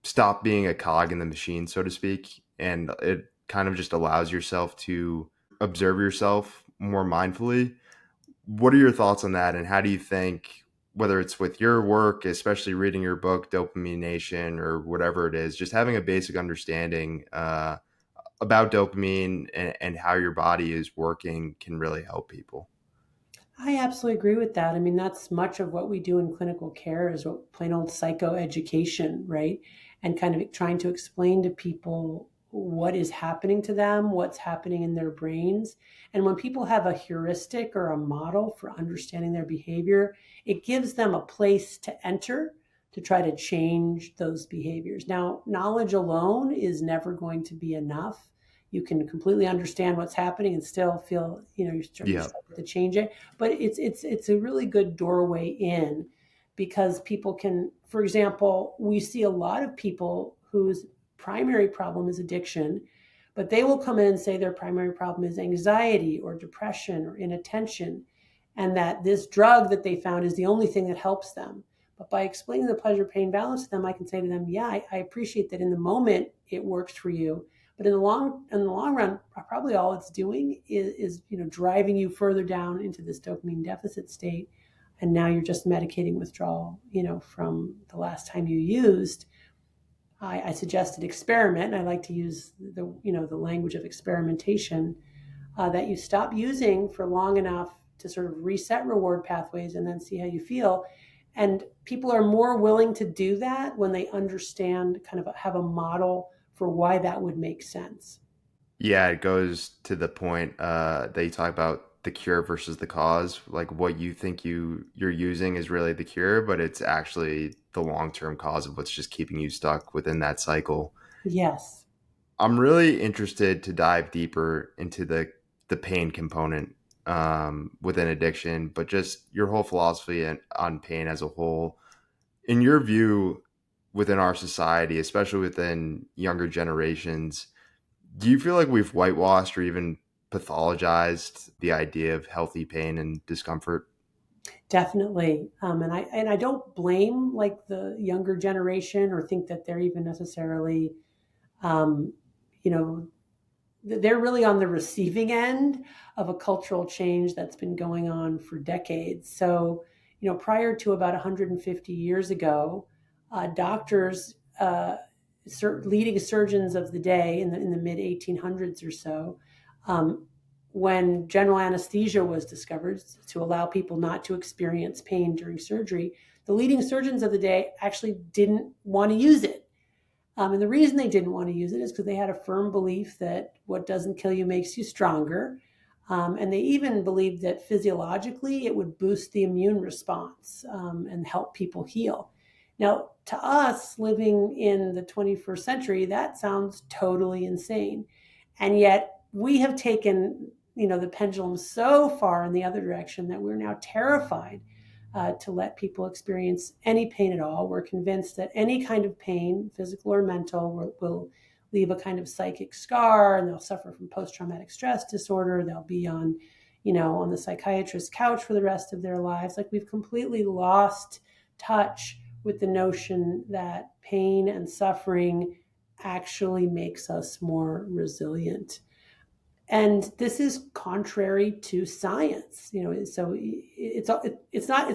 stop being a cog in the machine, so to speak. And it kind of just allows yourself to observe yourself more mindfully. What are your thoughts on that? And how do you think, whether it's with your work, especially reading your book, Dopamine Nation, or whatever it is, just having a basic understanding about dopamine and how your body is working can really help people? I absolutely agree with that. I mean, that's much of what we do in clinical care is what plain old psychoeducation, right? And kind of trying to explain to people what is happening to them, what's happening in their brains. And when people have a heuristic or a model for understanding their behavior, it gives them a place to enter to try to change those behaviors. Now, knowledge alone is never going to be enough. You can completely understand what's happening and still feel, you're starting Yeah. to change it. But it's a really good doorway in, because people can, for example, we see a lot of people whose primary problem is addiction, but they will come in and say their primary problem is anxiety or depression or inattention, and that this drug that they found is the only thing that helps them. But by explaining the pleasure pain balance to them, I can say to them, yeah, I appreciate that in the moment it works for you. But in the long run, probably all it's doing is driving you further down into this dopamine deficit state, and now you're just medicating withdrawal, from the last time you used. I suggested experiment. I like to use the language of experimentation, that you stop using for long enough to sort of reset reward pathways and then see how you feel. And people are more willing to do that when they understand, kind of have a model for why that would make sense. Yeah, it goes to the point that you talk about the cure versus the cause. Like, what you think you're using is really the cure, but it's actually the long-term cause of what's just keeping you stuck within that cycle. Yes. I'm really interested to dive deeper into the pain component within addiction, but just your whole philosophy on pain as a whole. In your view, within our society, especially within younger generations, do you feel like we've whitewashed or even pathologized the idea of healthy pain and discomfort? Definitely. And I don't blame like the younger generation or think that they're even necessarily, um, you know, they're really on the receiving end of a cultural change that's been going on for decades. So, prior to about 150 years ago, doctors, leading surgeons of the day in the mid 1800s or so, um, when general anesthesia was discovered to allow people not to experience pain during surgery, the leading surgeons of the day actually didn't want to use it. And the reason they didn't want to use it is because they had a firm belief that what doesn't kill you makes you stronger. And they even believed that physiologically it would boost the immune response, and help people heal. Now, to us living in the 21st century, that sounds totally insane. And yet we have taken, the pendulum so far in the other direction that we're now terrified to let people experience any pain at all. We're convinced that any kind of pain, physical or mental, will leave a kind of psychic scar, and they'll suffer from post-traumatic stress disorder. They'll be on the psychiatrist's couch for the rest of their lives. Like, we've completely lost touch with the notion that pain and suffering actually makes us more resilient. And this is contrary to science, so it's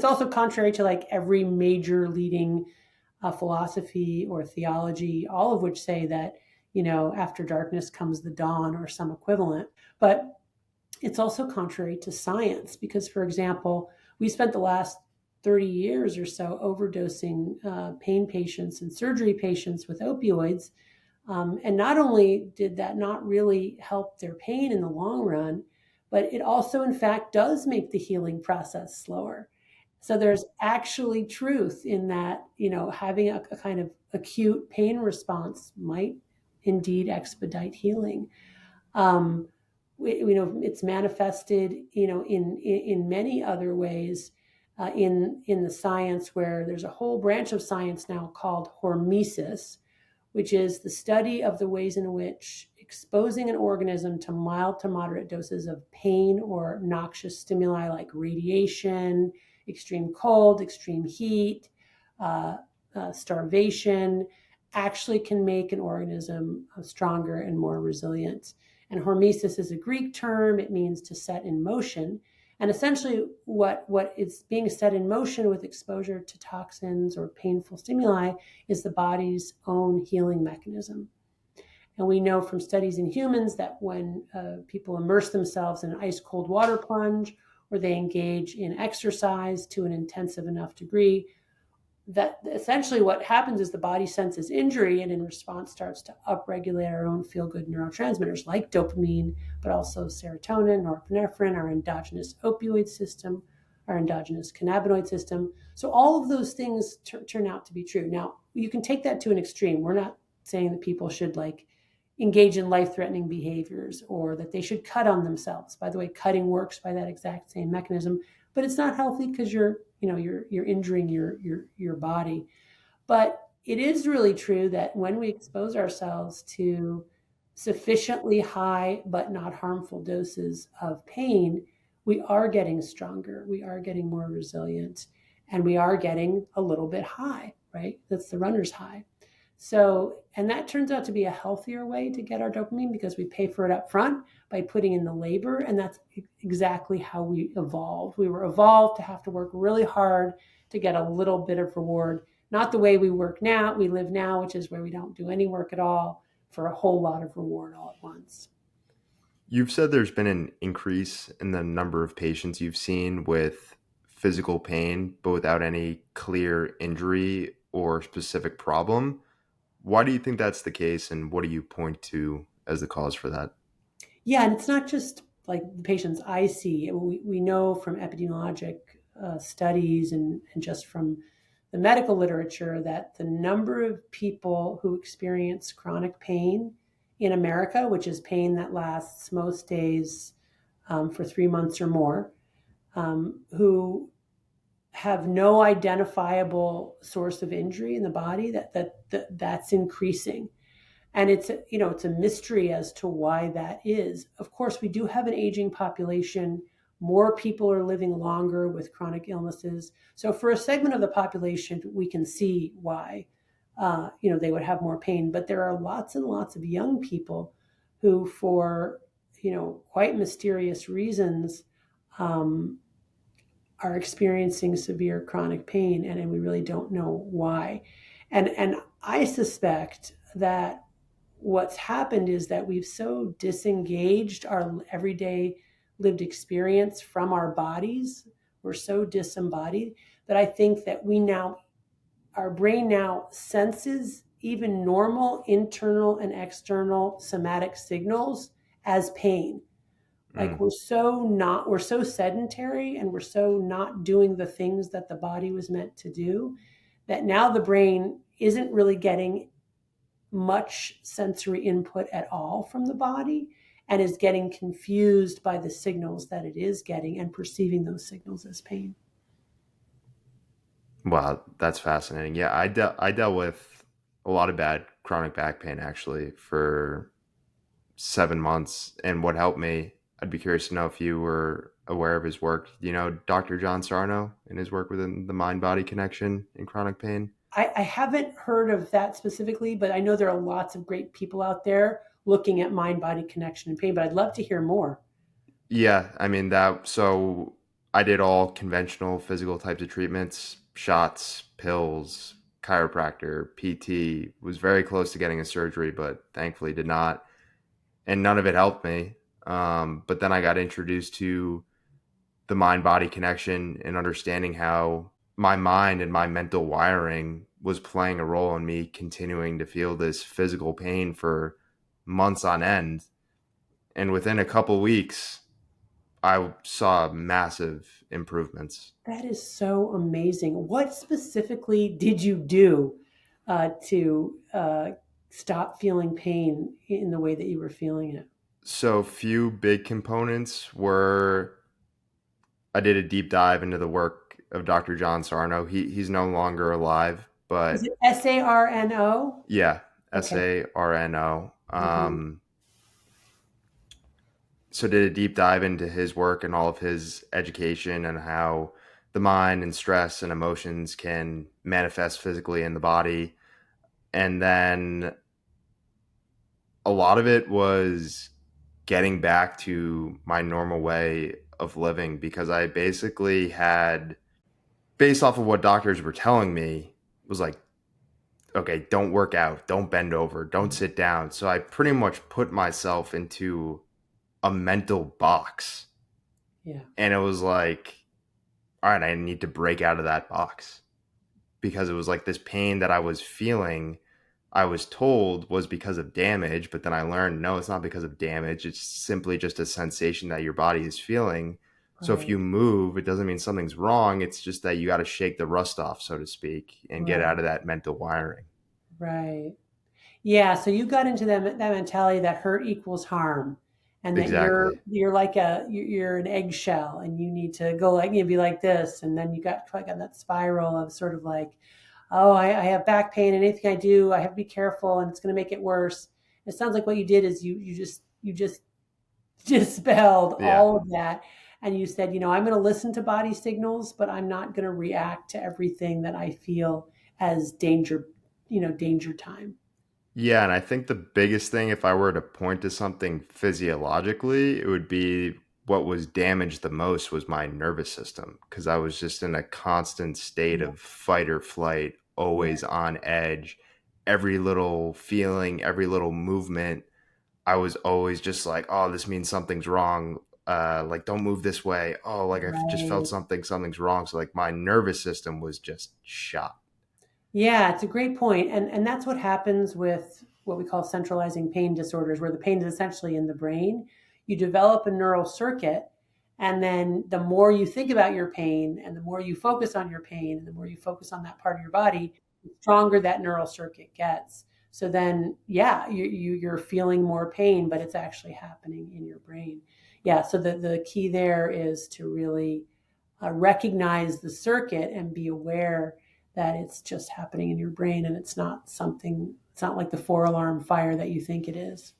also contrary to like every major leading philosophy or theology, all of which say that, after darkness comes the dawn or some equivalent. But it's also contrary to science because, for example, we spent the last 30 years or so overdosing pain patients and surgery patients with opioids, And not only did that not really help their pain in the long run, but it also, in fact, does make the healing process slower. So there's actually truth in that, having a kind of acute pain response might indeed expedite healing. Um, it's manifested, in many other ways in the science, where there's a whole branch of science now called hormesis, which is the study of the ways in which exposing an organism to mild to moderate doses of pain or noxious stimuli like radiation, extreme cold, extreme heat, uh, starvation, actually can make an organism stronger and more resilient. And hormesis is a Greek term. It means to set in motion. And essentially, what is being set in motion with exposure to toxins or painful stimuli is the body's own healing mechanism. And we know from studies in humans that when people immerse themselves in an ice cold water plunge, or they engage in exercise to an intensive enough degree, that essentially what happens is the body senses injury and in response starts to upregulate our own feel-good neurotransmitters like dopamine, but also serotonin, norepinephrine, our endogenous opioid system, our endogenous cannabinoid system. So all of those things turn out to be true. Now, you can take that to an extreme. We're not saying that people should engage in life-threatening behaviors or that they should cut on themselves. By the way, cutting works by that exact same mechanism, but it's not healthy because you're injuring your body. But it is really true that when we expose ourselves to sufficiently high but not harmful doses of pain, we are getting stronger, we are getting more resilient, and we are getting a little bit high, right? That's the runner's high. So, and that turns out to be a healthier way to get our dopamine because we pay for it up front by putting in the labor. And that's exactly how we evolved. We were evolved to have to work really hard to get a little bit of reward, not the way we live now, which is where we don't do any work at all for a whole lot of reward all at once. You've said there's been an increase in the number of patients you've seen with physical pain, but without any clear injury or specific problem. Why do you think that's the case, and what do you point to as the cause for that? Yeah, and it's not just like the patients I see. We know from epidemiologic studies and just from the medical literature that the number of people who experience chronic pain in America, which is pain that lasts most days for 3 months or more, who have no identifiable source of injury in the body, that's increasing. And it's a mystery as to why that is. Of course, we do have an aging population. More people are living longer with chronic illnesses. So for a segment of the population, we can see why they would have more pain. But there are lots and lots of young people who, for quite mysterious reasons, are experiencing severe chronic pain, and we really don't know why. And I suspect that what's happened is that we've so disengaged our everyday lived experience from our bodies. We're so disembodied that I think that our brain now senses even normal internal and external somatic signals as pain. Like we're so sedentary and we're so not doing the things that the body was meant to do, that now the brain isn't really getting much sensory input at all from the body and is getting confused by the signals that it is getting and perceiving those signals as pain. Wow, that's fascinating. Yeah, I dealt with a lot of bad chronic back pain actually for 7 months. And what helped me, I'd be curious to know if you were aware of his work. Do you know Dr. John Sarno and his work within the mind-body connection in chronic pain? I haven't heard of that specifically, but I know there are lots of great people out there looking at mind-body connection and pain, but I'd love to hear more. Yeah, I mean so I did all conventional physical types of treatments, shots, pills, chiropractor, PT, was very close to getting a surgery, but thankfully did not. And none of it helped me. But then I got introduced to the mind body connection and understanding how my mind and my mental wiring was playing a role in me continuing to feel this physical pain for months on end. And within a couple weeks, I saw massive improvements. That is so amazing. What specifically did you do to stop feeling pain in the way that you were feeling it? So, few big components were I did a deep dive into the work of Dr. John Sarno. He's no longer alive, Is but it SARNO? yeah, Okay. Sarno. Hmm. So did a deep dive into his work and all of his education and how the mind and stress and emotions can manifest physically in the body. And then a lot of it was getting back to my normal way of living because I basically had, based off of what doctors were telling me, was like, okay, don't work out, don't bend over, don't sit down. So I pretty much put myself into a mental box. Yeah. And it was like, all right, I need to break out of that box because it was like this pain that I was feeling. I was told was because of damage, but then I learned no, it's not because of damage. It's simply just a sensation that your body is feeling. So if Right. you move, it doesn't mean something's wrong. It's just that you got to shake the rust off, so to speak, and get Right. out of that mental wiring. Right. Yeah, so you got into that mentality that hurt equals harm, and that Exactly. you're like you're an eggshell, and you need to go like you be like this, and then you got like on that spiral of sort of like, oh, I have back pain, and anything I do, I have to be careful, and it's going to make it worse. It sounds like what you did is you just dispelled Yeah. all of that, and you said, I'm going to listen to body signals, but I'm not going to react to everything that I feel as danger, danger time. Yeah, and I think the biggest thing, if I were to point to something physiologically, it would be what was damaged the most was my nervous system because I was just in a constant state Yeah, of fight or flight, yeah, always on edge. Every little feeling, every little movement, I was always just like, oh, this means something's wrong. Like, don't move this way. Oh, like I just felt right. something's wrong. So, like, my nervous system was just shot. Yeah, it's a great point. And that's what happens with what we call centralizing pain disorders, where the pain is essentially in the brain. You develop a neural circuit, and then the more you think about your pain and the more you focus on your pain and the more you focus on that part of your body, the stronger that neural circuit gets. So then, yeah, you're feeling more pain, but it's actually happening in your brain. Yeah, so the key there is to really recognize the circuit and be aware that it's just happening in your brain and it's not like the four alarm fire that you think it is.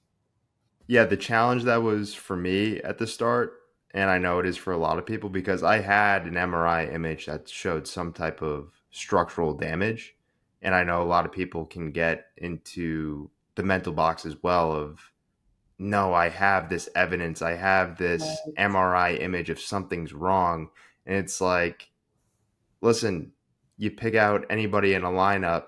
Yeah, the challenge that was for me at the start, and I know it is for a lot of people because I had an MRI image that showed some type of structural damage. And I know a lot of people can get into the mental box as well of, no, I have this evidence, I have this Right. MRI image of something's wrong. And it's like, listen, you pick out anybody in a lineup,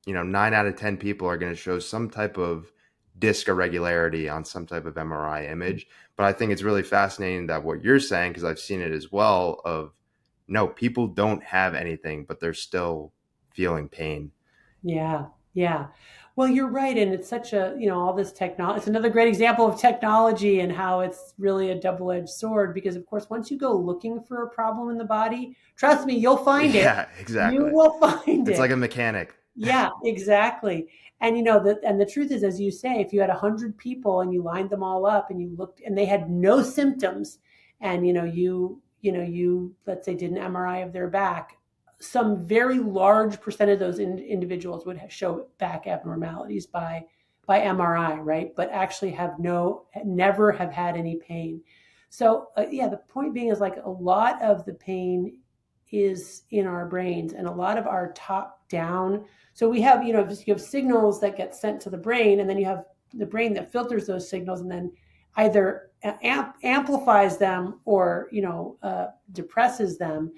9 out of 10 people are going to show some type of disc irregularity on some type of MRI image. But I think it's really fascinating that what you're saying, because I've seen it as well, of no, people don't have anything, but they're still feeling pain. Yeah, yeah. Well, you're right, and it's such a all this technology. It's another great example of technology and how it's really a double-edged sword. Because of course, once you go looking for a problem in the body, trust me, you'll find it. Yeah, You exactly. will find It's like it. a mechanic. Yeah, exactly. And the truth is, as you say, if you had 100 people and you lined them all up and you looked and they had no symptoms, and you let's say did an MRI of their back, some very large percent of those individuals would show back abnormalities by MRI, right? But actually have never have had any pain. So yeah, the point being is like a lot of the pain is in our brains, and a lot of our top down, so we have, you have signals that get sent to the brain, and then you have the brain that filters those signals and then either amplifies them or, depresses them.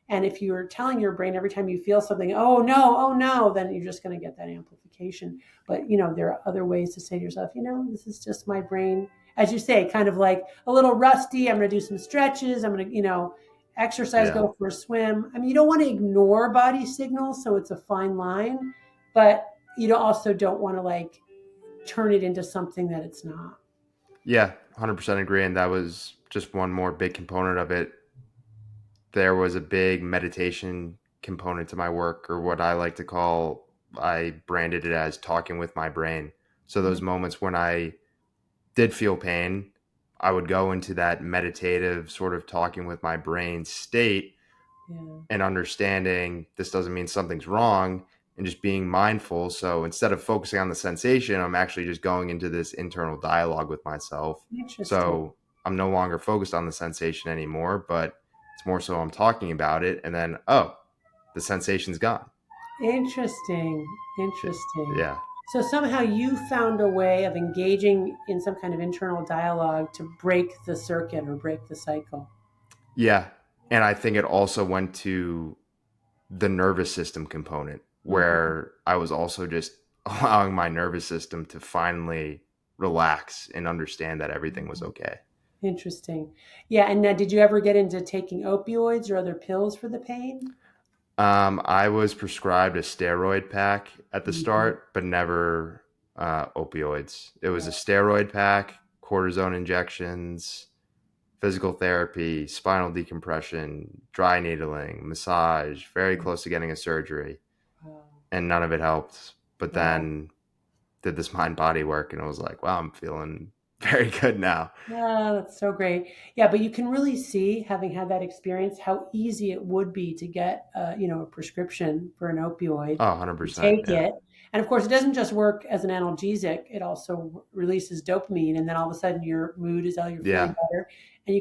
And if you're telling your brain every time you feel something, oh no, then you're just going to get that amplification. But, there are other ways to say to yourself, this is just my brain, as you say, kind of like a little rusty. I'm going to do some stretches. I'm going to, exercise, Yeah. go for a swim. I mean, you don't want to ignore body signals, so it's a fine line, but you also don't want to like turn it into something that it's not. Yeah, 100% agree. And that was just one more big component of it. There was a big meditation component to my work, or what I like to call, I branded it as talking with my brain. So those moments when I did feel pain, I would go into that meditative sort of talking with my brain state Yeah. and understanding this doesn't mean something's wrong and just being mindful. So instead of focusing on the sensation, I'm actually just going into this internal dialogue with myself. Interesting. So I'm no longer focused on the sensation anymore, but it's more so I'm talking about it. And then, oh, the sensation's gone. Interesting. Interesting. Yeah. So somehow you found a way of engaging in some kind of internal dialogue to break the circuit or break the cycle. Yeah. And I think it also went to the nervous system component Mhm. where I was also just allowing my nervous system to finally relax and understand that everything was okay. Interesting. Yeah. And now, did you ever get into taking opioids or other pills for the pain? I was prescribed a steroid pack at the Mhm. start, but never opioids. It was a steroid pack, cortisone injections, physical therapy, spinal decompression, dry needling, massage, very close to getting a surgery, Wow. and none of it helped. But Wow. then did this mind body work and I was like, wow, I'm feeling very good now. Yeah, that's so great. Yeah, but you can really see, having had that experience, how easy it would be to get, a prescription for an opioid. Oh, You 100%. take Yeah. it, and of course, it doesn't just work as an analgesic; it also releases dopamine, and then all of a sudden, your mood is out, you're feeling Yeah. better, and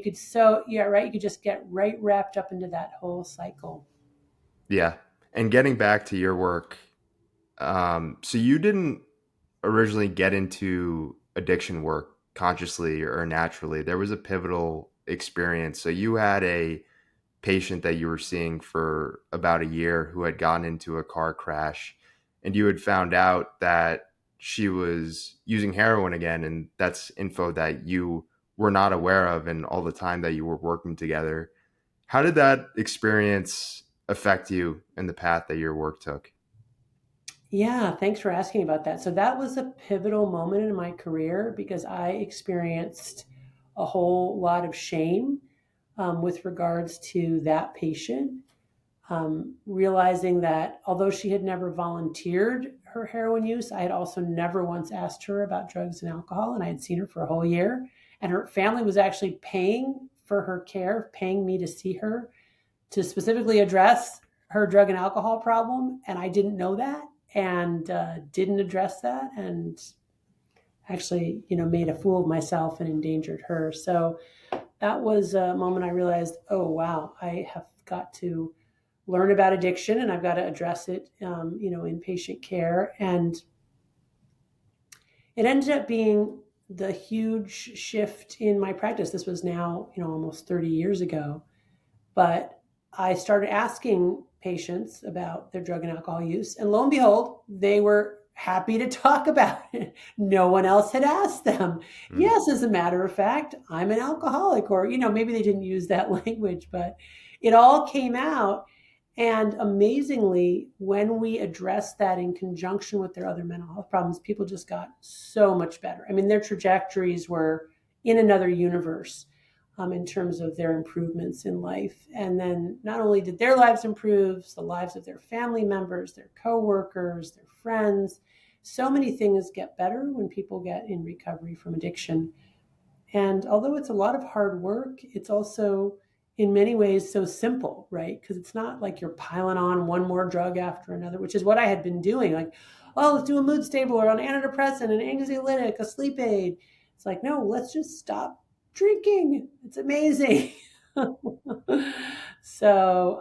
yeah, right. You could just get right wrapped up into that whole cycle. Yeah. And getting back to your work, so you didn't originally get into addiction work consciously or naturally. There was a pivotal experience. So you had a patient that you were seeing for about a year who had gotten into a car crash, and you had found out that she was using heroin again, and that's info that you were not aware of and all the time that you were working together. How did that experience affect you in the path that your work took? Yeah, thanks for asking about that. So that was a pivotal moment in my career because I experienced a whole lot of shame with regards to that patient, realizing that although she had never volunteered her heroin use, I had also never once asked her about drugs and alcohol, and I had seen her for a whole year. And her family was actually paying for her care, paying me to see her to specifically address her drug and alcohol problem. And I didn't know that and didn't address that. And actually, made a fool of myself and endangered her. So that was a moment I realized, oh, wow, I have got to learn about addiction and I've got to address it, in patient care. And it ended up being the huge shift in my practice. This was now, almost 30 years ago. But I started asking patients about their drug and alcohol use, and lo and behold, they were happy to talk about it. No one else had asked them. Mm. Yes, as a matter of fact, I'm an alcoholic, or, maybe they didn't use that language, but it all came out. And amazingly, when we addressed that in conjunction with their other mental health problems, people just got so much better. I mean, their trajectories were in another universe in terms of their improvements in life. And then not only did their lives improve, the lives of their family members, their coworkers, their friends. So many things get better when people get in recovery from addiction. And although it's a lot of hard work, it's also in many ways so simple, right? Because it's not like you're piling on one more drug after another, which is what I had been doing. Like, oh, let's do a mood stabler, an antidepressant, an anxiolytic, a sleep aid. It's like, no, let's just stop drinking. It's amazing. So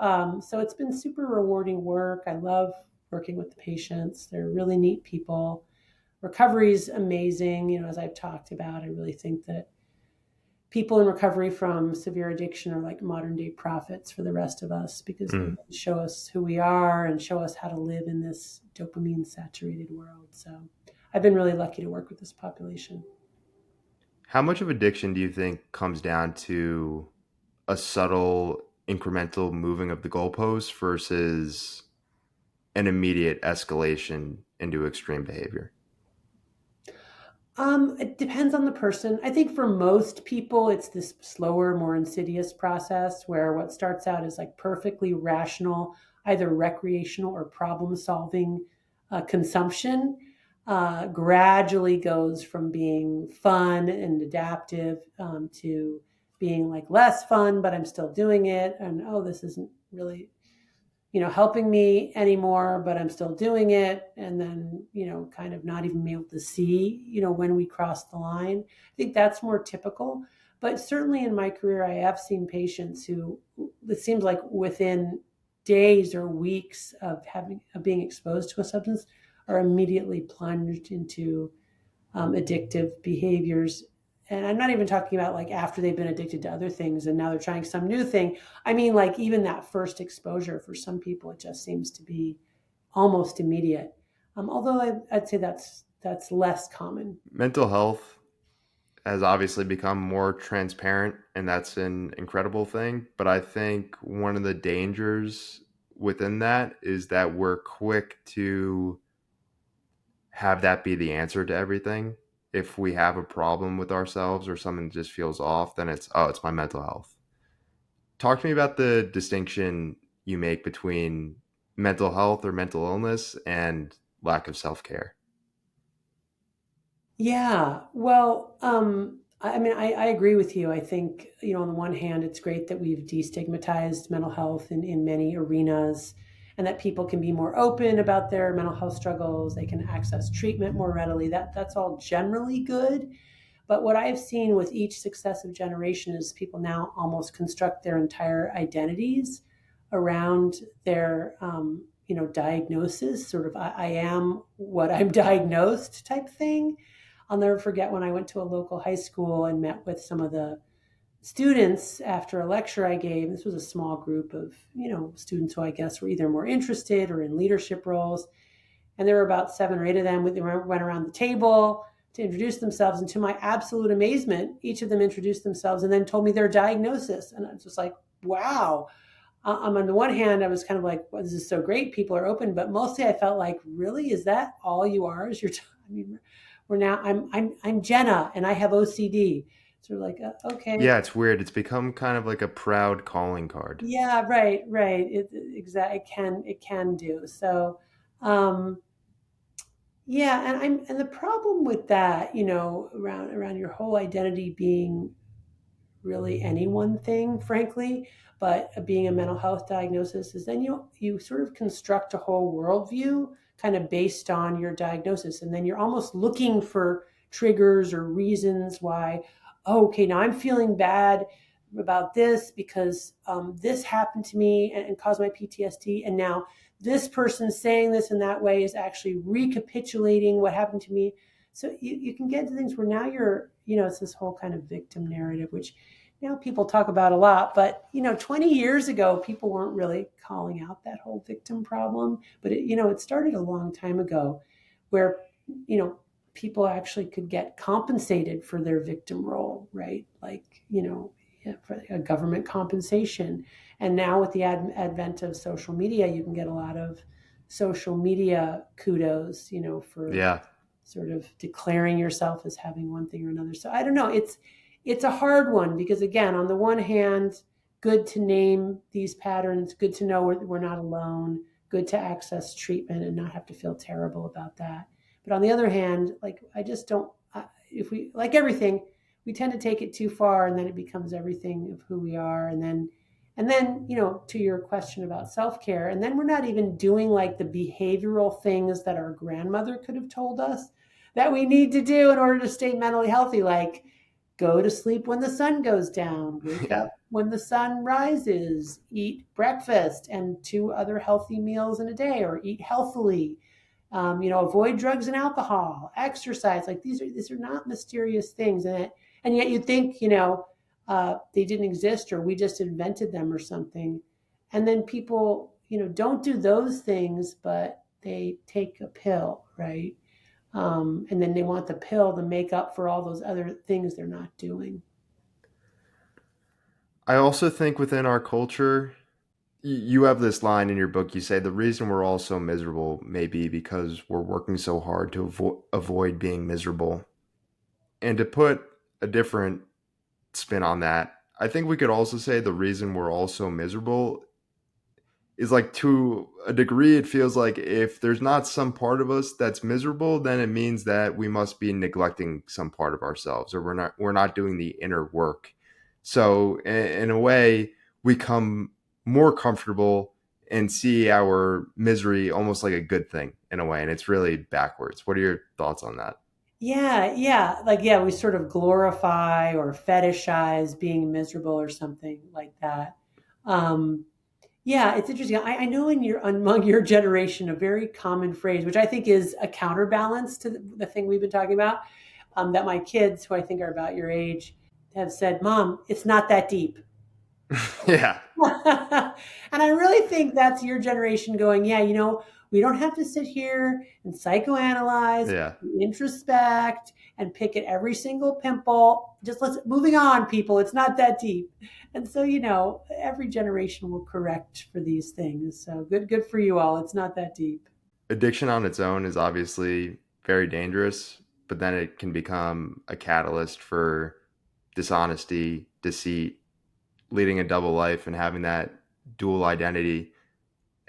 it's been super rewarding work. I love working with the patients. They're really neat people. Recovery is amazing. As I've talked about, I really think that people in recovery from severe addiction are like modern day prophets for the rest of us because they Mm. show us who we are and show us how to live in this dopamine saturated world. So I've been really lucky to work with this population. How much of addiction do you think comes down to a subtle incremental moving of the goalposts versus an immediate escalation into extreme behavior? It depends on the person. I think for most people, it's this slower, more insidious process where what starts out as like perfectly rational, either recreational or problem solving consumption, gradually goes from being fun and adaptive to being like less fun, but I'm still doing it. And oh, this isn't really helping me anymore, but I'm still doing it. And then, kind of not even be able to see, when we cross the line. I think that's more typical. But certainly in my career, I have seen patients who, it seems like within days or weeks of being exposed to a substance, are immediately plunged into addictive behaviors. And I'm not even talking about like after they've been addicted to other things and now they're trying some new thing. I mean, like even that first exposure for some people, it just seems to be almost immediate. Although I'd say that's less common. Mental health has obviously become more transparent, and that's an incredible thing. But I think one of the dangers within that is that we're quick to have that be the answer to everything. If we have a problem with ourselves or something just feels off, then it's my mental health. Talk to me about the distinction you make between mental health or mental illness and lack of self-care. Yeah, well, I mean, I agree with you. I think, on the one hand, it's great that we've destigmatized mental health in many arenas and that people can be more open about their mental health struggles. They can access treatment more readily. That's all generally good. But what I've seen with each successive generation is people now almost construct their entire identities around their, diagnosis, sort of I am what I'm diagnosed type thing. I'll never forget when I went to a local high school and met with some of the students after a lecture I gave. This was a small group of, students who I guess were either more interested or in leadership roles. And there were about 7 or 8 of them. They went around the table to introduce themselves. And to my absolute amazement, each of them introduced themselves and then told me their diagnosis. And I was just like, wow. On the one hand, I was kind of like, well, this is so great. People are open. But mostly I felt like, really, is that all you are? I mean, we're now, I'm Jenna and I have OCD. Sort of like, okay. Yeah, it's weird. It's become kind of like a proud calling card. Yeah, right. It can do. So, yeah, and the problem with that, around your whole identity being really any one thing, frankly, but being a mental health diagnosis is then you sort of construct a whole worldview kind of based on your diagnosis, and then you're almost looking for triggers or reasons why. Oh, okay, now I'm feeling bad about this because this happened to me and caused my PTSD, and now this person saying this in that way is actually recapitulating what happened to me. So you can get into things where now you're, it's this whole kind of victim narrative, which now people talk about a lot, but 20 years ago, people weren't really calling out that whole victim problem. But it started a long time ago where, people actually could get compensated for their victim role, right? Like, for a government compensation. And now with the advent of social media, you can get a lot of social media kudos, for Yeah. sort of declaring yourself as having one thing or another. So I don't know. It's a hard one because, again, on the one hand, good to name these patterns, good to know we're not alone, good to access treatment and not have to feel terrible about that. But on the other hand, like I just don't, if we, like everything, we tend to take it too far and then it becomes everything of who we are. And then, to your question about self-care, and then we're not even doing like the behavioral things that our grandmother could have told us that we need to do in order to stay mentally healthy, like go to sleep when the sun goes down, wake Yeah. up when the sun rises, eat breakfast and 2 other healthy meals in a day, or eat healthily, avoid drugs and alcohol, exercise. Like these are not mysterious things. And yet you'd think, they didn't exist or we just invented them or something. And then people, don't do those things, but they take a pill, right? And then they want the pill to make up for all those other things they're not doing. I also think within our culture, you have this line in your book. You say the reason we're all so miserable may be because we're working so hard to avoid being miserable. And to put a different spin on that, I think we could also say the reason we're all so miserable is like, to a degree, it feels like if there's not some part of us that's miserable, then it means that we must be neglecting some part of ourselves, or we're not doing the inner work. So in a way, we come more comfortable and see our misery almost like a good thing in a way, and it's really backwards. What are your thoughts on that? Yeah. Like, yeah, we sort of glorify or fetishize being miserable or something like that. Um, yeah, it's interesting. I know among your generation, a very common phrase, which I think is a counterbalance to the thing we've been talking about, that my kids, who I think are about your age, have said, "Mom, it's not that deep." Yeah, And I really think that's your generation going, yeah, we don't have to sit here and psychoanalyze, yeah. introspect, and pick at every single pimple. Just let's moving on, people. It's not that deep. And so, every generation will correct for these things. So good for you all. It's not that deep. Addiction on its own is obviously very dangerous, but then it can become a catalyst for dishonesty, deceit, leading a double life, and having that dual identity.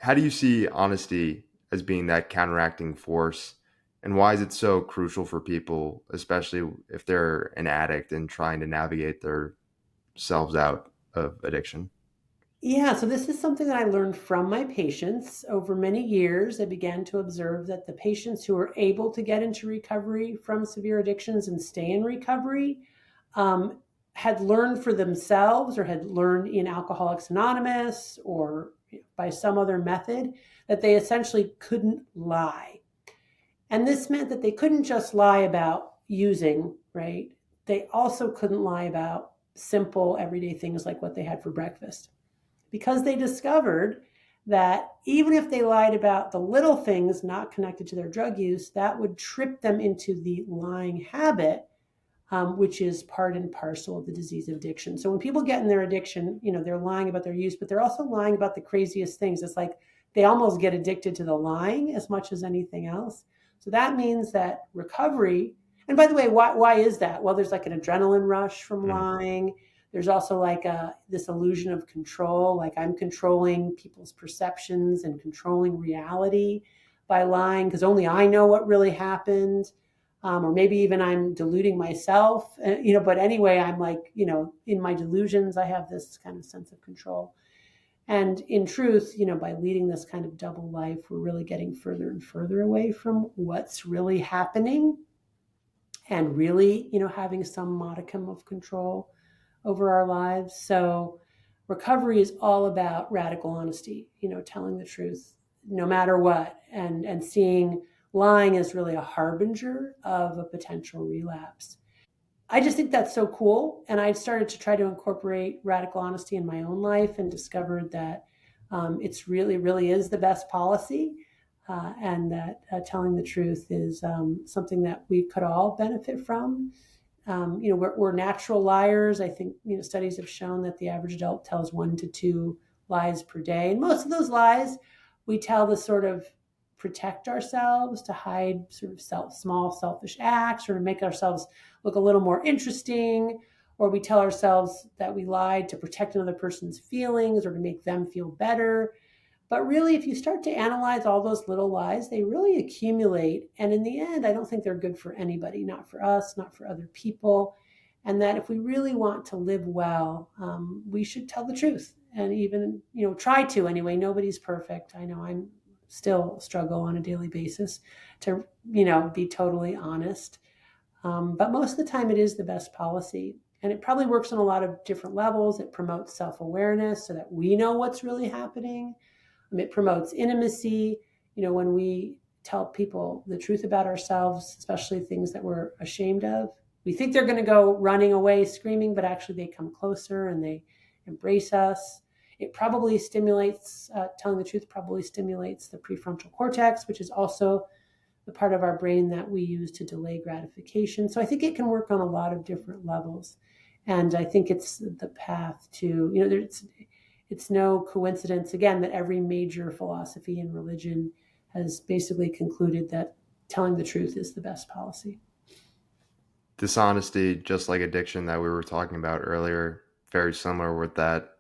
How do you see honesty as being that counteracting force? And why is it so crucial for people, especially if they're an addict and trying to navigate themselves out of addiction? Yeah, so this is something that I learned from my patients over many years. I began to observe that the patients who were able to get into recovery from severe addictions and stay in recovery um, had learned for themselves or had learned in Alcoholics Anonymous or by some other method that they essentially couldn't lie. And this meant that they couldn't just lie about using, right? They also couldn't lie about simple everyday things like what they had for breakfast because they discovered that even if they lied about the little things not connected to their drug use, that would trip them into the lying habit, which is part and parcel of the disease of addiction. So when people get in their addiction, they're lying about their use, but they're also lying about the craziest things. It's like they almost get addicted to the lying as much as anything else. So that means that recovery, and by the way, why is that? Well, there's like an adrenaline rush from Mm, lying. There's also like this illusion of control, like I'm controlling people's perceptions and controlling reality by lying because only I know what really happened. Or maybe even I'm deluding myself, but anyway, I'm like, in my delusions, I have this kind of sense of control. And in truth, by leading this kind of double life, we're really getting further and further away from what's really happening and really, having some modicum of control over our lives. So recovery is all about radical honesty, telling the truth no matter what, and seeing lying as really a harbinger of a potential relapse. I just think that's so cool. And I started to try to incorporate radical honesty in my own life and discovered that it's really, really is the best policy. And that telling the truth is something that we could all benefit from. We're natural liars. I think, studies have shown that the average adult tells 1 to 2 lies per day. And most of those lies we tell to sort of protect ourselves, to hide sort of small selfish acts, or to make ourselves look a little more interesting, or we tell ourselves that we lied to protect another person's feelings or to make them feel better. But really, if you start to analyze all those little lies, they really accumulate. And in the end, I don't think they're good for anybody, not for us, not for other people. And that if we really want to live well, we should tell the truth and even, try to anyway. Nobody's perfect. I know I'm still struggle on a daily basis to, be totally honest. But most of the time, it is the best policy. And it probably works on a lot of different levels. It promotes self awareness so that we know what's really happening. It promotes intimacy. When we tell people the truth about ourselves, especially things that we're ashamed of, we think they're going to go running away screaming, but actually they come closer and they embrace us. It probably stimulates, telling the truth probably stimulates the prefrontal cortex, which is also the part of our brain that we use to delay gratification. So I think it can work on a lot of different levels. And I think it's the path to, it's no coincidence, again, that every major philosophy and religion has basically concluded that telling the truth is the best policy. Dishonesty, just like addiction that we were talking about earlier, very similar with that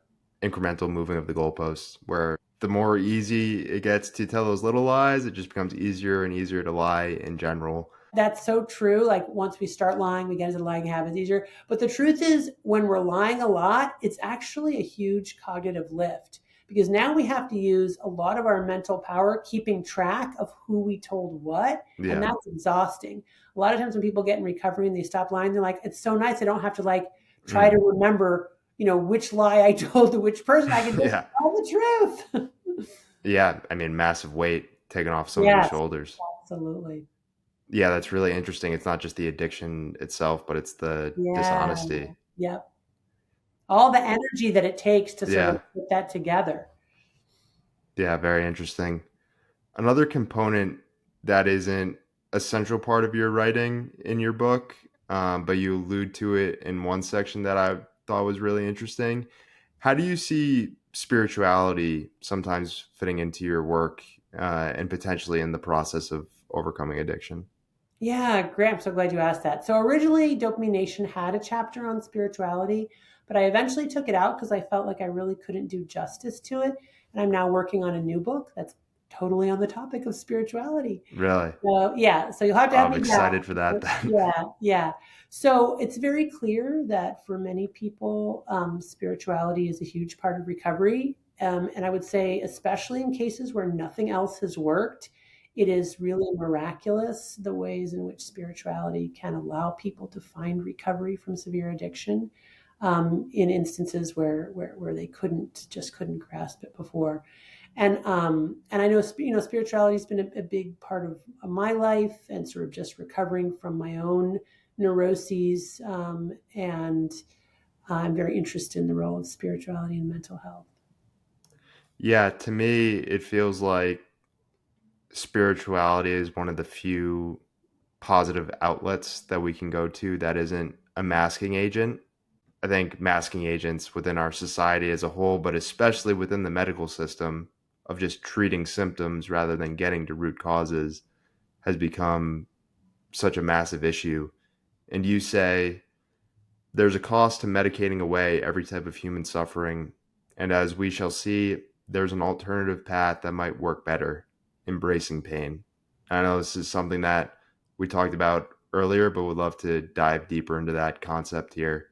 incremental moving of the goalposts, where the more easy it gets to tell those little lies, it just becomes easier and easier to lie in general. That's so true. Like once we start lying, we get into the lying habits easier. But the truth is, when we're lying a lot, it's actually a huge cognitive lift, because now we have to use a lot of our mental power keeping track of who we told what. Yeah. And that's exhausting. A lot of times when people get in recovery and they stop lying, they're like, it's so nice. I don't have to like try to remember, which lie I told to which person. I can just tell the truth. Yeah. I mean, massive weight taken off someone's shoulders. Absolutely. Yeah, that's really interesting. It's not just the addiction itself, but it's the dishonesty. Yep. All the energy that it takes to sort of put that together. Yeah, very interesting. Another component that isn't a central part of your writing in your book, but you allude to it in one section that I thought was really interesting. How do you see spirituality sometimes fitting into your work and potentially in the process of overcoming addiction? Yeah, great. I'm so glad you asked that. So originally, Dopamine Nation had a chapter on spirituality, but I eventually took it out because I felt like I really couldn't do justice to it. And I'm now working on a new book that's totally on the topic of spirituality. Really? So yeah, so you'll have to have me I'm excited for that then. Yeah. So it's very clear that for many people, spirituality is a huge part of recovery. And I would say, especially in cases where nothing else has worked, it is really miraculous the ways in which spirituality can allow people to find recovery from severe addiction, in instances where they couldn't grasp it before. And I know, spirituality has been a big part of my life, and sort of just recovering from my own neuroses. And I'm very interested in the role of spirituality in mental health. Yeah, to me, it feels like spirituality is one of the few positive outlets that we can go to that isn't a masking agent. I think masking agents within our society as a whole, but especially within the medical system of just treating symptoms rather than getting to root causes, has become such a massive issue. And you say there's a cost to medicating away every type of human suffering. And as we shall see, there's an alternative path that might work better, embracing pain. I know this is something that we talked about earlier, but would love to dive deeper into that concept here,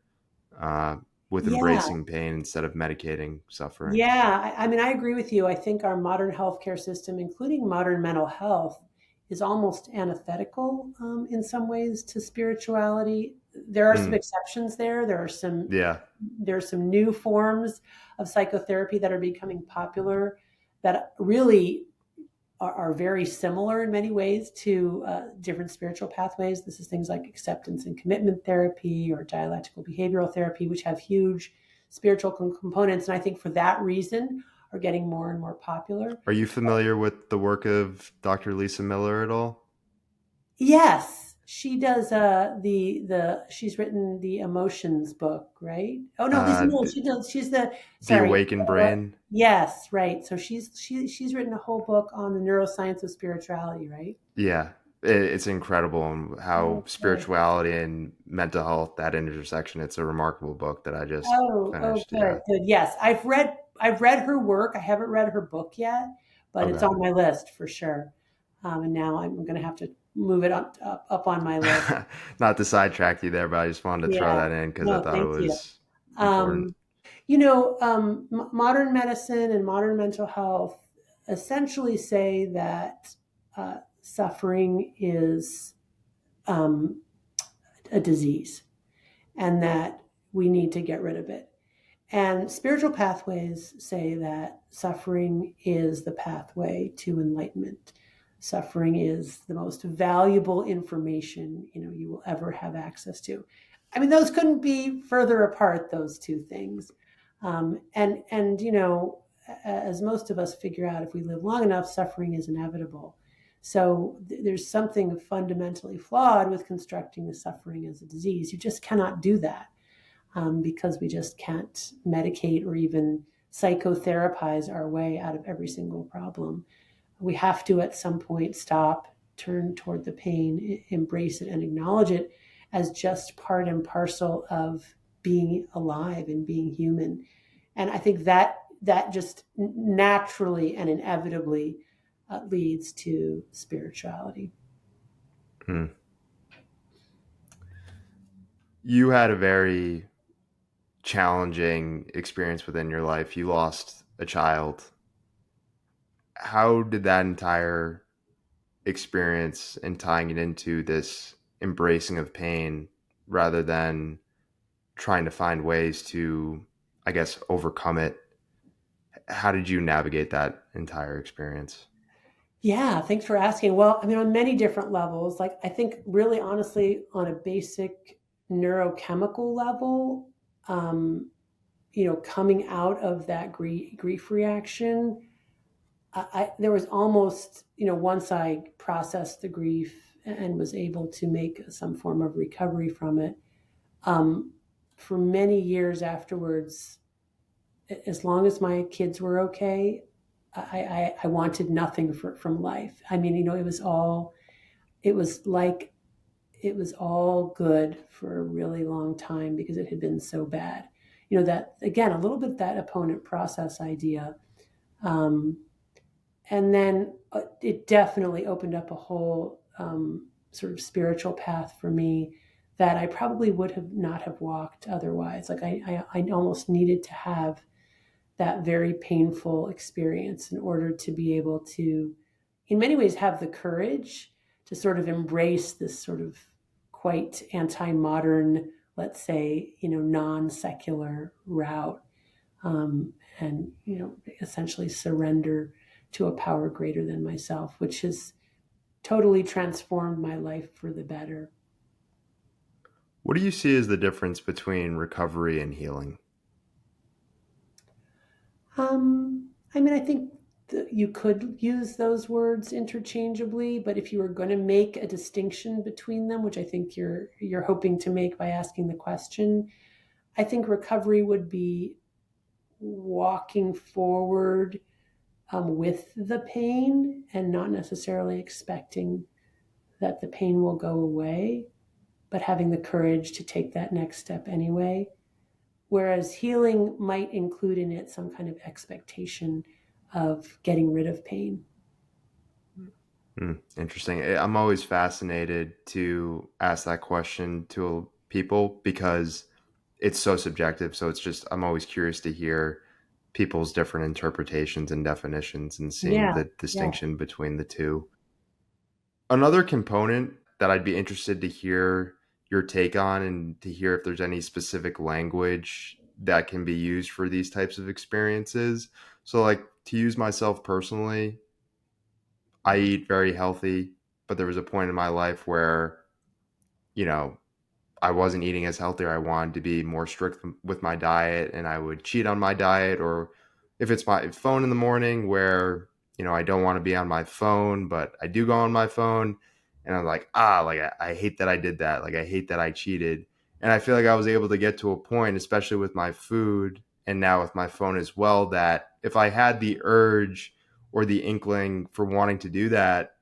with embracing pain instead of medicating suffering. Yeah, I mean, I agree with you. I think our modern healthcare system, including modern mental health, is almost antithetical in some ways to spirituality. There are some exceptions there. There are some new forms of psychotherapy that are becoming popular that really are very similar in many ways to different spiritual pathways. This is things like acceptance and commitment therapy or dialectical behavioral therapy, which have huge spiritual components. And I think for that reason are getting more and more popular. Are you familiar with the work of Dr. Lisa Miller at all? Yes, she does. She's written the Emotions book, right? Oh no, she does. She's the Awakened Brain. Yes, right. So she's written a whole book on the neuroscience of spirituality, right? Yeah, it's incredible and how spirituality and mental health, that intersection. It's a remarkable book that I just finished. Good. Yes, I've read her work. I haven't read her book yet, but it's on my list for sure. And now I'm going to have to move it up on my list. Not to sidetrack you there, but I just wanted to throw that in because I thought it was important. Modern medicine and modern mental health essentially say that suffering is a disease and that we need to get rid of it. And spiritual pathways say that suffering is the pathway to enlightenment. Suffering is the most valuable information, you will ever have access to. I mean, those couldn't be further apart, those two things. As most of us figure out, if we live long enough, suffering is inevitable. So there's something fundamentally flawed with constructing the suffering as a disease. You just cannot do that. because we just can't medicate or even psychotherapize our way out of every single problem. We have to at some point stop, turn toward the pain, embrace it, and acknowledge it as just part and parcel of being alive and being human. And I think that just naturally and inevitably leads to spirituality. Hmm. You had a very challenging experience within your life. You lost a child. How did that entire experience and tying it into this embracing of pain rather than trying to find ways to, I guess, overcome it? How did you navigate that entire experience? Yeah, thanks for asking. Well, I mean, on many different levels, like I think really honestly, on a basic neurochemical level, um, coming out of that grief reaction, there was almost, once I processed the grief and was able to make some form of recovery from it, um, for many years afterwards, as long as my kids were okay, I wanted nothing from life. I mean, it was like it was all good for a really long time because it had been so bad. That again, a little bit that opponent process idea. Um, and then it definitely opened up a whole sort of spiritual path for me that I probably would have not have walked otherwise. Like I almost needed to have that very painful experience in order to be able to, in many ways, have the courage to sort of embrace this sort of quite anti-modern, let's say, non-secular route, and essentially surrender to a power greater than myself, which has totally transformed my life for the better. What do you see as the difference between recovery and healing? I mean, I think you could use those words interchangeably, but if you were going to make a distinction between them, which I think you're hoping to make by asking the question, I think recovery would be walking forward with the pain and not necessarily expecting that the pain will go away, but having the courage to take that next step anyway. Whereas healing might include in it some kind of expectation of getting rid of pain. Interesting. I'm always fascinated to ask that question to people because it's so subjective. So it's just, I'm always curious to hear people's different interpretations and definitions and seeing Yeah, the yeah. distinction between the two. Another component that I'd be interested to hear your take on and to hear if there's any specific language that can be used for these types of experiences. So, like, to use myself personally, I eat very healthy, but there was a point in my life where, you know, I wasn't eating as healthy, or I wanted to be more strict with my diet, and I would cheat on my diet. Or if it's my phone in the morning where, I don't want to be on my phone, but I do go on my phone, and I'm like, like I hate that I did that. Like I hate that I cheated. And I feel like I was able to get to a point, especially with my food and now with my phone as well, that if I had the urge or the inkling for wanting to do that,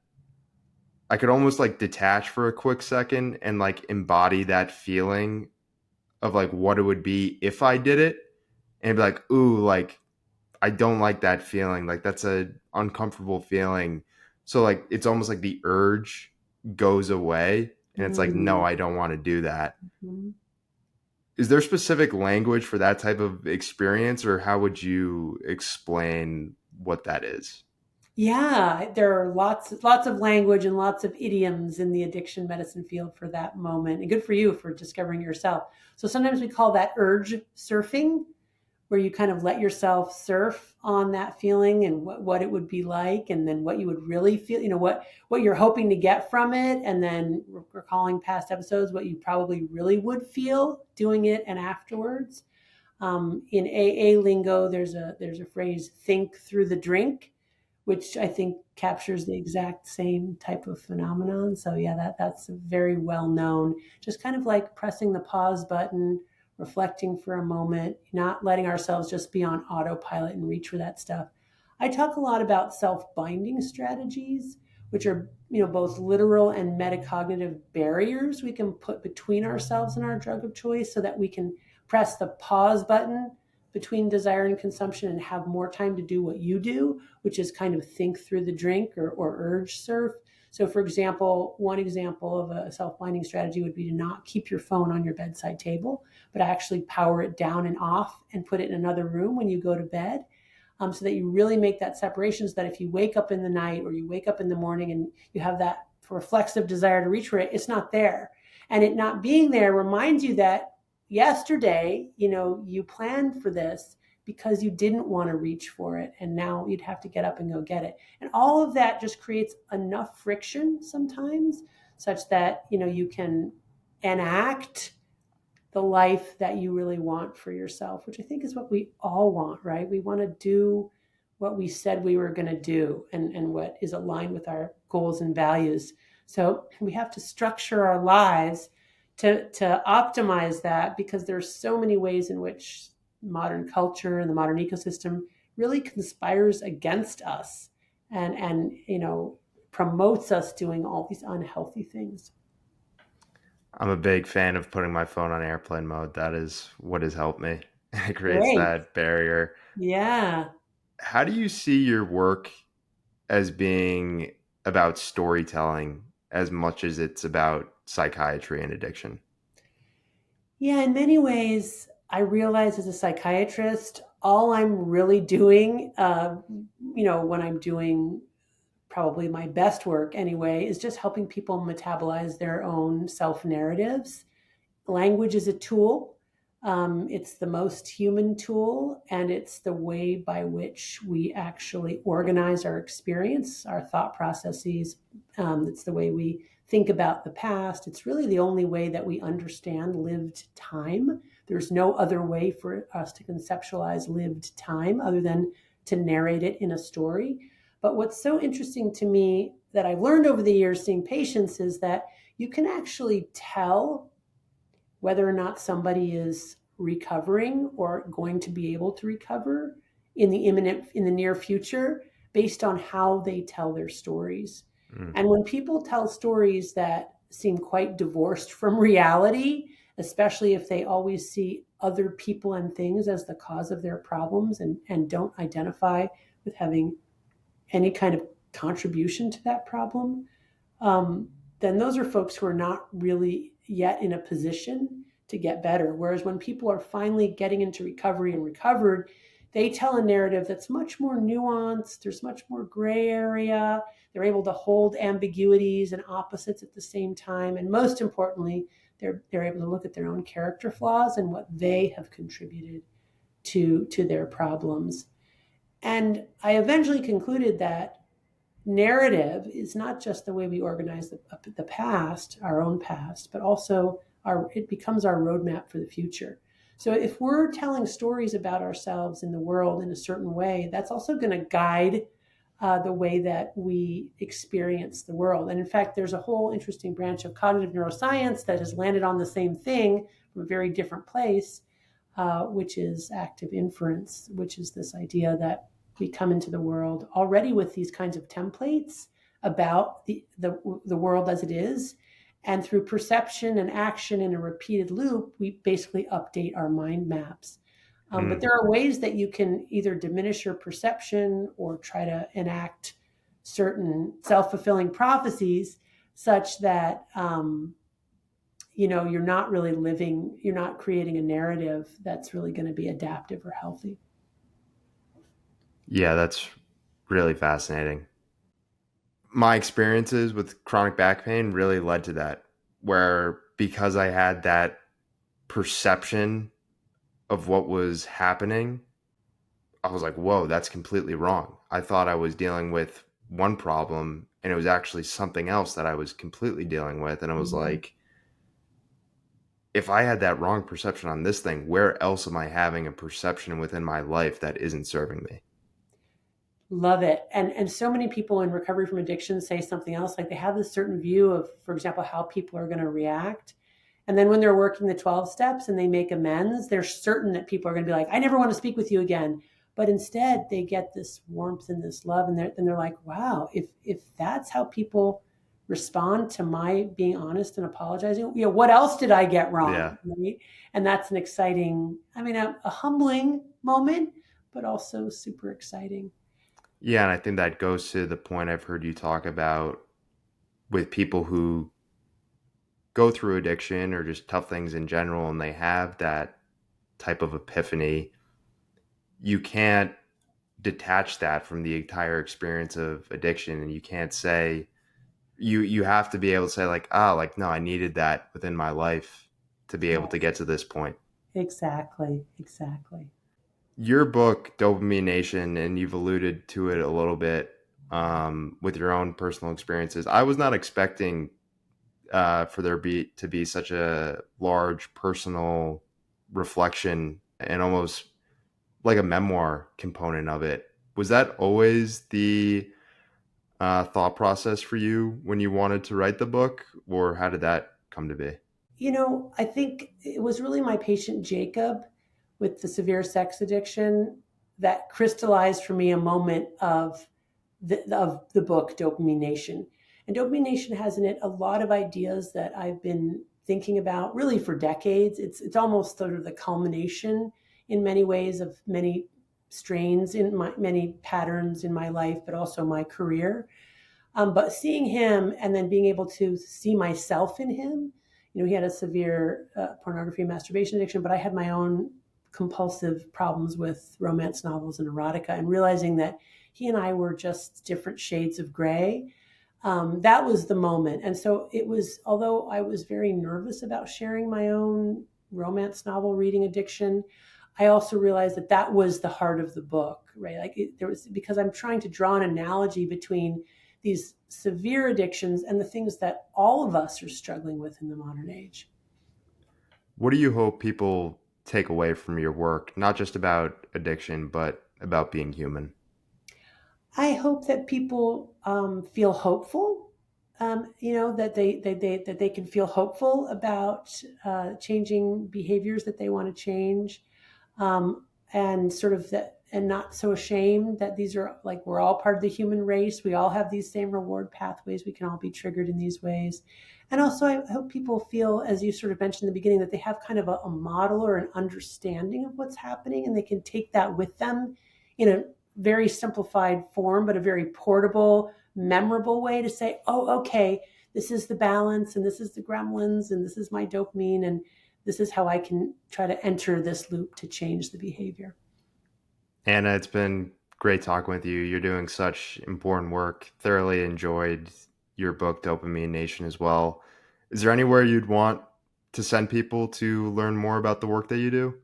I could almost like detach for a quick second and like embody that feeling of like what it would be if I did it, and be like, ooh, like I don't like that feeling. Like that's a uncomfortable feeling. So like it's almost like the urge goes away and it's like, no, Mhm. I don't want to do that. Is there specific language for that type of experience, or how would you explain what that is? Yeah, there are lots of language and lots of idioms in the addiction medicine field for that moment. And good for you for discovering yourself. So sometimes we call that urge surfing, where you kind of let yourself surf on that feeling and what it would be like, and then what you would really feel, what you're hoping to get from it, and then recalling past episodes, what you probably really would feel doing it and afterwards. In AA lingo, there's a phrase, think through the drink, which I think captures the exact same type of phenomenon. So yeah, that's very well known. Just kind of like pressing the pause button, reflecting for a moment, not letting ourselves just be on autopilot and reach for that stuff. I talk a lot about self-binding strategies, which are, both literal and metacognitive barriers we can put between ourselves and our drug of choice so that we can press the pause button between desire and consumption and have more time to do what you do, which is kind of think through the drink or urge surf. So for example, one example of a self-binding strategy would be to not keep your phone on your bedside table, but actually power it down and off and put it in another room when you go to bed. So that you really make that separation, so that if you wake up in the night or you wake up in the morning and you have that reflexive desire to reach for it, it's not there. And it not being there reminds you that yesterday, you planned for this because you didn't want to reach for it. And now you'd have to get up and go get it. And all of that just creates enough friction sometimes such that, you can enact the life that you really want for yourself, which I think is what we all want, right? We want to do what we said we were going to do and what is aligned with our goals and values. So we have to structure our lives to optimize that, because there's so many ways in which modern culture and the modern ecosystem really conspires against us and promotes us doing all these unhealthy things. I'm a big fan of putting my phone on airplane mode. That is what has helped me. It creates Great. that barrier. Yeah. How do you see your work as being about storytelling as much as it's about psychiatry and addiction? Yeah, in many ways, I realize as a psychiatrist, all I'm really doing, when I'm doing probably my best work anyway, is just helping people metabolize their own self narratives. Language is a tool. It's the most human tool, and it's the way by which we actually organize our experience, our thought processes. It's the way we think about the past. It's really the only way that we understand lived time. There's no other way for us to conceptualize lived time other than to narrate it in a story. But what's so interesting to me that I've learned over the years seeing patients is that you can actually tell whether or not somebody is recovering or going to be able to recover in the near future based on how they tell their stories. And when people tell stories that seem quite divorced from reality, especially if they always see other people and things as the cause of their problems and don't identify with having any kind of contribution to that problem, then those are folks who are not really yet in a position to get better. Whereas when people are finally getting into recovery and recovered, they tell a narrative that's much more nuanced. There's much more gray area. They're able to hold ambiguities and opposites at the same time. And most importantly, they're able to look at their own character flaws and what they have contributed to their problems. And I eventually concluded that narrative is not just the way we organize the past, our own past, but also it becomes our roadmap for the future. So if we're telling stories about ourselves in the world in a certain way, that's also going to guide the way that we experience the world. And in fact, there's a whole interesting branch of cognitive neuroscience that has landed on the same thing from a very different place, which is active inference, which is this idea that we come into the world already with these kinds of templates about the world as it is. And through perception and action in a repeated loop, we basically update our mind maps. But there are ways that you can either diminish your perception or try to enact certain self-fulfilling prophecies such that, you're not really you're not creating a narrative that's really going to be adaptive or healthy. Yeah, that's really fascinating. My experiences with chronic back pain really led to that, where because I had that perception of what was happening, I was like, whoa, that's completely wrong. I thought I was dealing with one problem and it was actually something else that I was completely dealing with. And I was like, if I had that wrong perception on this thing, where else am I having a perception within my life that isn't serving me? Love it. And so many people in recovery from addiction say something else, like they have this certain view of, for example, how people are going to react. And then when they're working the 12 steps and they make amends, they're certain that people are going to be like, I never want to speak with you again. But instead they get this warmth and this love. And they're like, wow, if that's how people respond to my being honest and apologizing, what else did I get wrong? Yeah. Right? And that's an exciting, a humbling moment, but also super exciting. Yeah, and I think that goes to the point I've heard you talk about with people who go through addiction or just tough things in general, and they have that type of epiphany. You can't detach that from the entire experience of addiction, and you can't say you have to be able to say like, no, I needed that within my life to be able to get to this point. Exactly. Your book, Dopamine Nation, and you've alluded to it a little bit with your own personal experiences. I was not expecting for there to be such a large personal reflection and almost like a memoir component of it. Was that always the thought process for you when you wanted to write the book, or how did that come to be? I think it was really my patient Jacob with the severe sex addiction that crystallized for me a moment of the book Dopamine Nation. And Dopamine Nation has in it a lot of ideas that I've been thinking about really for decades. It's almost sort of the culmination in many ways of many strains in many patterns in my life, but also my career. But seeing him and then being able to see myself in him, he had a severe pornography and masturbation addiction, but I had my own compulsive problems with romance novels and erotica, and realizing that he and I were just different shades of gray. That was the moment. And so it was, although I was very nervous about sharing my own romance novel reading addiction, I also realized that that was the heart of the book, right? Like because I'm trying to draw an analogy between these severe addictions and the things that all of us are struggling with in the modern age. What do you hope people take away from your work, not just about addiction, but about being human? I hope that people feel hopeful, that they can feel hopeful about changing behaviors that they want to change, and sort of that, and not so ashamed that these are like, we're all part of the human race. We all have these same reward pathways. We can all be triggered in these ways. And also I hope people feel, as you sort of mentioned in the beginning, that they have kind of a model or an understanding of what's happening, and they can take that with them in a very simplified form, but a very portable, memorable way to say, oh, okay, this is the balance, and this is the gremlins, and this is my dopamine, and this is how I can try to enter this loop to change the behavior. Anna, it's been great talking with you. You're doing such important work. Thoroughly enjoyed your book, Dopamine Nation, as well. Is there anywhere you'd want to send people to learn more about the work that you do?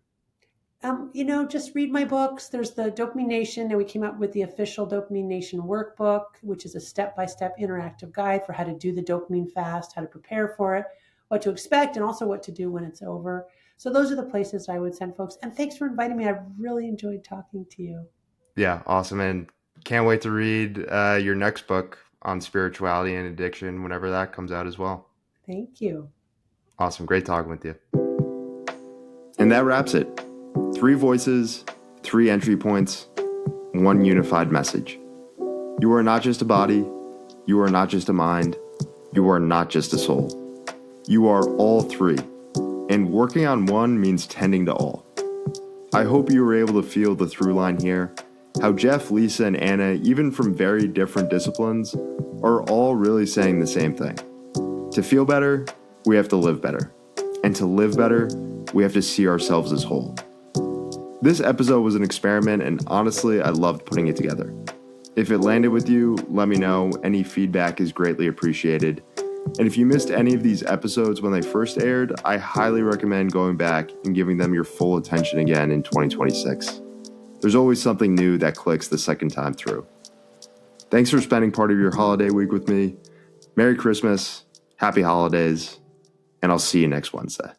Just read my books. There's the Dopamine Nation, and we came up with the official Dopamine Nation workbook, which is a step-by-step interactive guide for how to do the dopamine fast, how to prepare for it, what to expect, and also what to do when it's over. So those are the places I would send folks. And thanks for inviting me. I've really enjoyed talking to you. Yeah, awesome. And can't wait to read your next book on spirituality and addiction whenever that comes out as well. Thank you. Awesome. Great talking with you. And that wraps it. 3 voices, 3 entry points, 1 unified message. You are not just a body. You are not just a mind. You are not just a soul. You are all 3. And working on one means tending to all. I hope you were able to feel the through line here, how Jeff, Lisa, and Anna, even from very different disciplines, are all really saying the same thing. To feel better, we have to live better. And to live better, we have to see ourselves as whole. This episode was an experiment, and honestly, I loved putting it together. If it landed with you, let me know. Any feedback is greatly appreciated. And if you missed any of these episodes when they first aired, I highly recommend going back and giving them your full attention again in 2026. There's always something new that clicks the second time through. Thanks for spending part of your holiday week with me. Merry Christmas, Happy Holidays, and I'll see you next Wednesday.